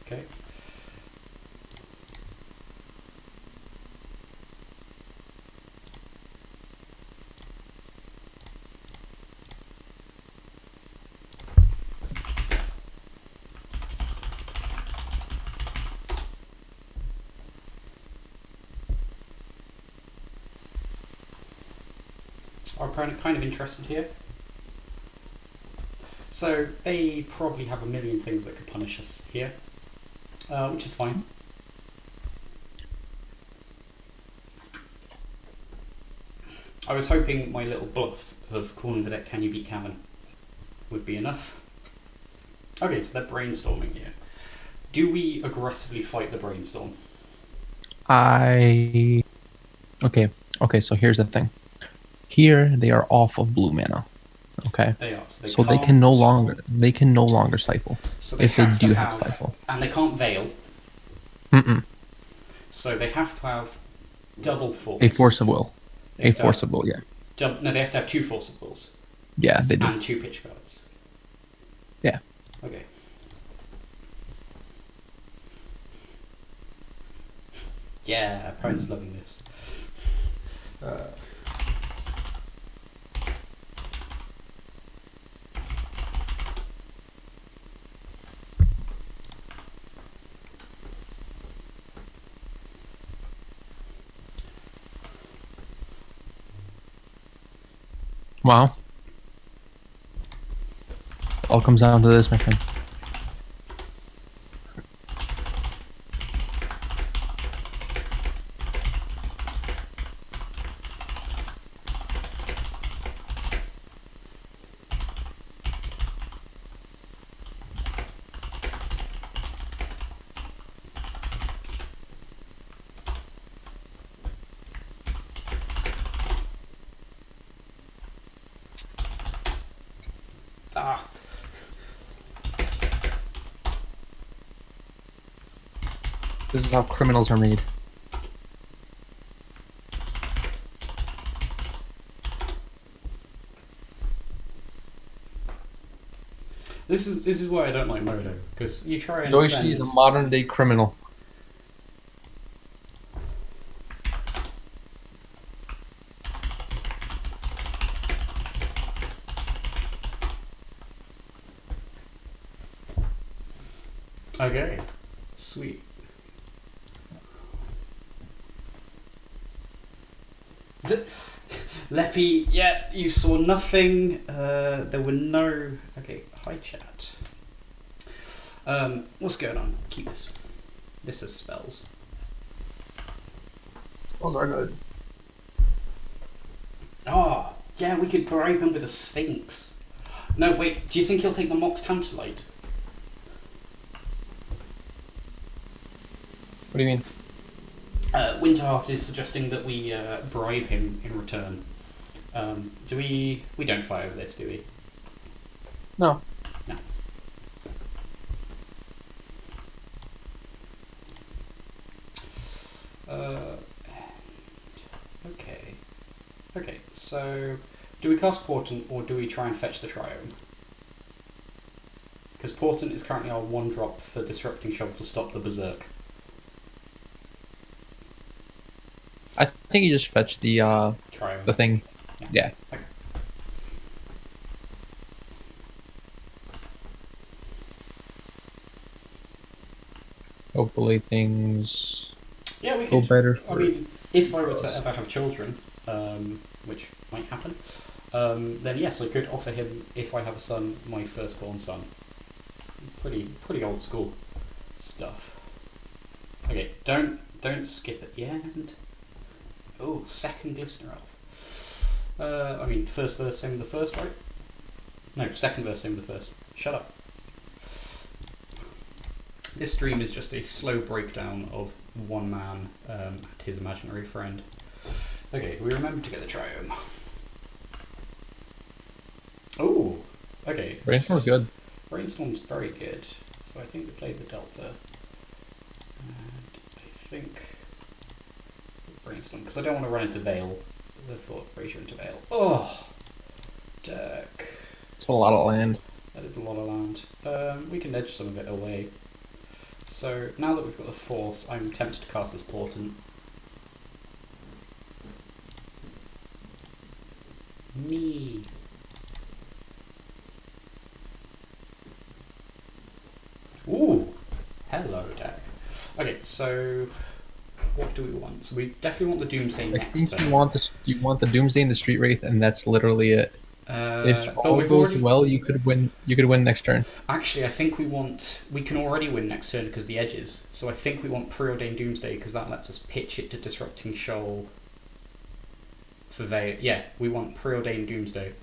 Okay. Our opponent kind of interested here. So they probably have a million things that could punish us here, which is fine. I was hoping my little bluff of calling the deck "Can you beat Cavan" would be enough. Okay, so they're brainstorming here. Do we aggressively fight the brainstorm? Okay, so here's the thing. Here they are off of blue mana. Okay. They are. So they can no longer cycle. So they if they have do to have cycle. And they can't veil. Mm-mm. So they have to have double force. A force of will. A force of will, yeah. No, they have to have 2 force of wills. Yeah, they do. And 2 pitch cards. Yeah. Okay. Yeah, opponent's loving this. Wow. All comes down to this, my friend. Ah. This is how criminals are made. This is why I don't like Modo, because you try and Yoshi is a modern day criminal. Okay, sweet. Leppy, yeah, you saw nothing. There were no. Okay, hi chat. What's going on? Keep this. This is spells. Those are good. Oh, yeah, we could bribe him with a Sphinx. No, wait, do you think he'll take the Mox Tantalite? What do you mean? Winterheart is suggesting that we bribe him in return. Do we? We don't fight over this, do we? No. No. Okay. Okay, so do we cast Portent or do we try and fetch the Triome? Because Portent is currently our 1-drop for Disrupting Shovel to stop the Berserk. I think you just fetch the Triome. thing. Yeah. Okay. Hopefully things Yeah, we go can. better. I mean, if I were to ever have children, which might happen, then yes, I could offer him, if I have a son, my firstborn son. Pretty old school stuff. Okay, don't skip at the end. Oh, second Glistener Elf. I mean, first verse, same with the first, right? No, second verse, same with the first. Shut up. This stream is just a slow breakdown of one man and his imaginary friend. Okay, we remember to get the Triome. Oh, okay. Brainstorm's good. Brainstorm's very good. So I think we played the Delta. And I think Brainstorm, because I don't want to run into Veil. The thought ratio into Veil. Oh, deck. It's a lot of land. That is a lot of land. We can edge some of it away. So now that we've got the Force, I'm tempted to cast this Portent. Me. Ooh, hello deck. Okay, so what do we want? So we definitely want the Doomsday I next think turn. you want the Doomsday and the Street Wraith, and that's literally it. If But all we've goes already... well, you could win. You could win next turn. Actually, I think we can already win next turn because the edges. So I think we want Preordained Doomsday because that lets us pitch it to Disrupting Shoal for Veil. Yeah, we want Preordained Doomsday.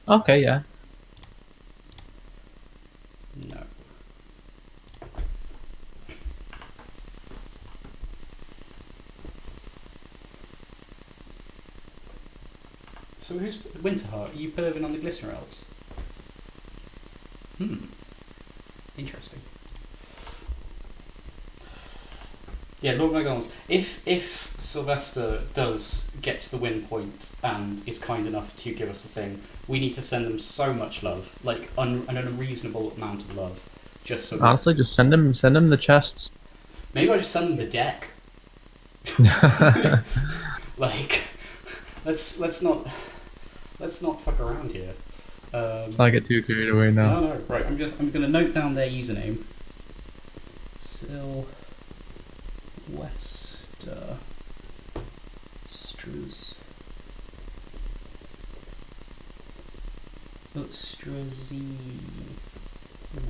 Okay, yeah. No. So who's Winterheart? Are you perving on the Glistener Elves? Interesting. Yeah, Lord Magons. If Sylvester does get to the win point and is kind enough to give us a thing, we need to send them so much love, like an unreasonable amount of love, just so. Honestly, just send them the chests. Maybe I just send them the deck. Like, let's not fuck around here. Let's not get too carried away now. No, right. I'm gonna note down their username. Sylvester Struz. Strazy. No.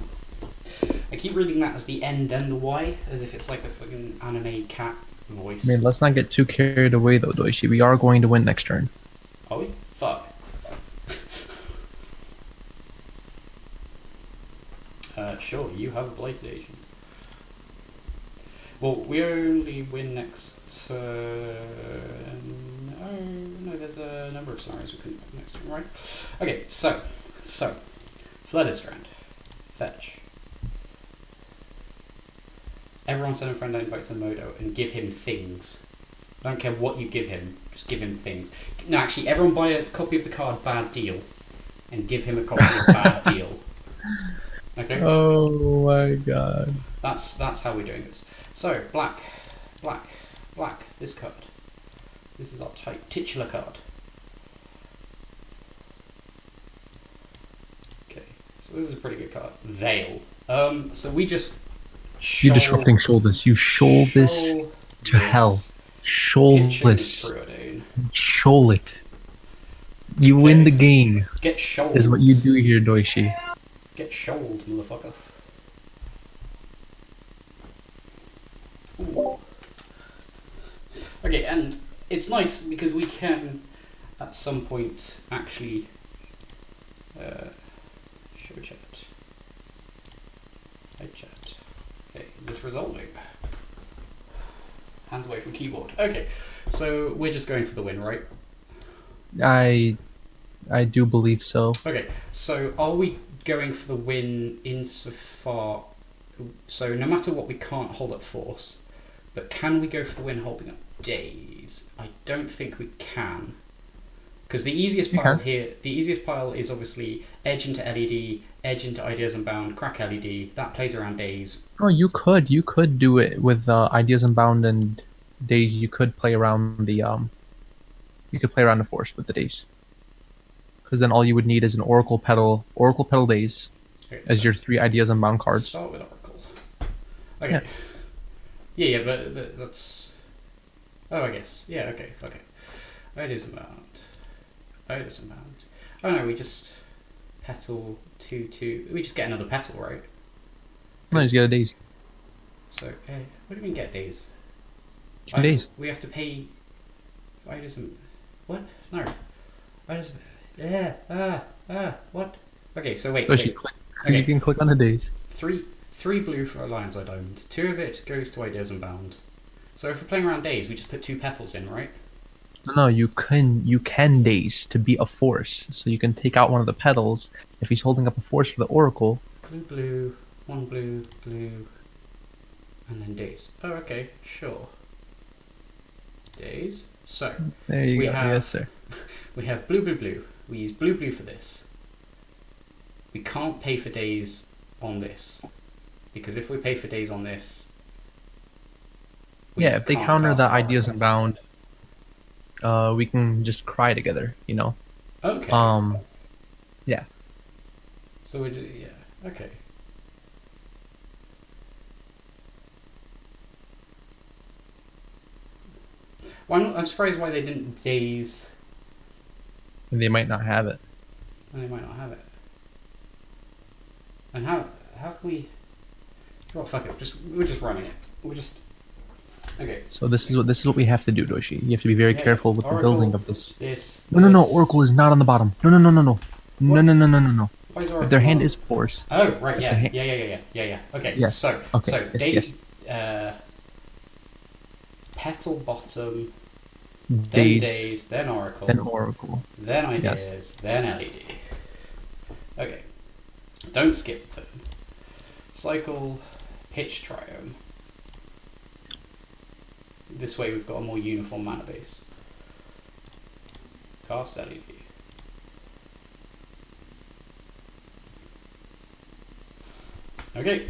I keep reading that as the N then the Y, as if it's like a fucking anime cat voice. I mean, let's not get too carried away though, Doishi. We are going to win next turn. Are we? Fuck. Sure, you have a Blighted Agent. Well, we only win next turn. No, there's a number of scenarios we couldn't win next turn, right? Okay, so Flederstrand, fetch. Everyone send a friend that invites a Modo and give him things. I don't care what you give him, just give him things. No, actually, everyone buy a copy of the card Bad Deal and give him a copy of Bad Deal. Okay? Oh my god. That's how we're doing this. So, black, this card. This is our titular card. Okay, so this is a pretty good card. Veil. So we just You Disrupting Shoal this. You shoal this to hell. Shoal this. Shoal it. You win the game. Get shoaled. Is what you do here, Doishi. Get shoaled, motherfucker. Ooh. Okay, and it's nice because we can, at some point, actually show chat. Hi chat. Okay, is this resolving? Hands away from keyboard. Okay, so we're just going for the win, right? I do believe so. Okay, so are we going for the win insofar... So no matter what, we can't hold up force. But can we go for the win holding up days? I don't think we can. Because the easiest pile here, the easiest pile is obviously edge into LED, edge into Ideas Unbound, crack LED. That plays around days. Oh, you could do it with Ideas Unbound and days. You could play around the force with the days. Because then all you would need is an Oracle Petal days as your 3 Ideas Unbound cards. Start with Oracle. Okay. Yeah, but that's. Oh, I guess. Yeah. Okay. Fuck it. Ideas Unbound. Ideas Unbound. Oh no, we just petal 2. We just get another petal, right? No, just get a days. So, what do you mean get days? Days. We have to pay. Ideas and what? No. Ideas. What? Okay, so wait. Okay. You can click on the days. Three blue for Alliance Eye Diamond. 2 of it goes to Ideas Unbound. So if we're playing around days, we just put 2 petals in, right? No, you can days to be a force. So you can take out one of the petals if he's holding up a force for the Oracle. Blue, 1 blue, and then days. Oh, okay, sure. Days. So there you go. Yes, sir. We have blue. We use blue for this. We can't pay for days on this because if we pay for days on this, if they counter the Ideas Unbound, we can just cry together, you know. Okay. Yeah. So okay. I'm surprised why they didn't days. They might not have it. They might not have it. And how can we? Well, fuck it. We're just running it. We're just. Okay. So this is what we have to do, Doshi. You have to be very careful with Oracle, the building of this. This. No. Oracle is not on the bottom. No. No. Why is Oracle their hand is force. Oh right, yeah. Okay. Yes. So yes. petal bottom. Days, then Oracle, then Ideas, then LED. Okay, don't skip turn. Cycle, pitch triome. This way we've got a more uniform mana base. Cast LED. Okay,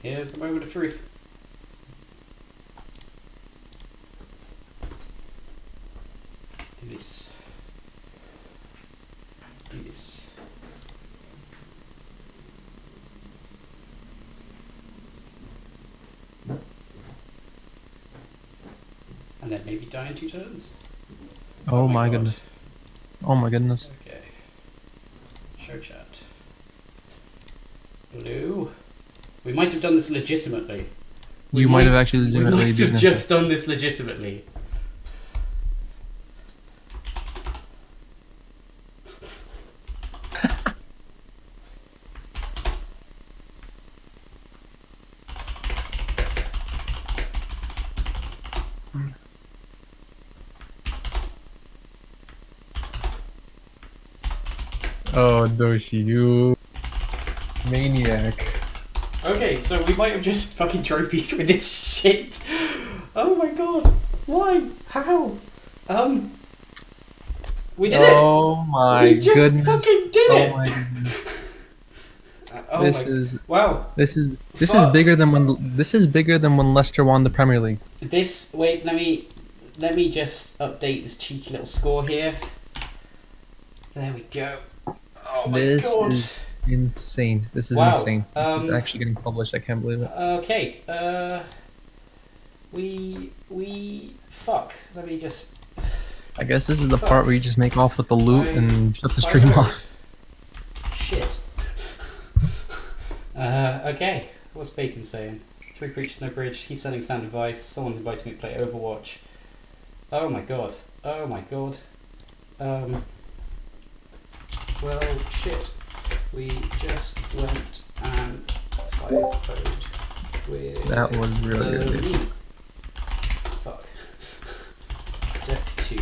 here's the moment of truth. Do this. And then maybe die in 2 turns. Oh my goodness. Oh my goodness. Okay. Show chat. Blue. We might have done this legitimately. We might have actually legitimately. We might have just done this legitimately. Oh, Doshi, you maniac. Okay, so we might have just fucking trophied with this shit. Oh my god. Why? How? We did it! Oh my we just goodness. fucking did it! Oh my goodness. Wow. This is bigger than when Leicester won the Premier League. Wait, let me just update this cheeky little score here. There we go. Oh my god. This is insane. This is insane. This is actually getting published. I can't believe it. Okay. Fuck. Let me just. I guess this is the part where you just make off with the loot and shut the stream off. Shit. Okay. What's Bacon saying? 3 creatures, no bridge. He's sending sound advice. Someone's inviting me to play Overwatch. Oh my god. Well, shit. We just went and 5-0'd with that was really good. Fuck. Deck 2.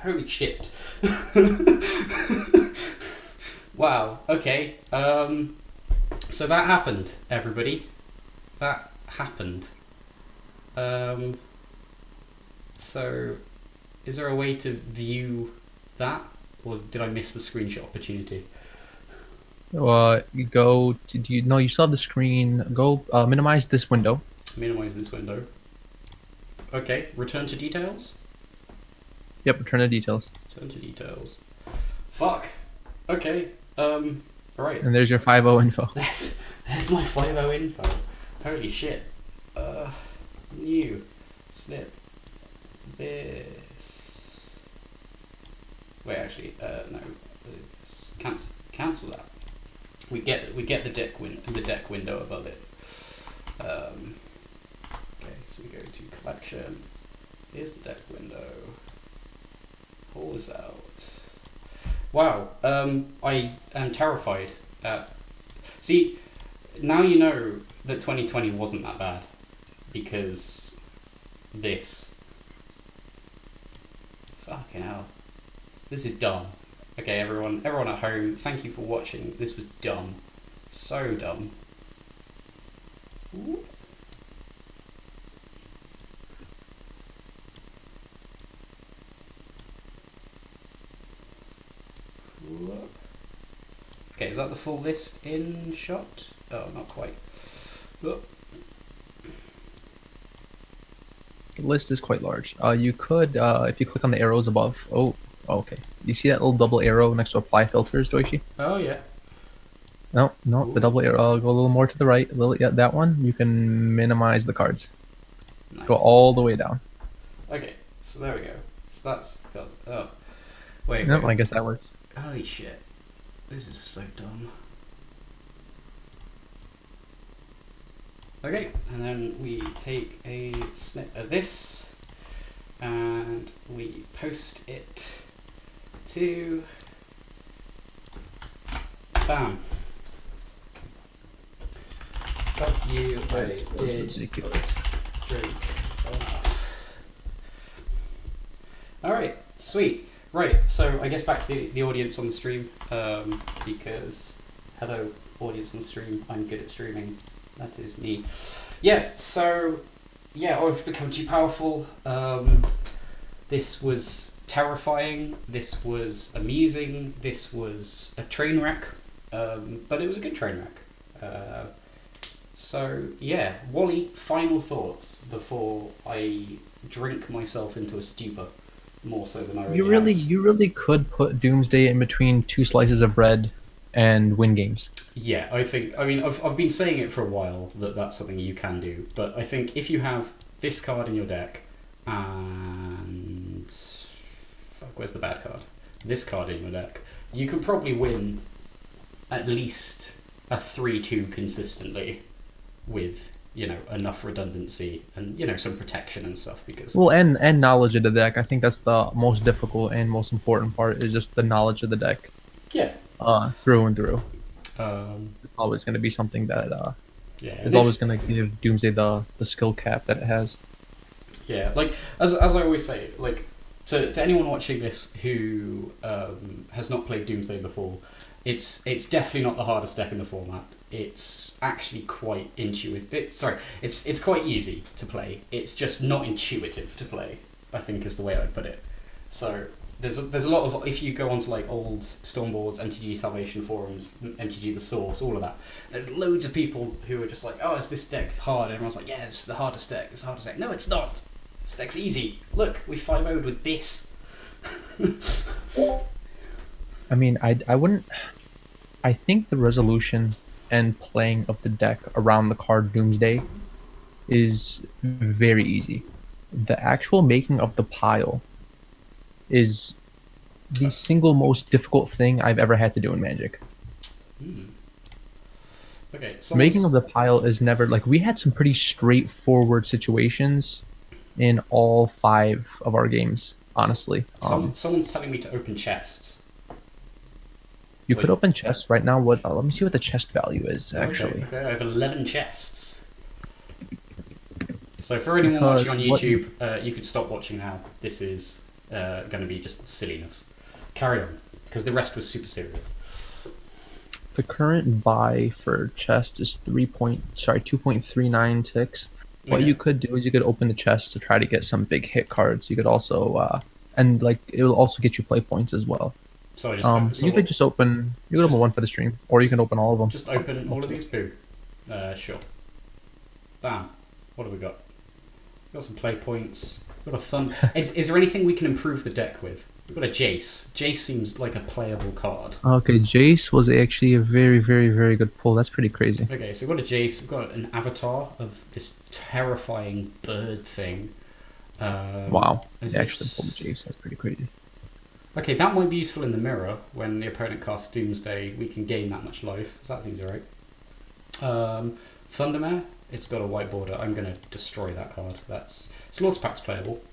Holy shit. Wow, okay. So that happened, everybody. That happened. So, is there a way to view that, or did I miss the screenshot opportunity? You go to no, you still have the screen. Go minimize this window. Minimize this window. Okay, return to details. Yep, return to details. Return to details. Fuck. Okay. Right. And there's your 5.0 info. There's my 5.0 info. Holy shit. New. Snip. This. Wait, actually, no. Cancel that. We get the deck window above it. Okay, so we go to collection. Here's the deck window. Pull this out. Wow. I am terrified. See, now you know that 2020 wasn't that bad because this. Fucking hell. This is dumb. Okay, everyone at home, thank you for watching. This was dumb. So dumb. Ooh. Okay, is that the full list in shot? Oh, not quite. Oh. The list is quite large. You could, if you click on the arrows above. Oh, okay. You see that little double arrow next to apply filters, Doishi? Oh yeah. No, Ooh. the double arrow. Go a little more to the right. Yeah, that one. You can minimize the cards. Nice. Go all the way down. Okay, so there we go. So that's got. Oh, wait. No, wait. I guess that works. Holy shit. This is so dumb. Okay, and then we take a snip of this and we post it to bam. Fuck you, I did Ridiculous. drink enough. Alright, sweet. Right, so I guess back to the audience on the stream, because hello audience on the stream, I'm good at streaming, that is me. Yeah, so yeah, I've become too powerful. This was terrifying, this was amusing, this was a train wreck, but it was a good train wreck. So yeah, Wally, final thoughts before I drink myself into a stupor. More so than I already have. You really could put Doomsday in between two slices of bread and win games. Yeah, I mean, I've been saying it for a while that that's something you can do, but I think if you have this card in your deck and fuck, where's the bad card? This card in your deck, you can probably win at least a 3-2 consistently with, you know, enough redundancy and, you know, some protection and stuff, because Well, and knowledge of the deck. I think that's the most difficult and most important part is just the knowledge of the deck. yeah. Through and through. It's always going to be something that yeah, is always going to give Doomsday the skill cap that it has. Yeah, like as I always say, like to anyone watching this who has not played Doomsday before, it's definitely not the hardest deck in the format. It's actually quite intuitive. It's quite easy to play. It's just not intuitive to play, I think is the way I'd put it. So there's a lot of, if you go onto like old Stormboards, MTG Salvation forums, MTG The Source, all of that, there's loads of people who are just like, oh, is this deck hard? And everyone's like, yeah, it's the hardest deck. It's the hardest deck. No, it's not. This deck's easy. Look, we 5-0'd with this. I mean, I wouldn't. I think the resolution and playing of the deck around the card Doomsday is very easy. The actual making of the pile is the single most difficult thing I've ever had to do in Magic. Okay, Making of the pile is never like, we had some pretty straightforward situations in all 5 of our games, honestly. Someone's telling me to open chests. You could open chests right now. What? Let me see what the chest value is, actually. Okay, I have 11 chests. So for anyone watching on YouTube, you could stop watching now. This is going to be just silliness. Carry on, because the rest was super serious. The current buy for chest is 2.39 ticks. What Okay. you could do is you could open the chest to try to get some big hit cards. You could also and like it will also get you play points as well. So I just You could just open just one for the stream, or you just can open all of them. just open all of these. Boo. Sure. Bam. What have we got? We've got some play points. We've got a fun. Is there anything we can improve the deck with? We've got a Jace. Jace seems like a playable card. Okay, Jace was actually a very, very, very good pull. That's pretty crazy. Okay, so we've got a Jace. We've got an avatar of this terrifying bird thing. Wow, is they actually this- pulled Jace. That's pretty crazy. Okay, that might be useful in the mirror. When the opponent casts Doomsday, we can gain that much life. So that seems alright. Thundermare, it's got a white border. I'm going to destroy that card. Lord's Pack's playable.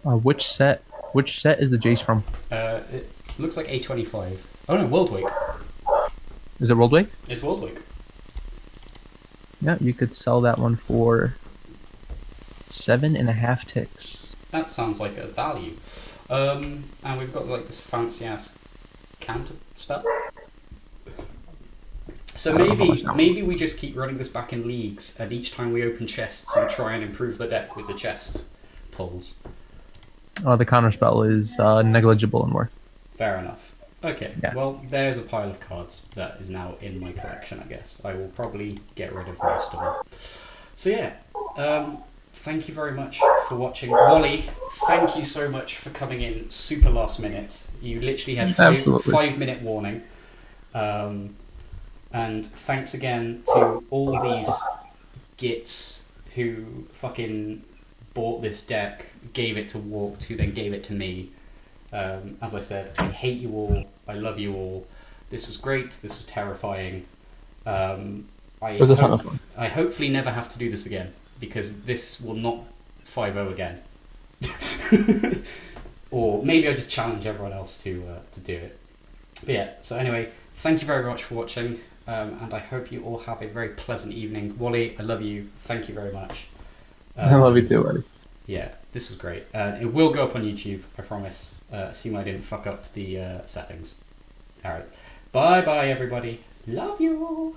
Which set? Which set is the Jace from? It looks like A25. Oh no, World Week. Is it World Wake? It's World Week. Yeah, you could sell that one for 7.5 ticks. That sounds like a value. And we've got like this fancy ass counter spell. So maybe we just keep running this back in leagues, and each time we open chests and try and improve the deck with the chest pulls. The counter spell is negligible in worth. Fair enough. Okay, Yeah. well, there's a pile of cards that is now in my collection, I guess. I will probably get rid of most of them. So yeah, thank you very much for watching. Wally, thank you so much for coming in super last minute. You literally had Absolutely. 5 minute warning. And thanks again to all these gits who fucking bought this deck, gave it to Warped, who then gave it to me. As I said, I hate you all. I love you all. This was great. This was terrifying. It was a ton of fun. I hopefully never have to do this again, because this will not 5-0 again. Or maybe I just challenge everyone else to do it. But yeah, so anyway, thank you very much for watching, and I hope you all have a very pleasant evening. Wally, I love you. Thank you very much. I love you too, buddy. Yeah, this was great. It will go up on YouTube, I promise. Assuming I didn't fuck up the settings. Alright. Bye bye, everybody. Love you all.